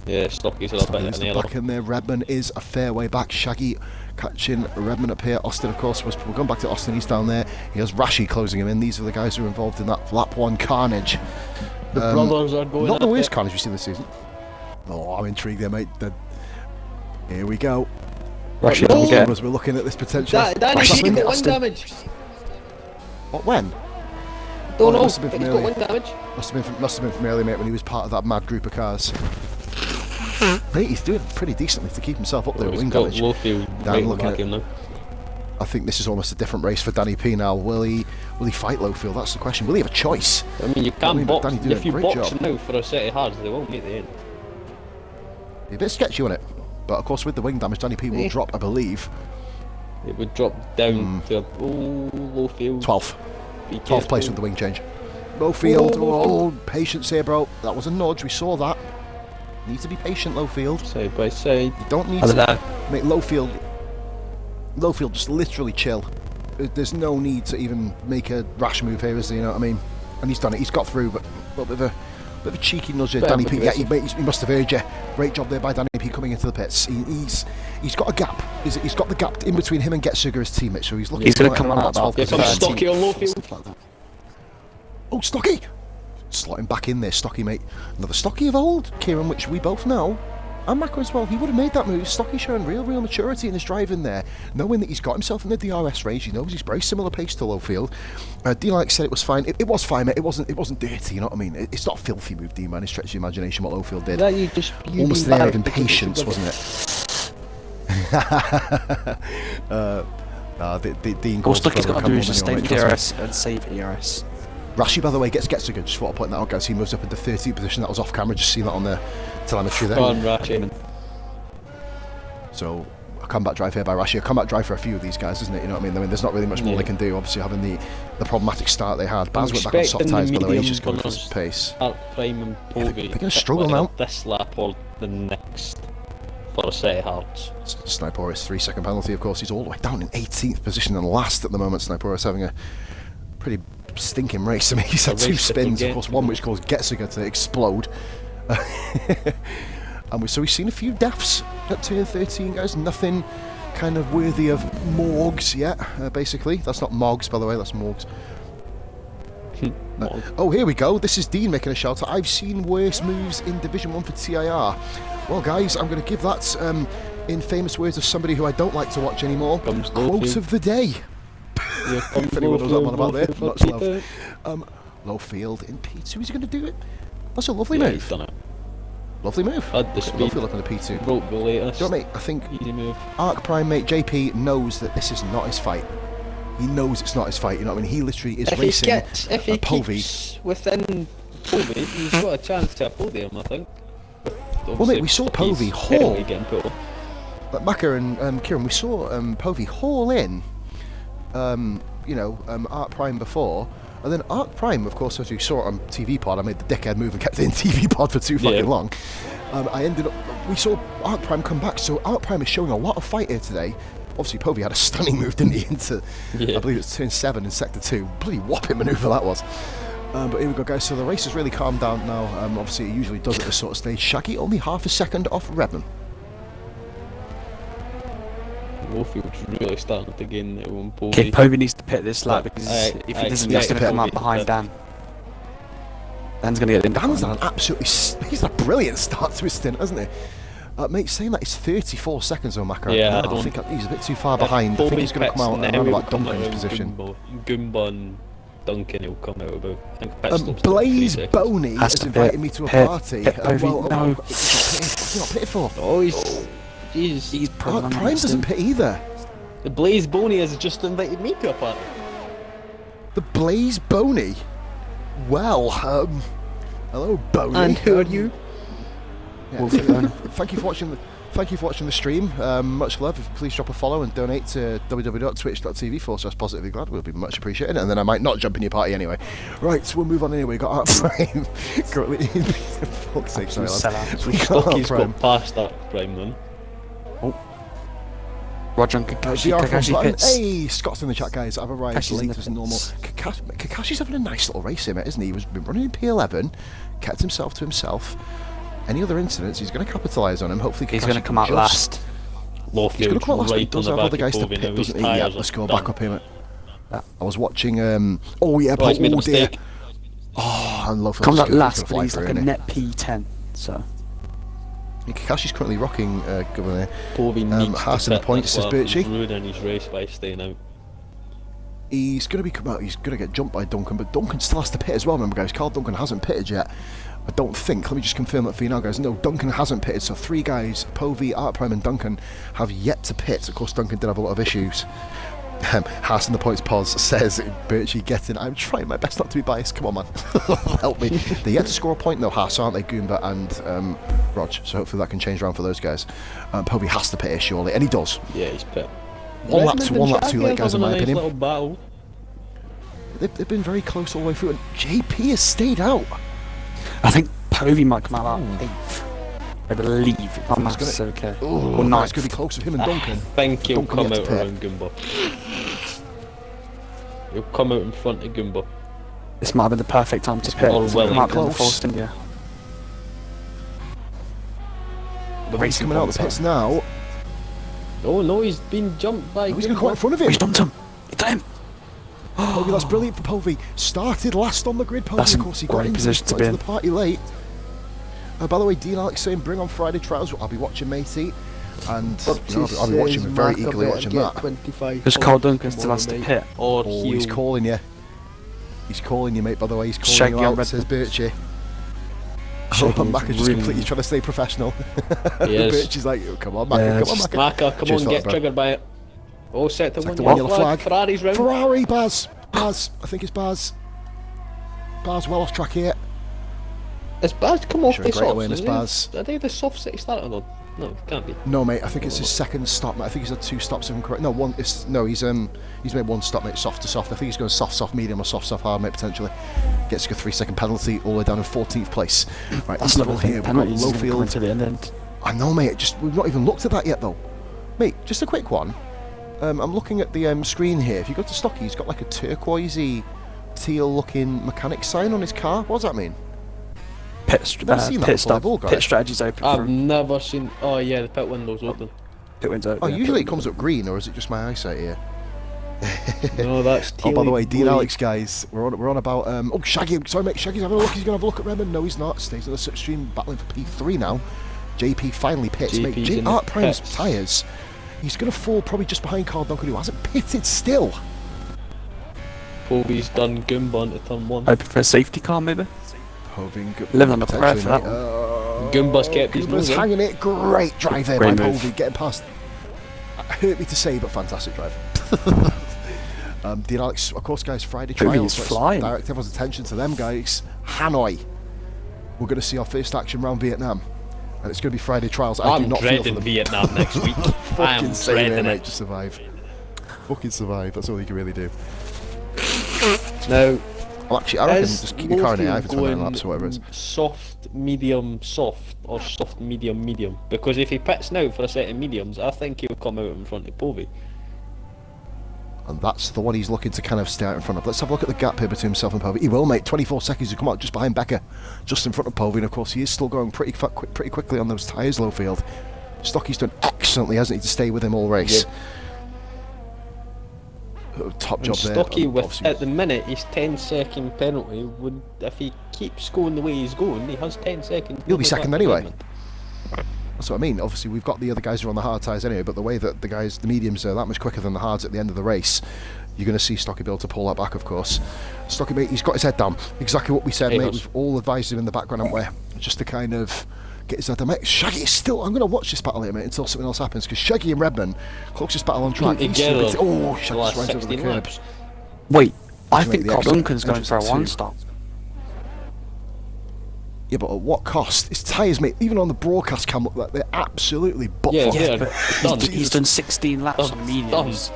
Yeah, Stocky's a little bit He's in the other. back in there. Redman is a fair way back. Shaggy catching Redman up here. Austin, of course, we're going back to Austin. He's down there. He has Rashi closing him in. These are the guys who are involved in that lap 1 carnage. The brothers are going Not the at worst it. carnage we've seen this season. Oh, I'm intrigued there, mate. Here we go. Rashi No. doesn't get As we're looking at this potential. Danny, What's he's happening? got wind Austin. damage. What, when? Don't it know, must have but been he's from got earlier. wind damage. Must have been from earlier, mate, when he was part of that mad group of cars. Mate, he's doing pretty decently to keep himself up there Well, with he's wing got damage. Lowfield Dan right looking back at- him now. I think this is almost a different race for Danny P now. Will he fight Lowfield? That's the question. Will he have a choice? I mean, you I can't mean, but box. Danny doing If a you great box job. now for a set of hards, they won't meet the end. A bit sketchy on it. But of course, with the wing damage, Danny P will drop, I believe, It would drop down to Lowfield. 12th. Be 12th careful. place with the wing change. Lowfield, oh, patience here, bro. That was a nudge, we saw that. Need to be patient, Lowfield. Side by side. You don't need I don't to know. make Lowfield just literally chill. There's no need to even make a rash move here, is there? You know what I mean? And he's done it. He's got through, but a little bit of a cheeky nudge there, Bit Danny of P. Yeah, aggressive. he must have heard you. Great job there by Danny P. coming into the pits. He's got a gap. He's got the gap in between him and Getsuga, his teammate. So he's looking. He's gonna to come around out about about 12th Here comes position. Stocky on Lowfield. Stuff like that. Oh, Stocky! Slotting back in there, Stocky, mate. Another Stocky of old, Kieran, which we both know and Mako as well, he would have made that move. Stocky showing real maturity in his driving there, knowing that he's got himself in the DRS range. He knows he's very similar pace to Lowfield. D-Like said it was fine. It was fine, mate. It wasn't dirty, you know what I mean? It's not a filthy move, D-Man. It stretches your imagination what Lowfield did. That Almost an air of impatience, wasn't it? Dean All calls Stocky's for got a to do is couple just stay more in anyway, DRS and save ERS. Rashi, by the way, gets a good. Just thought I'd point that out, guys. He moves up into 13th position. That was off camera. Just see that on the telemetry there. Come on, Rashi. So a comeback drive here by Rashi. A comeback drive for a few of these guys, isn't it? You know what I mean? There's not really much more they can do. Obviously, having the problematic start they had. Baz went back on soft tyres, by the way. He's just going for his pace. Art Prime and Povey. They're going to struggle now. This lap or the next for a set of hearts. Sniporis 3-second penalty, of course. He's all the way down in 18th position and last at the moment. Sniporis having a pretty stinking race. I mean, he's had two spins, of course, one which caused Getziger to explode. And so we've seen a few deaths at turn 13, guys. Nothing kind of worthy of morgues yet, basically. That's not Mogs, by the way, that's morgues. Oh, here we go. This is Dean making a shout out. I've seen worse moves in Division 1 for TIR. Well, guys, I'm going to give that, in famous words of somebody who I don't like to watch anymore, quote of the day. If anyone knows what I'm on about there, much love. Lowfield in P2, is he going to do it? That's a lovely move. He's done it. Lovely move. Had the speed. Lovely look on the P2. Broke the latest. Do you know what, mate? I think Easy move. Arc Prime mate JP knows that this is not his fight. He knows it's not his fight, you know what I mean? He literally is racing if he Povey. keeps within Povey, he's got a chance to a podium, I think. Well, mate, we saw Povey haul. But Maka and Kieran, we saw Povey haul in, Arc Prime before, and then Arc Prime, of course, as you saw it on TV Pod, I made the dickhead move and kept it in TV Pod for too fucking long. We saw Arc Prime come back, so Arc Prime is showing a lot of fight here today. Obviously, Povey had a stunning move, didn't he, into, I believe it's turn 7 in Sector 2. Bloody whopping manoeuvre that was. But here we go, guys. So the race has really calmed down now. Obviously, it usually does at this sort of stage. Shaggy only half a second off Redman. Warfield's really starting to gain their own Povey. Okay, Povey needs to pit this lap because if he doesn't, he has he's to going to come pit. up behind Dan. Dan's going to get in. Dan's had he's had a brilliant start to his stint, hasn't he? Mate, saying that it's 34 seconds on Maka. Yeah, I think he's a bit too far behind. I think he's going to come out around about Duncan's position. Goomba and Duncan will come out about. I think Blaze Boney has invited me to a party. No. What's he not pitted for? Oh, he's Prime doesn't pit either. The Blaze Boney has just invited me to a party. The Blaze Boney? Well, hello Boney. And who are you? Yeah, thank you for watching the stream. Much love. Please drop a follow and donate to www.twitch.tv/positively glad. We'll be much appreciated. And then I might not jump in your party anyway. Right, so we'll move on anyway. We got Art Prime currently in fuck's sake, sorry lads. We got Art Stocky's Prime. got past that Prime then. Roger and Kakashi pits. Hey, Scott's in the chat, guys. I've arrived Kakashi's in late the as normal. pits. Kakashi's having a nice little race here, mate, isn't he? He's been running in P11, kept himself to himself. Any other incidents, he's going to capitalise on him. Hopefully, He's going to come out last. He's going to Lowfield come out last, but he right on does the have back other guys of to Povey pit, now. His doesn't he? Yeah, tyres let's are go done. back up here, mate. Yeah. I was watching. Paul, he's made a dear. mistake. Oh, and Lowfield's Comes out gonna last, fly but he's through, like a isn't he? net P10. So Kakashi's currently rocking Governor. Povey needs Haas to in the pit, points, that's says why Birchie. he's ruining his race by staying out. He's going to get jumped by Duncan, but Duncan still has to pit as well, remember, guys. Carl Duncan hasn't pitted yet. I don't think. Let me just confirm that for you now, guys. No, Duncan hasn't pitted, so 3 guys, Povey, Art Prime and Duncan, have yet to pit. Of course, Duncan did have a lot of issues. Haas in the points pause says, Birchie, get in. I'm trying my best not to be biased. Come on, man. Help me. They're yet to score a point, though, Haas, aren't they? Goomba and Rog. So hopefully that can change around for those guys. Povey has to pit here, surely. And he does. Yeah, he's pit. One lap too late, guys, in my opinion. Little battle. They've been very close all the way through, and JP has stayed out. I think Povey might come out 8th. I believe. If my maths is okay. Oh, Or no, it's 9th. going to be close with him and Duncan. I think he'll Duncan come gets out pit. around Goomba. He'll come out in front of Goomba. This might have been the perfect time to pit. all So well it might and be on the close. forced India. The He's racing coming out of the pits now. Oh no, he's been jumped by He's going to come out in front of Oh, him. he's dumped him. He done him. Povey, that's brilliant for Povey. Started last on the grid, Povey. That's Of a course, he got great into position to be in. the party late. By the way, Dean Alex saying bring on Friday trials. I'll be watching, matey. And I'll be watching, very eagerly watching that. Because Carl Duncan still has to pit. Or Oh, he's calling you. He's calling you, mate, by the way. He's calling Shaggy you on out, Red says Birchie. Shaggy Mac is just really- completely trying to stay professional. Yes. Birchie's like, oh, come on, Mac, Yeah, come on, Mac. Maka, come Cheers on, for get that, bro. triggered by it. Oh, sector Sector 1 one, yellow flag. Ferrari's round. Ferrari, Baz. Baz, I think it's Baz. Baz well off track here. Is Baz come off Sure, the great softs? awareness, Baz. Are they the soft city starter though? No, can't be. No, mate, I think it's his second stop, mate. I think he's had 2 stops, if I'm correct. No, one. He's made 1 stop, mate. Soft to soft. I think he's going soft, medium, or soft, hard, mate. Potentially gets a 3-second penalty, all the way down in 14th place. Right, That's level another thing. here. We've got Penalties low isn't coming field. to the end. I know, mate. We've not even looked at that yet, though. Mate, just a quick one. I'm looking at the screen here. If you go to Stocky, he's got like a turquoisey, teal-looking mechanic sign on his car. What does that mean? Pit seen that before, they've all got it. strategy's open I've for never seen. Oh yeah, the pit window's open. pit window. Oh, yeah, usually pit it comes up green, or is it just my eyesight here? No, that's. Oh, by the way, tealy Dean blue. Alex, guys, we're on about. Oh, Shaggy, sorry, mate. Shaggy's having a look. He's gonna have a look at Redmond. No, he's not. Stays on the slipstream, battling for P3 now. JP finally pits. Mate, JP's in the Art Prime's pits. tyres. He's gonna fall probably just behind Carl Duncan, who hasn't pitted still. Povey's done Goomba into turn 1. I prefer safety car maybe. Hoving, Living on the prayer potentially, for that mate. one. Goomba's kept his Goomba's moving. hanging it. Great drive there by Great move. Povey, getting past. Hurt me to say, but fantastic drive. Dean Alex, of course, guys, Friday Povey trials. is Let's flying. direct everyone's attention to them, guys. Hanoi. We're going to see our first action round Vietnam. And it's going to be Friday trials. I do I'm not feel for dreading them. Vietnam next week. I Fucking am stay there, dreading mate. it. Just survive. Fucking survive. That's all you can really do. Now, Well, actually, I reckon is just keep your car in the eye for 29 going laps or whatever it is. soft, medium, soft, or soft, medium, medium? Because if he pits now for a set of mediums, I think he'll come out in front of Povey. And that's the one he's looking to kind of stay out in front of. Let's have a look at the gap here between himself and Povey. He will, mate. 24 seconds to come out just behind Becker, just in front of Povey. And of course, he is still going pretty quickly on those tyres, low field. Stocky's done excellently, hasn't he, to stay with him all race. Top job there. Stocky with Obviously- at the minute his 10-second penalty would, if he keeps going the way he's going, he has 10 seconds. He'll be to second back anyway. Redmond. That's what I mean. Obviously, we've got the other guys who are on the hard tyres anyway, but the way that the mediums are that much quicker than the hards at the end of the race, you're going to see Stocky be able to pull that back, of course. Stocky, mate, he's got his head down. Exactly what we said, He mate. has. We've all advised him in the background, haven't we? Just to kind of get his head down. Mate, Shaggy is still... I'm going to watch this battle here, mate, until something else happens, because Shaggy and Redmond, closest battle on track. He's Together still- oh, the Shaggy last just runs over the 16 curb. laps. Wait, I To make think the Carl extra Duncan's going for a entrance at 2. 1-stop. Yeah, but at what cost? His tyres, mate, even on the broadcast cam, look like they're absolutely butt Yeah, fucked. yeah. But Done. he's done 16 laps Done. on mediums.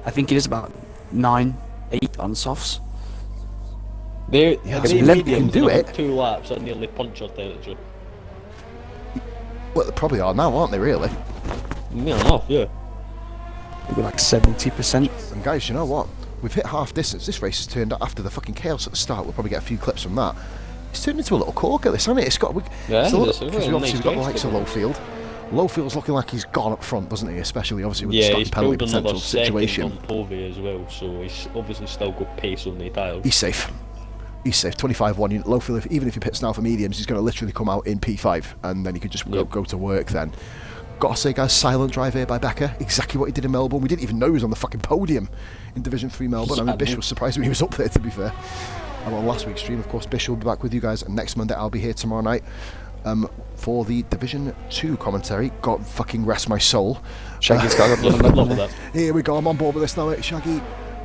I think it is about 9, 8 on softs. They, Yeah, they Lemke mediums can do in about it. 2 laps are nearly puncher territory. Well, they probably are now, aren't they, really? Near enough, yeah. Maybe like 70%. And guys, you know what? We've hit half distance. This race has turned out after the fucking chaos at the start. We'll probably get a few clips from that. It's turned into a little corker, this, hasn't it? It's got... Yeah, because it's a we've really obviously nice got the race likes of today. Lowfield. Lowfield's looking like he's gone up front, doesn't he? Especially, obviously, with Yeah, the he's stock penalty pulled another potential second situation. on Povey as well, so he's obviously still got pace on the tyres. He's safe. He's safe. 25-1 unit. Lowfield, even if he pits now for mediums, he's going to literally come out in P5, and then he could just go to work then. Gotta say, guys, silent drive here by Becker. Exactly what he did in Melbourne. We didn't even know he was on the fucking podium in Division 3 Melbourne. I mean, Bish was surprised when he was up there, to be fair. And on last week's stream, of course, Bish will be back with you guys. And next Monday, I'll be here tomorrow night for the Division 2 commentary. God fucking rest my soul. Shaggy's got a Love that. Here we go. I'm on board with this now, mate, Shaggy.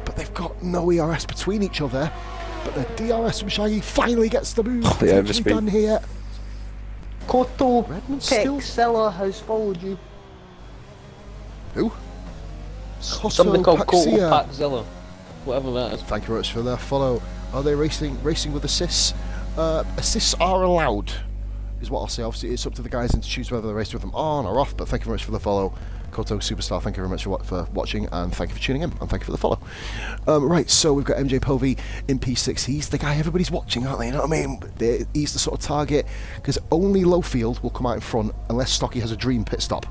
But they've got no ERS between each other. But the DRS from Shaggy finally gets the move. the Potentially overspeed. done here. Koto Redmond still... Texilla has followed you. Who? Something called Koto Paxia. Paxilla. Whatever that is. Thank you very much for their follow. Are they racing with assists? Assists are allowed, is what I'll say. Obviously, it's up to the guys and to choose whether they race with them on or off. But thank you very much for the follow, Koto Superstar. Thank you very much for watching, and thank you for tuning in, and thank you for the follow. Right, so we've got MJ Povey in P6. He's the guy everybody's watching, aren't they? You know what I mean? He's the sort of target, because only Lowfield will come out in front unless Stocky has a dream pit stop.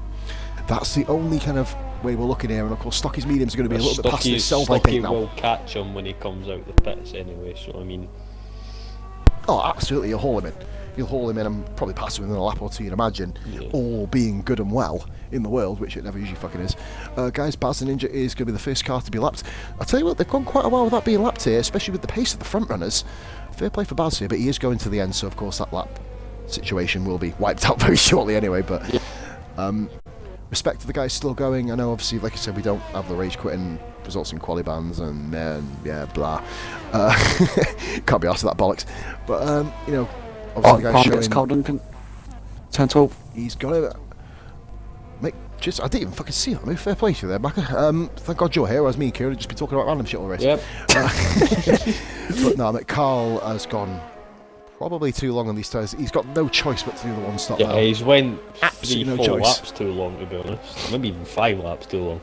That's the only kind of way we're looking here, and of course Stocky's medium's going to be a little bit past himself, I Stocky think, now. will catch him when he comes out the pits anyway, so I mean... Oh, absolutely, you'll haul him in. You'll haul him in and probably pass him within a lap or two, you'd imagine. All being good and well in the world, which it never usually fucking is. Guys, Baz the Ninja is going to be the first car to be lapped. I'll tell you what, they've gone quite a while without being lapped here, especially with the pace of the front runners. Fair play for Baz here, but he is going to the end, so of course that lap situation will be wiped out very shortly anyway, but respect to the guys still going. I know obviously, like I said, we don't have the rage quitting results in quali bans and yeah, blah. Can't be asked for that bollocks. But you know, obviously the guys showing Carl Duncan. Turn 12. he's got it. Mate, just I didn't even fucking see that move. Fair play to you there, Macca. Thank God you're here, whereas me and Kieran would just be talking about random shit all race. Yep. But no, mate, Carl has gone probably too long on these tyres. He's got no choice but to do the one stop Yeah, now. he's went Absolutely 3-4 no choice. laps too long, to be honest. Maybe even 5 laps too long.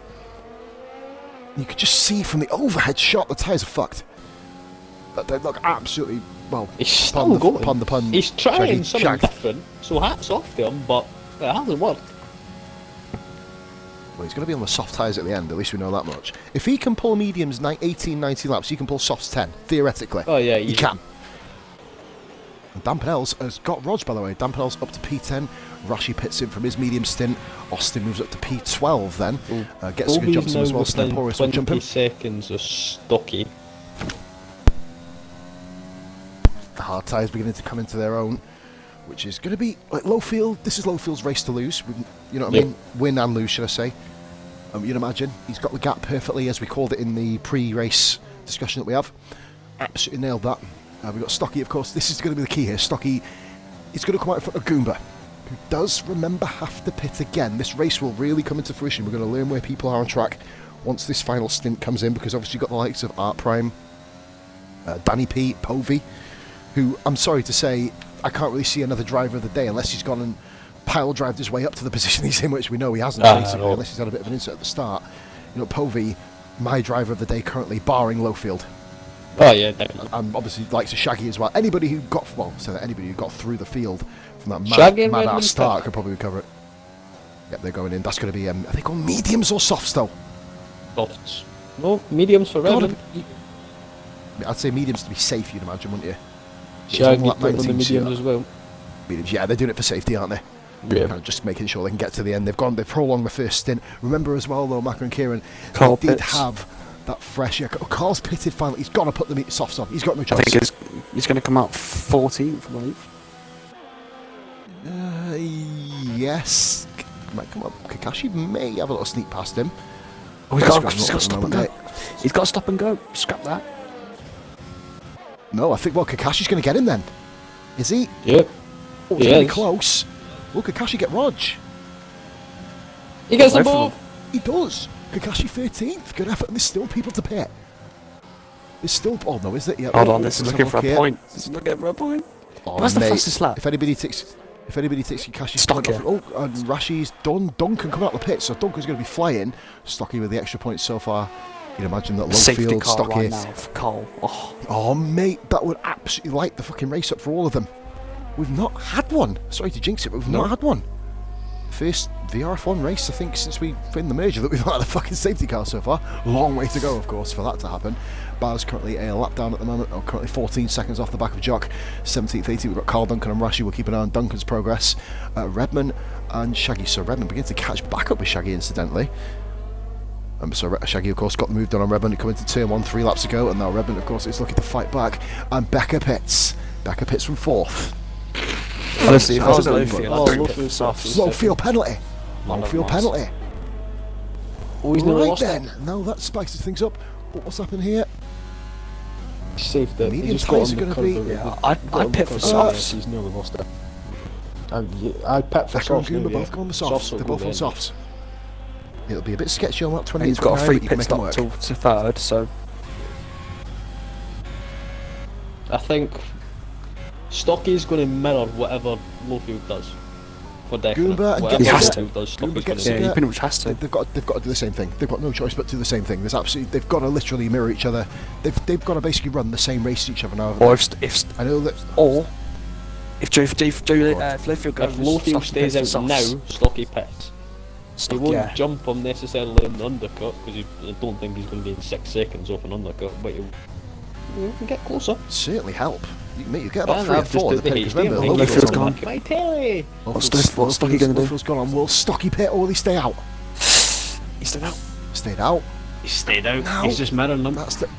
You could just see from the overhead shot the tyres are fucked. They look absolutely, well, He's still pun the, going. pun the pun. He's trying something shagged. different, so hats off to him, but it hasn't worked. Well, he's going to be on the soft tyres at the end, at least we know that much. If he can pull mediums 18, 19 laps, he can pull softs 10, theoretically. Oh yeah, He can. And Dampenels has got Rog, by the way. Dampenels up to P10. Rashi pits in from his medium stint. Austin moves up to P12 then. Gets a good jump as well. Snaporius will jump 20 in. seconds of stocky. The hard tyres beginning to come into their own, which is going to be like Lowfield. This is Lowfield's race to lose. You know what I mean? Win and lose, should I say? You'd imagine he's got the gap perfectly, as we called it in the pre-race discussion that we have. Absolutely nailed that. We've got Stocky, of course. This is going to be the key here. Stocky is going to come out in front of Goomba, who does, remember, have to pit again. This race will really come into fruition. We're going to learn where people are on track once this final stint comes in, because obviously you've got the likes of Art Prime, Danny P, Povey, who, I'm sorry to say, I can't really see another driver of the day unless he's gone and pile drived his way up to the position he's in, which we know he hasn't, basically, unless he's had a bit of an insert at the start. You know, Povey, my driver of the day currently, barring Lowfield. Oh yeah, definitely. And obviously likes of Shaggy as well. Anybody who got, well, so that anybody who got through the field from that Shaggy mad and ass Redmond start could probably recover it. Yep, they're going in. That's going to be, are they called mediums or softs though? Softs. No, mediums for God, Redmond. I'd say mediums to be safe, you'd imagine, wouldn't you? Shaggy lap put on the 19, so mediums as well. Mediums, yeah, they're doing it for safety, aren't they? Yeah. Just making sure they can get to the end. They've prolonged the first stint. Remember as well, though, Macca and Kieran, Carl they did pits. have that fresh. Yeah, Carl's pitted finally. He's got to put the softs on. He's got no I choice. think he's going to come out 14th, I believe. Yes. Might come up. Kakashi may have a little sneak past him. Oh, he's got to stop and go. mate. He's got to stop and go. Scrap that. No, I think, well, Kakashi's going to get him then. Is he? Yep. Oh, it's He really is. close. Will Kakashi get Rog? He gets them Both of both. He does. Kakashi 13th. Good effort. And there's still people to pit. There's still. Oh, no, is it? Yeah. Hold oh, on, this is let's looking have for a look here. point. This is looking for a point. Oh, Where's the mate, fastest lap? If anybody takes Kakashi's Stock point it. off, and Rashi's done. Duncan come out the pit, so Duncan's going to be flying. Stocky with the extra points so far. You'd imagine that Safety Lowfield, car Stocky. right now for Cole. Oh, Oh, mate, that would absolutely light the fucking race up for all of them. We've not had one. Sorry to jinx it, but we've not had one. First VRF1 race, I think, since we've been the merger that we've not had a fucking safety car so far. Long way to go, of course, for that to happen. Bar's currently a lap down at the moment, currently 14 seconds off the back of Jock. 17th, 18th, we've got Carl Duncan and Rashi. We'll keep an eye on Duncan's progress. Redman and Shaggy. So Redman begins to catch back up with Shaggy, incidentally. So Shaggy, of course, got the move done on Redman to come into turn 1 3 laps ago, and now Redman, of course, is looking to fight back. And Becca pits. Becca pits from 4th. honestly, if I was Oh, Lowfield, oh, I'd go Lowfield pit soft. Low field penalty. Low Never field mind. penalty. Oh, he's nearly Right lost then. it. Now that spices things up. But what's happened here? He saved it. Medium He just tyres got are on the gonna be- curve. Yeah, Got I'd on the pit for curve. softs. He's nearly lost it. I'd pit for Becca and softs. Goomba maybe, both yeah. go on the Softs softs. will They're go both on then. softs. It'll be a bit sketchy on that 20. And he's got a free pit make it stop work. to third, so I think Stocky's going to mirror whatever Lowfield does. For definite. Goomba and Whatever He has to. Lowfield does, Goomba Stocky's going gets to yeah, do. he pretty much has to. They've got to do the same thing. They've got no choice but to do the same thing. There's absolutely, they've got to literally mirror each other. They've got to basically run the same race as each other now. haven't Or they? if I know that. if Lowfield goes, If Lowfield Stocky stays pits out for now, softs. Stocky pits. He Stock, won't yeah. jump him necessarily in the undercut because I don't think he's going to be in 6 seconds off an undercut, but he'll you can get closer. Certainly help. You get about Well, 3 or I've just 4 in did the the pit, because HDMI. remember, Low fuel's gone. My telly. What's Stocky gonna do? Gone on. Will Stocky pit or will he stay out? He's still out. Stayed out. He stayed out. No. He's just mirroring them. That's the...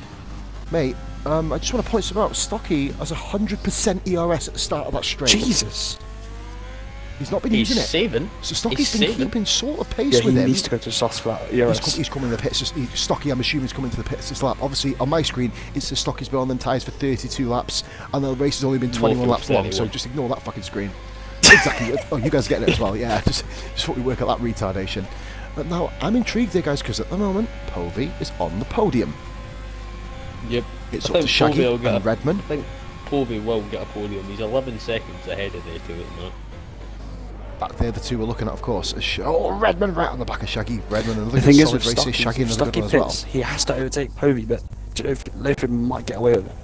Mate, I just want to point something out. Stocky has 100% ERS at the start of that straight. Jesus. He's not been He's using it. saving. So Stocky's He's been saving. keeping sort of pace Yeah, he with him. needs to go to soft flat. He's coming in the pits. Stocky, I'm assuming, is coming to the pits. It's like, obviously, on my screen, it says Stocky's been on them tyres for 32 laps, and the race has only been 21 More laps long, so 31. just ignore that fucking screen. Exactly. Oh, you guys are getting it as well. Yeah, just what we work at that retardation. But now, I'm intrigued here, guys, because at the moment, Povey is on the podium. Yep. It's I up to think Shaggy Povey will get and Redman. I think Povey will get a podium. He's 11 seconds ahead of the two at the minute. Back there, the two we're looking at, of course. Oh, Redman right on the back of Shaggy. Redman, another The thing is solid with race here. Shaggy, another Stocky good one as well. pits, he has to overtake Povey, but Lothar might get away with it.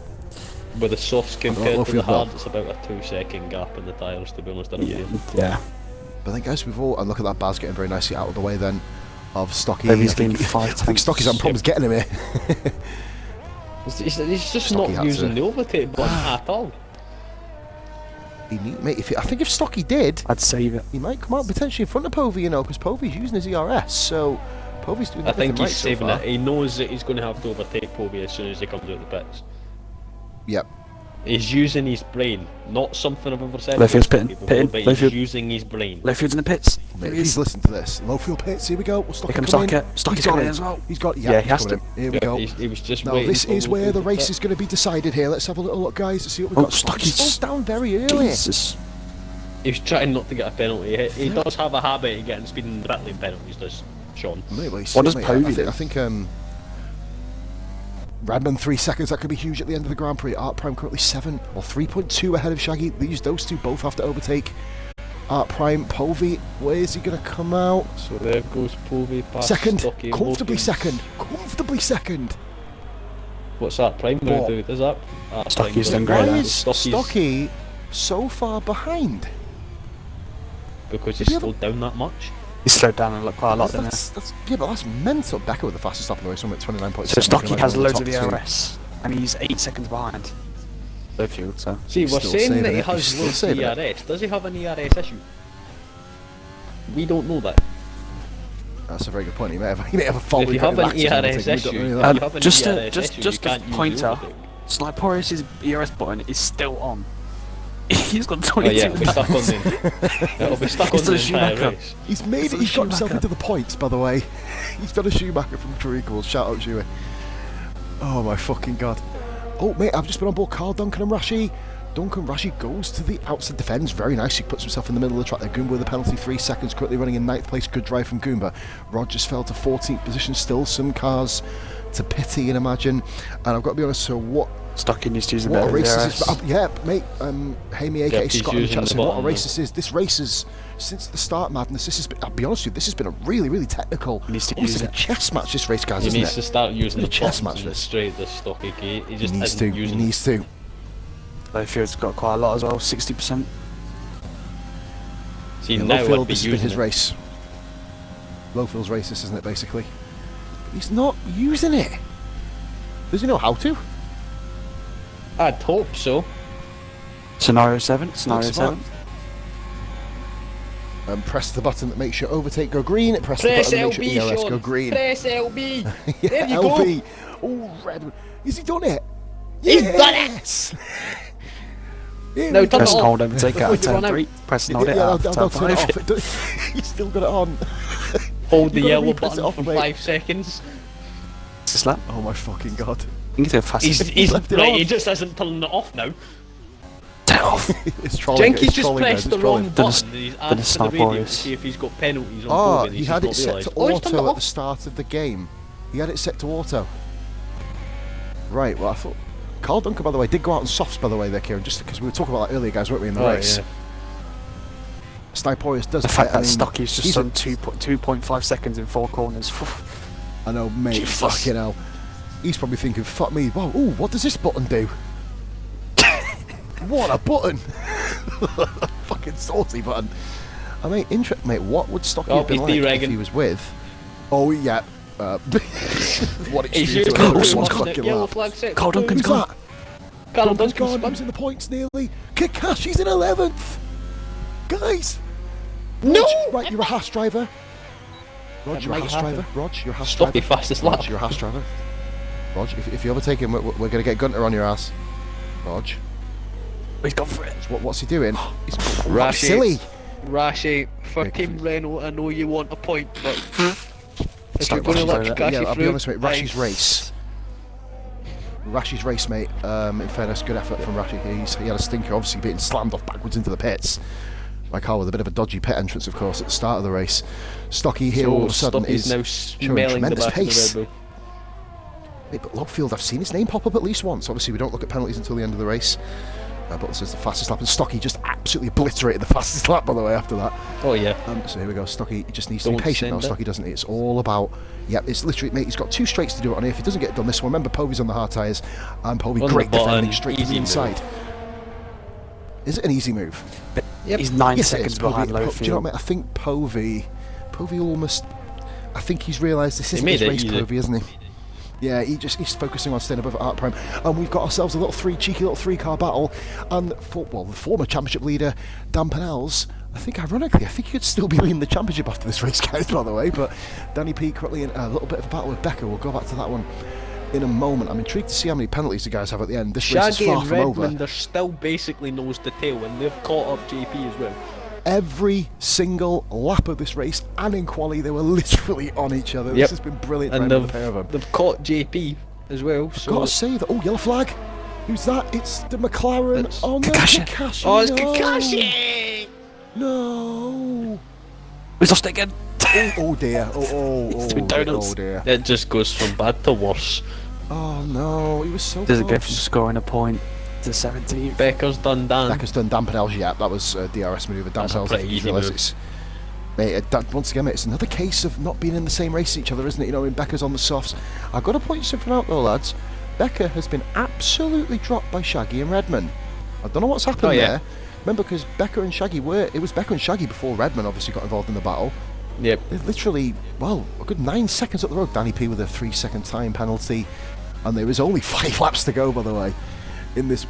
With the softs compared to the Lofield will. hard, it's about a 2-second gap in the tyres, to be honest. I don't feel. Yeah. But then, guys, we've all... And look at that Baz getting very nicely out of the way then of Stocky. Povey's I think- gained 5 I think tenths. Stocky's having problems getting him here. He's just Stocky not had using to- the overtake button at all. Mate, I think if Stocky did, I'd save it. he might come out potentially in front of Povey, you know, because Povey's using his ERS, so Povey's doing I think everything he's right saving so far. it. He knows that he's going to have to overtake Povey as soon as he comes out the pits. Yep. He's using his brain, not something I've ever said. Lowfield's about pitting, Stocky pitting, before, but he's Lowfield. using his brain. Lowfield's in the pits. Mate, please listen to this. Low fuel pits, here we go. Stocky Here comes coming in. Stocky. Stocky's He's got coming it in as well. He's got it. Yeah, he he's has coming in. Here we Yeah, go. he was just Now, waiting this for is where the Lowfield to race pit. is going to be decided here. Let's have a little look, guys, to see what we've Oh, got. Stocky Stocky's- slowed down very early. Jesus. He was trying not to get a penalty. He does have a habit of getting speed in the pit lane penalties, does Sean? Mate, well, What does mate, Povey do? I think Radman 3 seconds, that could be huge at the end of the Grand Prix. Art Prime currently 7 or 3.2 ahead of Shaggy. Those two both have to overtake Art Prime. Povey, where is he going to come out? So there goes Povey past Second, Stocky and comfortably Lowfield. second, comfortably second. What's that Prime going What? to do? Is that? Stocky's done Why great there. is Stocky so far behind? Because Did he's he have a- slowed down that much. He slowed down and looked quite a lot, didn't he? Yeah, but that's mental. Becker with the fastest lap in the race, at 29.7. So Stocky has loads of the ERS, and he's 8 seconds behind Lowfield, so... See, we're still saying saving that he it, he's has still low saving it. ERS. Does he have an ERS issue? We don't know that. That's a very good point. He may have a fault. If you have an ERS issue, We don't know if that. you have an just ERS a, just issue, just you a can't use the pointer. overtake. Sniporius' ERS button is still on. He's got Oh 22 yeah, it'll be stuck on the. It'll be stuck on He's the done a entire Schumacher. race. He's made it. He's got himself into the points, by the way. He's done a Schumacher from True Equals. Shout out, Schuey. Oh my fucking god. Oh mate, I've just been on board Carl, Duncan and Rashi. Duncan Rashi goes to the outside defence very nice. He puts himself in the middle of the track there. Goomba with a penalty, 3 seconds, currently running in 9th place. Good drive from Goomba. Rogers fell to 14th position. Still some cars to pity and imagine. And I've got to be honest, so what Stocky needs to use a What bit a of race ERS. this is. Yeah, mate, Hamey aka Yep, he's Scott in the using chat the saying what a button race now. this is. This race is, since the start, madness, this has been, I'll be honest with you, this has been a really, really technical, He needs to almost use like a it. chess match, this race, guys, He isn't needs it? to start using the It's a chess buttons match, in this. straight this Stocky. He He just needs isn't to, he using needs to. Lowfield's got quite a lot as well, 60%. See, Yeah, now Lowfield, I'd be this has been using his it. race. Lowfield's race, this isn't it, basically? He's not using it. Does he know how to? I'd hope so. Scenario 7, Scenario Looks 7. Press the button that makes your overtake go green. Press the Press button that makes LB, your ERS Sean. go green. Press LB. Yeah, There you LB. Oh, red. Has he done it? He's done it. Yes! Here Now we turn go. Press it and off. hold overtake out of Before you run turn out. 3. Press and hold it Yeah, out I'll of turn turn it 5. off. He's still got it on. Hold the You gotta yellow repress it button off, for mate. 5 seconds. Just that. Oh my fucking god. You can do fastest. He's left it right. on. He just isn't turning it off now. Turn it off. It's trolling. Jenky's it's just trolling, guys, pressed it's the wrong trolling. button. And he's Then asked it's for the not radio to Boris. see if he's got penalties on Ah, board. And he he's had it just set not to realised. Oh, he's turned it auto at off. the start of the game. He had it set to auto. Right, well I thought... Carl Duncan, by the way, did go out on softs, by the way, there, Kieran, just because we were talking about that earlier, guys, weren't we, in the Oh, race? yeah. Sniporius does... The fact I that mean, Stocky's just he's done 2.5 seconds in 4 corners. I know, mate, Jesus. fucking hell. He's probably thinking, fuck me, whoa, ooh, what does this button do? What a button! Fucking saucy button. I mean, mate, what would Stocky Oh, have been he's like if de-regging. he was with... Oh, yeah. What He's excuse using to Oh, it. someone's One got fucking yellow lap. flag set. Carl Duncan's Who's gone. that? Carl Duncan's Duncan's gone. spun. He's in the points nearly. Kakashi's in 11th. Guys. No! Rog, right, you're a Haas driver. Rog, It you're a might Haas happen. driver. Rog, you're a Haas Stop driver. your fastest Rog, lap. you're a Haas driver. Rog, if you overtake him, we're going to get Gunter on your ass. Rog. He's gone for it. What's he doing? He's Rashi. silly. Rashi, for Team Renault, I know you want a point, but if you're going to let Kakashi Yeah, I'll be through, honest, mate. Rashi's race. Rashi's race, mate. In fairness, good effort from Rashi. He had a stinker, obviously being slammed off backwards into the pits. My car with a bit of a dodgy pit entrance, of course, at the start of the race. Stocky here all of a sudden Stocky's is now showing smelling the tremendous back pace. of the Red Bull. Hey, but Logfield, I've seen his name pop up at least once. Obviously, we don't look at penalties until the end of the race. But this is the fastest lap, and Stocky just absolutely obliterated the fastest lap, by the way, after that. Oh yeah. So here we go. Stocky just needs to be Don't patient now. send it. Stocky doesn't. It's all about. Yep, it's literally, mate. He's got 2 straights to do it on here. If he doesn't get it done this one, remember Povey's on the hard tyres, and Povey On the great button, defending straight to the easy inside. Is it an easy move? Yep. He's 9 Yes, it seconds is. behind Do you know Lowfield. what, mate? I think Povey almost. I think he's realised this isn't made his it race, easy. Povey, isn't he? Yeah, he's focusing on staying above Art Prime, and we've got ourselves a cheeky little 3-car battle. And the former championship leader Dan Pennell's, I think ironically, he could still be leading the championship after this race, guys, by the way. But Danny P currently in a little bit of a battle with Becker. We'll go back to that one in a moment. I'm intrigued to see how many penalties the guys have at the end. This race is Shaggy far and from over. Redmond are still basically nose to tail, and they've caught up JP as well. Every single lap of this race and in quali, they were literally on each other. Yep. This has been brilliant. And for the pair of them. they've caught JP as well. So Got to say that. Oh, yellow flag. Who's that? It's the McLaren. It's Oh no, Kakashi. Kakashi. oh, it's no. Kakashi! No. He's lost it again. Oh dear. Oh been dear. donuts. Oh dear. It just goes from bad to worse. Oh no. He was so Does it go close. from scoring a point to 17th? Becker's done Dan. Becker's done Dan Pennell's yet. That was a DRS manoeuvre. Dan That's a Pennell's, I pretty think he's easy realised move. it's. Mate, once again, mate, it's another case of not being in the same race as each other, isn't it? You know, when Becker's on the softs. I've got to point something out though, lads. Becker has been absolutely dropped by Shaggy and Redman. I don't know what's happened Oh, yeah. there. Remember, because Becker and Shaggy it was Becker and Shaggy before Redman obviously got involved in the battle. Yep. They're literally, well, a good 9 seconds up the road. Danny P with a 3-second time penalty. And there is only 5 laps to go, by the way, in this.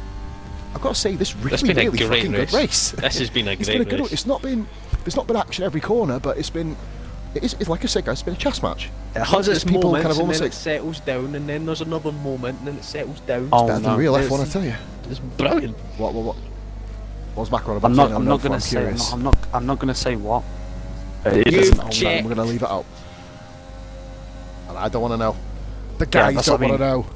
I've got to say, this It's really, been a really great fucking race. good race. This has been a It's great been a good race. It's not been action every corner, but it's like I said, guys, it's been a chess match. It has its People moments, kind of and almost then like- it settles down, and then there's another moment, and then it settles down. Oh Better than no. real it's- F1, I tell you. It's brilliant. What was Macron about? I'm not. saying? I'm No, not gonna I'm say. curious. I'm not gonna say what. It You doesn't. Oh, no, check. we're going to leave it out. And I don't want to know. The Yeah, guys that's don't what I want to know.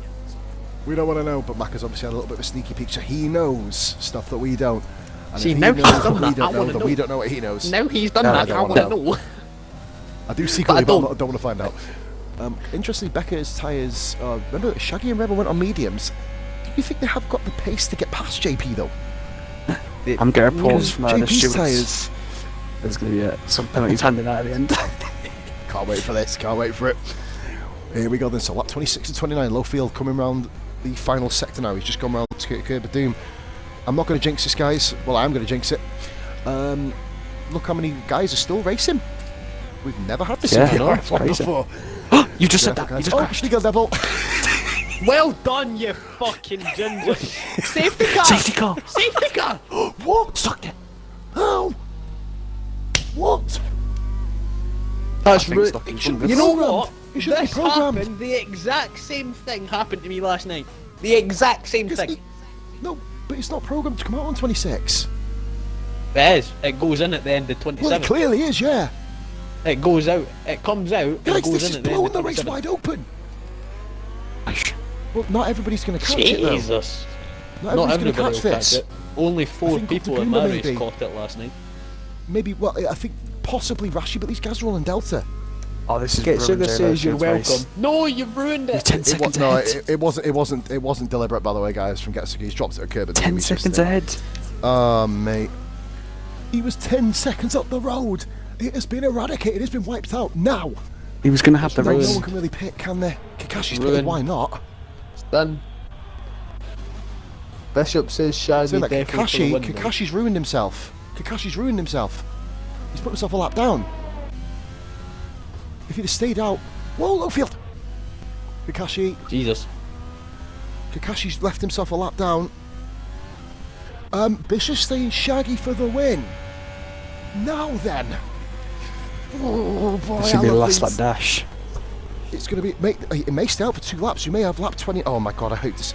We don't want to know, but Mac has obviously had a little bit of a sneaky peek, so he knows stuff that we don't. And See, if he now knows he's what done we that, don't I know, wanna then know. we don't know what he knows. Now he's done No, I that, don't I wanna want to know. I do secretly, But I but I don't want to find out. Interestingly, Becker's tyres, remember Shaggy and Rebel went on mediums. Do you think they have got the pace to get past JP though? I'm getting a pause Because from the JP's stewards. tyres. There's gonna be some penalties handed out at the end. Can't wait for this, can't wait for it. Here we go then, so lap 26 and 29, Lowfield coming round the final sector now. He's just gone round the curb of doom. I'm not going to jinx this, guys. Well, I am going to jinx it. Look how many guys are still racing. We've never had this Yeah, in no, it's VRF1 crazy. before. You just said Yeah, that. guys. You just Oh, crashed. Sneaker Devil. Well done, you fucking ginger. Safety car! Safety car. Safety car! What? Sucked it. How? What? That's think Stocking's one of You the- know Programmed. what? It shouldn't be This programmed. happened, the exact same thing happened to me last night. The exact same Yes, thing. No, but it's not programmed to come out on 26. It is. It goes in at the end of Well, it 27. clearly is, yeah. It goes out. It comes out and Guys, goes this in is at the end blowing of the race 27. wide open. Well, not everybody's going to catch it, though. Jesus. Not Not everybody's everybody going to will catch catch this. it. Only 4 think people Dr. at my Gunda race maybe. caught it last night. Maybe, well, I think possibly Rashi, but these guys are all in Delta. Oh, this is Okay, ruined Sugar Jay says you're Lowfield's welcome. race. No, you've ruined You're it. 10 seconds No, ahead. it wasn't deliberate, by the way, guys. From Getsugi, he's dropped it at curb. at the 10 end, he's just seconds there. ahead. Oh, mate. He was 10 seconds up the road. It has been eradicated. It's been wiped out. Now. He was gonna have the No race. one can really pick, can they? Kakashi's pitted. Ruined. Why not? It's done. Bishop says Shaggy Saying that definitely for the win, though. Kakashi's ruined himself. Kakashi's ruined himself. He's put himself a lap down. If he'd have stayed out. Whoa, Lowfield. Kakashi. Jesus. Kakashi's left himself a lap down. Bishop staying Shaggy for the win. Now then. Oh boy, It's gonna be the last lap dash. It's going to be... it may stay out for 2 laps. You may have lap 20... Oh my god, I hate this.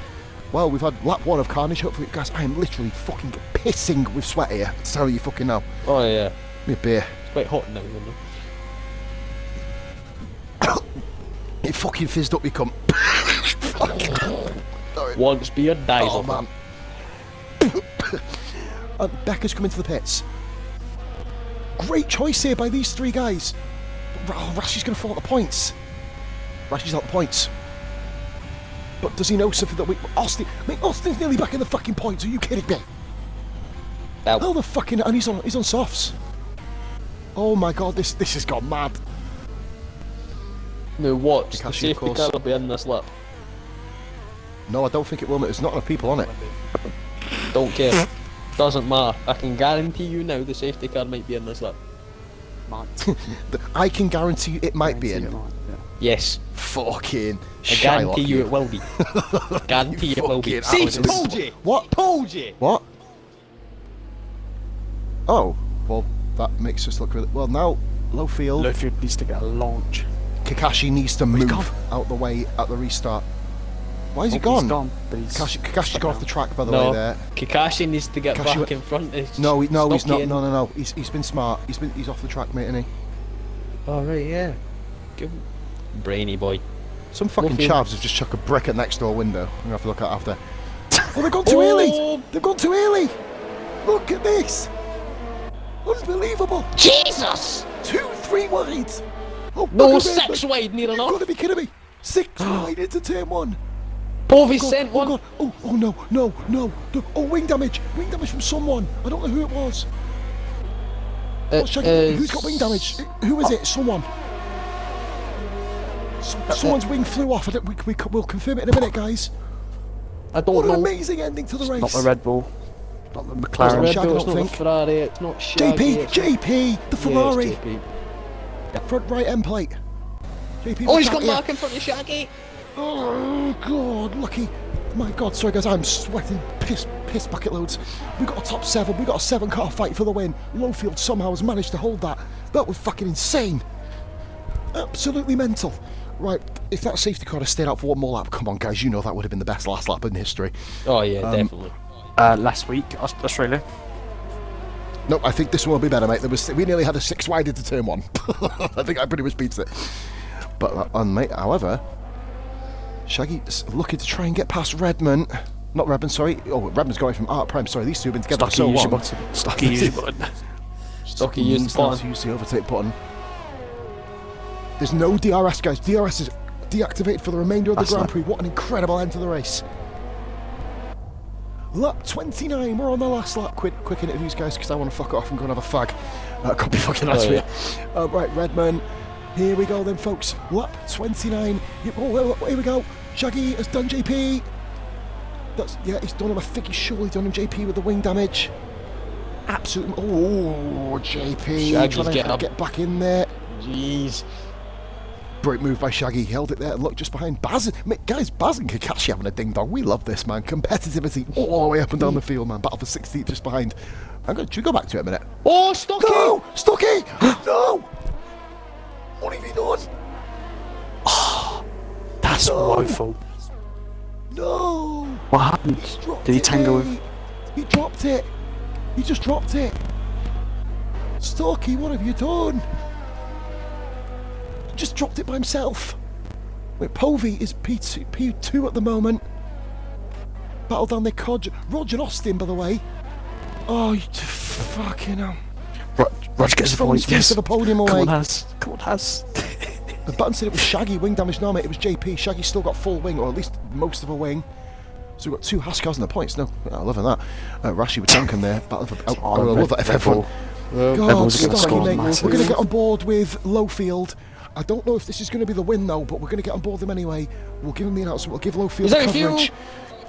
Well, we've had lap 1 of Carnage. Hopefully, guys, I am literally fucking pissing with sweat here. To tell you fucking now. Oh yeah. Give me a beer. It's quite hot now, isn't it? It fucking fizzed up, you cunt. Once beer dies Oh, off man. Becca's coming to the pits. Great choice here by these 3 guys. Oh, Rashi's going to fall at the points. Rashi's out the points. But does he know something that we... Austin... Mate, Austin's nearly back in the fucking points. Are you kidding me? Ow. Oh, the fucking... And he's on softs. Oh my god, this has gone mad. Now watch, the Kakashi, of safety course. car will be in this lap. No, I don't think it will, mate. There's not enough people on it. Don't care. Doesn't matter. I can guarantee you now the safety car might be in this lap. Might. I can guarantee you it might be in. Yes. Fucking I guarantee you it will be. Guarantee it will be. fucking See, absolute- told you! What? Told you! What? Oh, well, that makes us look really... Well, now, low field, Lowfield needs to get a launch. Kakashi needs to he's move gone. out the way at the restart. Why is he Oh, gone? He's gone, but he's... Kakashi's gone off the track, by the No, way, there. Kakashi needs to get Kakashi back in front of No, he's not. Stocky No, no, no. He's been smart. He's off the track, mate, isn't he? Oh, right, yeah. Good. Brainy boy. Some fucking Lucky. chavs have just chucked a brick at next door window. I'm gonna have to look at it after. Oh, they've gone too early! They've gone too early! Look at this! Unbelievable! Jesus! 2-3 wide! Oh, No, look at 6 Redmond. wide, near You've enough. got to be kidding me! 6 wide into turn 1! Povey God, sent one. God. Oh no, no, no! Oh, wing damage! Wing damage from someone! I don't know who it was! Who's got wing damage? Who is it? Someone! Someone's wing flew off. We'll confirm it in a minute, guys. I don't What an know. amazing ending to the race! Not the Red Bull. Not the It's McLaren. Red Shaggy, Bull, I it's don't not the think. Ferrari, it's not Shaggy. JP, the Ferrari, Yeah, it's JP. front right end plate. JP, Oh, with he's that come here. back in front of Shaggy. Oh god, lucky. My god, sorry guys, I'm sweating piss bucket loads. We got a top 7, we got a 7-car fight for the win. Lowfield somehow has managed to hold that. That was fucking insane. Absolutely mental. Right, if that safety car had stayed out for one more lap, come on guys, you know that would have been the best last lap in history. Oh yeah, definitely. Last week, Australia. No, I think this one will be better, mate. We nearly had a 6 wide into turn 1. I think I pretty much beats it. But mate, however, Shaggy's looking to try and get past Redmond. Not Redmond, sorry. Oh, Redmond's going from Art Prime. Sorry, these two have been together for so Stocky, use your long. button. Stocky, use your button. Stocky used the Now button. to use the overtake button. There's no DRS, guys. DRS is deactivated for the remainder of the That's Grand not- Prix. What an incredible end to the race. Lap 29, we're on the last lap. Quick interviews, guys, because I want to fuck off and go and have a fag. I can't be fucking honest with you. Right, Redmond. Here we go then, folks. Lap 29. Here we go. Shaggy has done JP. He's done him. I think he's surely done him, JP, with the wing damage. Absolutely. Oh, JP. Shaggy's trying getting to up. get back in there. Jeez. Great move by Shaggy. He held it there. Look, just behind Baz. Mate, guys, Baz and Kakashi having a ding dong. We love this, man. Competitivity all the way up and down the field, man. Battle for 16th just behind. Should we go back to it a minute? Oh, Stocky! No! Stocky! No! What have you done? That's No. woeful. No! What happened? Dropped Did he it, tangle mate. with... He dropped it. He just dropped it. Stocky, what have you done? Just dropped it by himself. Wait, Povey is P2 at the moment. Battle down there, Roger and Austin, by the way. Oh, you fucking hell. Roger gets the Throwing point, his yes. piece of the podium away. Come on, Has. Come on, Has. The button said it was Shaggy wing damage. No, mate, it was JP. Shaggy's still got full wing, or at least most of a wing. So we've got 2 Haskars in the points. No, I'm loving that. Rashi with Duncan there. Battle for, I love that Red F1. Bull. God, Bull's gonna Stocky, score mate. massive. We're going to get on board with Lowfield. I don't know if this is going to be the win, though, but we're going to get on board with him anyway. We'll give him the announcement. We'll give Lowfield He's out of coverage. fuel!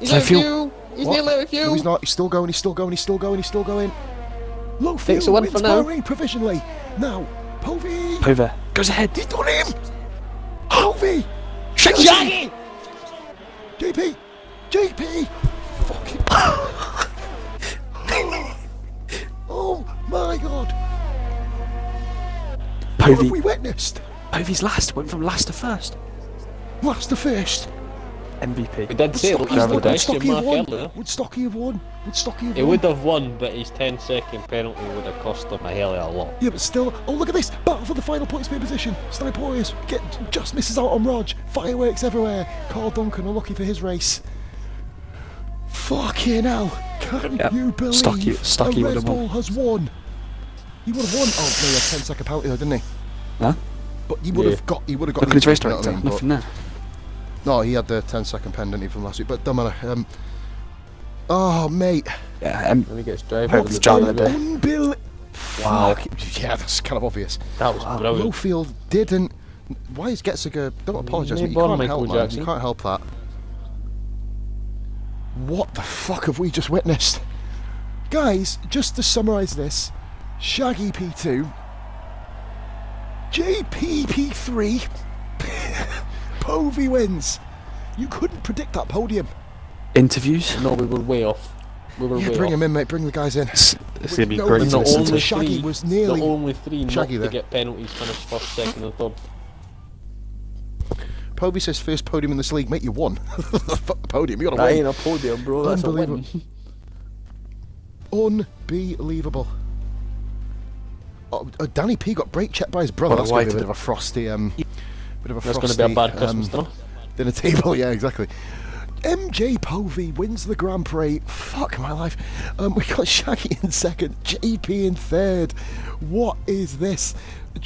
He's So out of fuel- fuel! He's What? nearly out of fuel! No, he's not. He's still going. He's still going. He's still going. He's still going. Lowfield Takes a win wins for now. Bahrain provisionally. Now, Povey. Over. Goes ahead. He's done him. Povey. Shaggy! JP. JP! Fucking... Oh my god! What have we witnessed? Povey's last. Went from last to first. Last to first. MVP. We did say it was the question mark earlier. Would Stocky have won? He would have won, but his 10-second penalty would have cost him a hell of a lot. Yeah, but still. Oh, look at this! Battle for the final points per position. Sniper Warriors just misses out on Rog. Fireworks everywhere. Carl Duncan unlucky for his race. Fucking hell! Can you believe Stocky a would Red have Bull won. has won? He would have won. Oh, no, he had 10-second penalty though, didn't he? Huh? But he would have got. He would have got. Look at his race you know what I director. mean? Nothing there. No, he had the 10-second pendant from last week, but don't matter. Oh, mate. Yeah, And he gets driver of Povey's the jar of day. the day. Unbelievable. Wow. Yeah, that's kind of obvious. That was brilliant. Lowfield didn't. Why is Getziger? Don't apologise, mate. You Born can't Michael help, man. Jackson. You can't help that. What the fuck have we just witnessed? Guys, just to summarise this, Shaggy P2, JP P3, Povey wins. You couldn't predict that podium. Interviews. No, we were way off. We were Yeah, way bring off. him in, mate. Bring the guys in. It's gonna be No, great but to the listen only to. Shaggy was nearly- the only three not Shaggy to there. get penalties finished first, second, and third. Povey says first podium in this league, mate. You won. Fuck the podium. You got to That win. ain't a podium, bro. That's a win. Unbelievable. Oh, Danny P got brake checked by his brother. What a That's going to be a white- bit of a frosty. Bit of a That's frosty. going to be a bad Christmas dinner. Dinner table, yeah, exactly. MJ Povey wins the Grand Prix. Fuck my life. We got Shaggy in second, JP in third. What is this?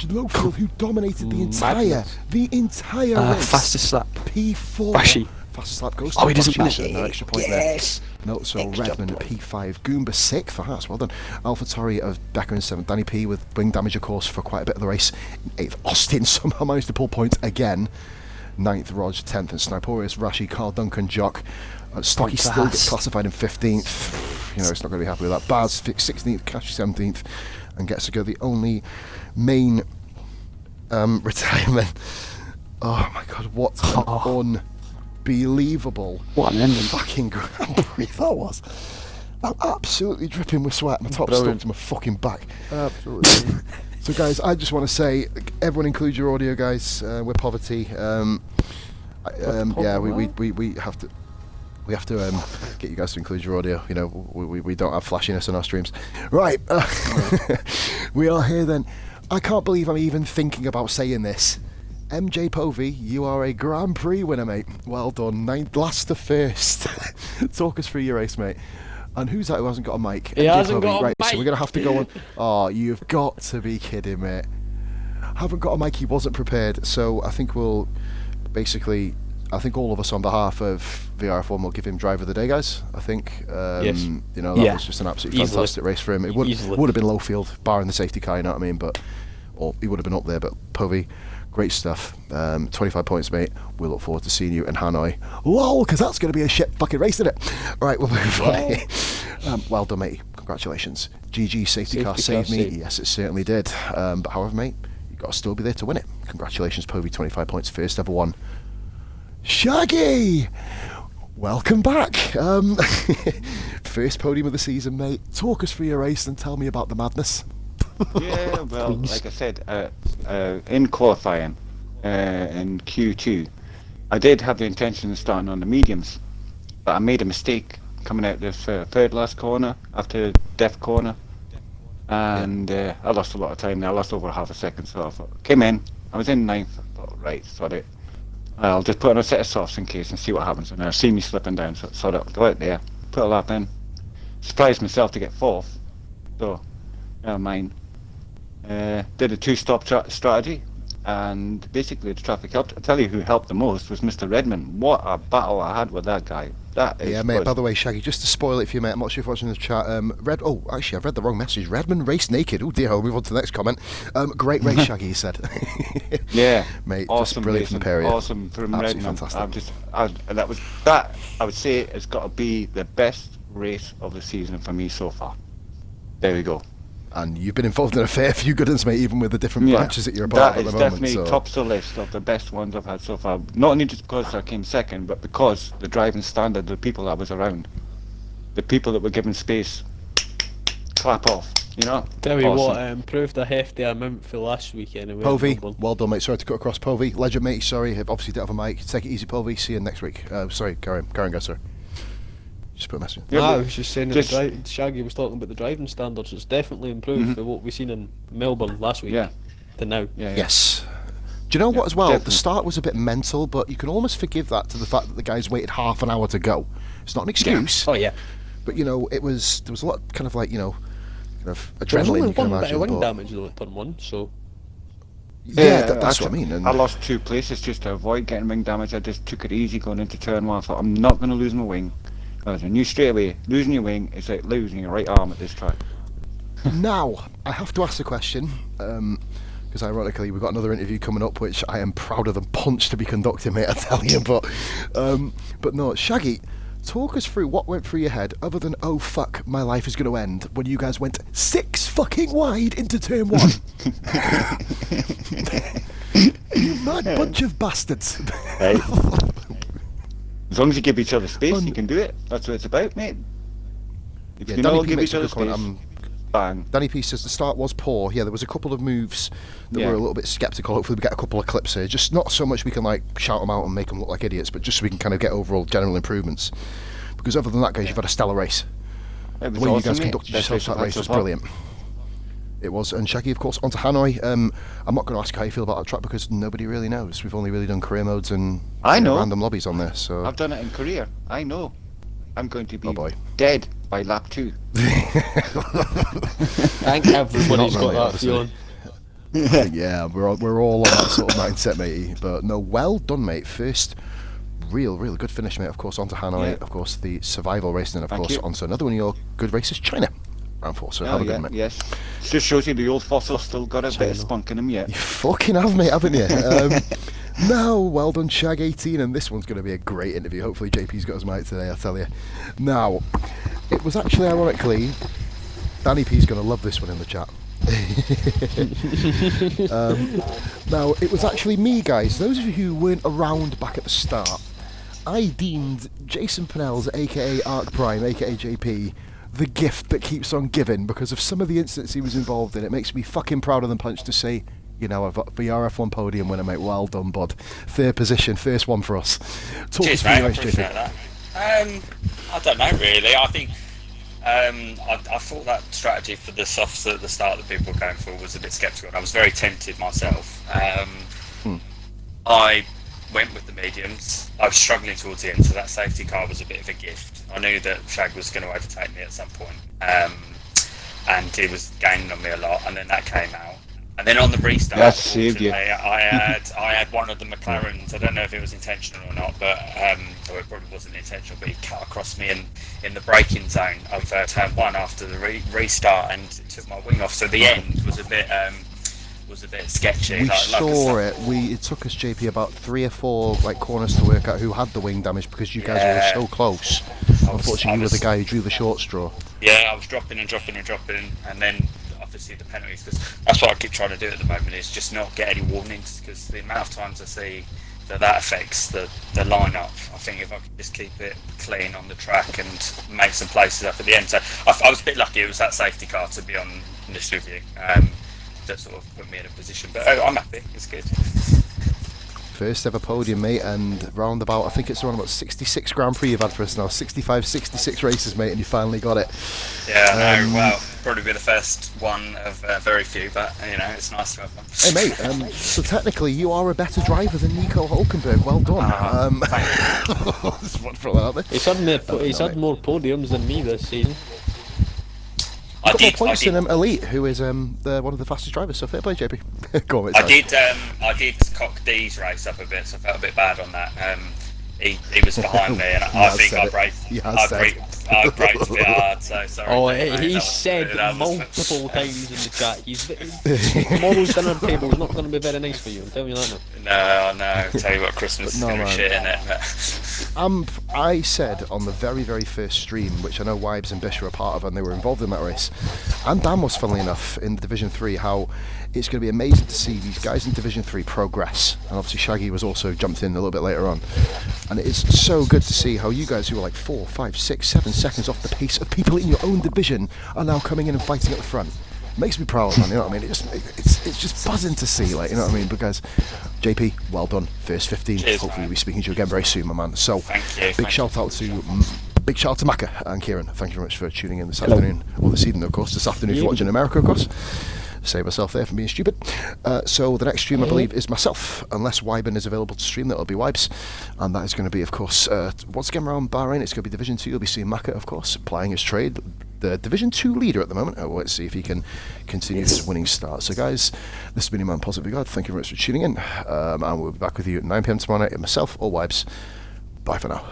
Lowfield, who dominated the entire race. Fastest lap. P4. Bashi. Fastest lap goes to Oh, he doesn't Bashi, win it. so no extra point there. No, so Redmond at P5, Goomba 6th, that's well done. Alpha Tori of Becker in 7th, Danny P with wing damage of course for quite a bit of the race. 8th, Austin somehow managed to pull points again. 9th, Rog 10th, and Sniporius, Rashi, Carl Duncan, Jock. Stocky still gets classified in 15th. You know, it's not going to be happy with that. Baz 16th, Kashi 17th, and gets to go the only main retirement. Oh my god, what an unbelievable What an ending. fucking Grand Prix that was. I'm absolutely dripping with sweat. My top's stuck to my fucking back. Absolutely. So guys, I just want to say, everyone include your audio, guys. We're poverty. Yeah, we have to. We have to get you guys to include your audio. You know, we don't have flashiness in our streams. Right, we are here then. I can't believe I'm even thinking about saying this. MJ Povey, you are a Grand Prix winner, mate. Well done. Last to first. Talk us through your race, mate. And who's that who hasn't got a mic? He MJ hasn't got a right, so mic. we're going to have to go on. Oh, you've got to be kidding, mate. Haven't got a mic, he wasn't prepared. So I think we'll basically... I think all of us on behalf of VRF1 will give him driver of the day, guys. I think, Yes. you know, that was just an absolutely Easily. fantastic race for him. It would have been Lowfield, barring the safety car, you know what I mean? Or he would have been up there, but Povey, great stuff. 25 points, mate. We look forward to seeing you in Hanoi. LOL, because that's going to be a shit fucking race, isn't it? Right, we'll move on here. Well done, mate. Congratulations. GG, safety car saved me. Yes, it certainly did. But however, mate, you've got to still be there to win it. Congratulations, Povey, 25 points, first ever one. Shaggy! Welcome back. First podium of the season, mate. Talk us through your race and tell me about the madness. Yeah, well, like I said, in qualifying in Q2, I did have the intention of starting on the mediums, but I made a mistake coming out this third last corner after Death Corner, and I lost a lot of time there. I lost over half a second, so I thought, came in, I was in 9th, I thought, right, sorry. I'll just put on a set of softs in case and see what happens. And I see me slipping down, so I'll go out there, put a lap in, surprised myself to get 4th, so never mind. Did a 2-stop strategy, and basically the traffic helped. I tell you who helped the most was Mr. Redmond. What a battle I had with that guy. Yeah, mate, by the way, Shaggy, just to spoil it for you, mate, I'm not sure if you're watching the chat. Oh, actually, I've read the wrong message. Redmond raced naked. Oh, dear, I'll move on to the next comment. Great race, Shaggy, he said. Yeah, mate, awesome just brilliant racing, from the period. awesome from Absolutely Redmond. fantastic. I would say it's got to be the best race of the season for me so far. There we go. And you've been involved in a fair few good ones, mate, even with the different branches that you're a part of at the moment. That is definitely tops the list of the best ones I've had so far. Not only just because I came second, but because the driving standard, the people I was around, the people that were given space, clap off, you know? Tell you what, improved a hefty amount for last weekend. Povey, well done, mate. Sorry to cut across, Povey. Legend, mate. Sorry, obviously didn't have a mic. Take it easy, Povey. See you next week. Sorry, Karen, go, sorry. Just put a message. Yeah, I was just saying that Shaggy was talking about the driving standards. It's definitely improved for what we've seen in Melbourne last week to now. Yes. Do you know what as well? Definitely. The start was a bit mental, but you can almost forgive that to the fact that the guys waited half an hour to go. It's not an excuse. Oh yeah. But there was a lot kind of like, kind of There's adrenaline only you can one bit imagine. of wing but damage though at turn 1, so... Yeah, that's what I mean. And I lost 2 places just to avoid getting wing damage. I just took it easy going into turn 1. I thought, I'm not going to lose my wing. I knew straight away, losing your wing is like losing your right arm at this track. Now, I have to ask the question, because ironically we've got another interview coming up, which I am prouder than punch to be conducting, mate, I tell you. But no, Shaggy, talk us through what went through your head, other than, oh fuck, my life is going to end, when you guys went 6 fucking wide into turn 1. You mad bunch of bastards. Right. As long as you give each other space, you can do it. That's what it's about, mate. If you can all give each other space, bang. Danny P says the start was poor. Yeah, there was a couple of moves that were a little bit sceptical. Hopefully we get a couple of clips here. Just not so much we can like shout them out and make them look like idiots, but just so we can kind of get overall general improvements. Because other than that, guys, you've had a stellar race. It was The way you awesome, guys mate. conducted Best yourselves race that I've race had was so far. brilliant. It was. And Shaggy, of course, onto Hanoi. I'm not going to ask you how you feel about that track because nobody really knows. We've only really done career modes and random lobbies on there. So I've done it in career. I know. I'm going to be Oh, boy. dead by lap 2. I think everybody's Not got really, that feeling. yeah, we're all on that sort of mindset, matey. But no, well done, mate. First real good finish, mate. Of course, onto Hanoi. Yeah. Of course, the survival race, and of Thank course, you. onto another one of your good races, China. Round 4. So have a good, mate. Yes. It just shows you the old fossil still got a bit of spunk in him yet. You fucking have, mate, haven't you? Now, well done, Shag 18, and this one's going to be a great interview. Hopefully, JP's got his mic today, I tell you. Now, it was actually, ironically, Danny P's going to love this one in the chat. Now, it was actually me, guys. Those of you who weren't around back at the start, I deemed Jason Pennell's, aka Arc Prime, aka JP, the gift that keeps on giving because of some of the incidents he was involved in. It makes me fucking prouder than punch to say, I've got VRF1 podium winner, mate. Well done, bud. 3rd position, first one for us. Talk Cheers, us through mate. your I race, appreciate JP. that. I don't know, really. I think I thought that strategy for the softs at the start that people were going for was a bit sceptical, and I was very tempted myself. I went with the mediums. I was struggling towards the end, so that safety car was a bit of a gift. I knew that Shag was going to overtake me at some point, and he was gaining on me a lot, and then that came out. And then on the restart, That saved you. I had one of the McLarens. I don't know if it was intentional or not, but or it probably wasn't intentional. But he cut across me in the braking zone of turn 1 after the restart, and it took my wing off. So the end was a bit sketchy. We like saw it. It took us, JP, about 3 or 4 corners to work out who had the wing damage because you guys were so close. Unfortunately, you were the guy who drew the short straw. Yeah, I was dropping, and then obviously the penalties, because that's what I keep trying to do at the moment, is just not get any warnings, because the amount of times I see that affects the lineup. I think if I could just keep it clean on the track and make some places up at the end. So I was a bit lucky it was that safety car, to be honest with you, that sort of put me in a position. But I'm happy, it's good. First ever podium, mate, and round about, I think it's around about 66 Grand Prix you've had for us now. 65, 66 races, mate, and you finally got it. Yeah, I know. Well, probably be the first one of very few, but it's nice to have one. Hey, mate, so technically you are a better driver than Nico Hulkenberg. Well done. Just want to throw that out there. He's had more podiums than me this season. A couple of points in Elite, who is one of the fastest drivers, so fair play, JP. Go on, mate, sorry. I did cock D's race up a bit, so I felt a bit bad on that. He was behind me, and I think I braked a bit hard. so sorry. Oh, mate, he that was- said that was- multiple times in the chat. Tomorrow's dinner table is not going to be very nice for you. I'm telling you that now. No, tell you what, Christmas is No, going to be man. shit, innit? I said on the very, very first stream, which I know Wibes and Bish were a part of, and they were involved in that race, and Dan was, funnily enough, in Division 3, how it's going to be amazing to see these guys in Division 3 progress. And obviously Shaggy was also jumped in a little bit later on. And it is so good to see how you guys who were like 4, 5, 6, 7 seconds off the pace of people in your own division are now coming in and fighting at the front. Makes me proud, man, you know what I mean? It's just buzzing to see, like, you know what I mean? Because JP, well done, first 15. Cheers, Hopefully man. we'll be speaking to you again very soon, my man. So Thank you. big shout out to Maka and Kieran. Thank you very much for tuning in this afternoon, or this evening, of course. This afternoon if you're watching in America, of course. Save myself there from being stupid. So the next stream, I believe, is myself. Unless Wyben is available to stream, that'll be Wibes. And that is going to be, of course, once again around Bahrain, it's going to be Division 2. You'll be seeing Maka, of course, plying his trade. The Division 2 leader at the moment. Let's see if he can continue his winning start. So, guys, this has been your man, Positive God. Thank you very much for tuning in. And we'll be back with you at 9 PM tomorrow night. Myself or Wibes. Bye for now.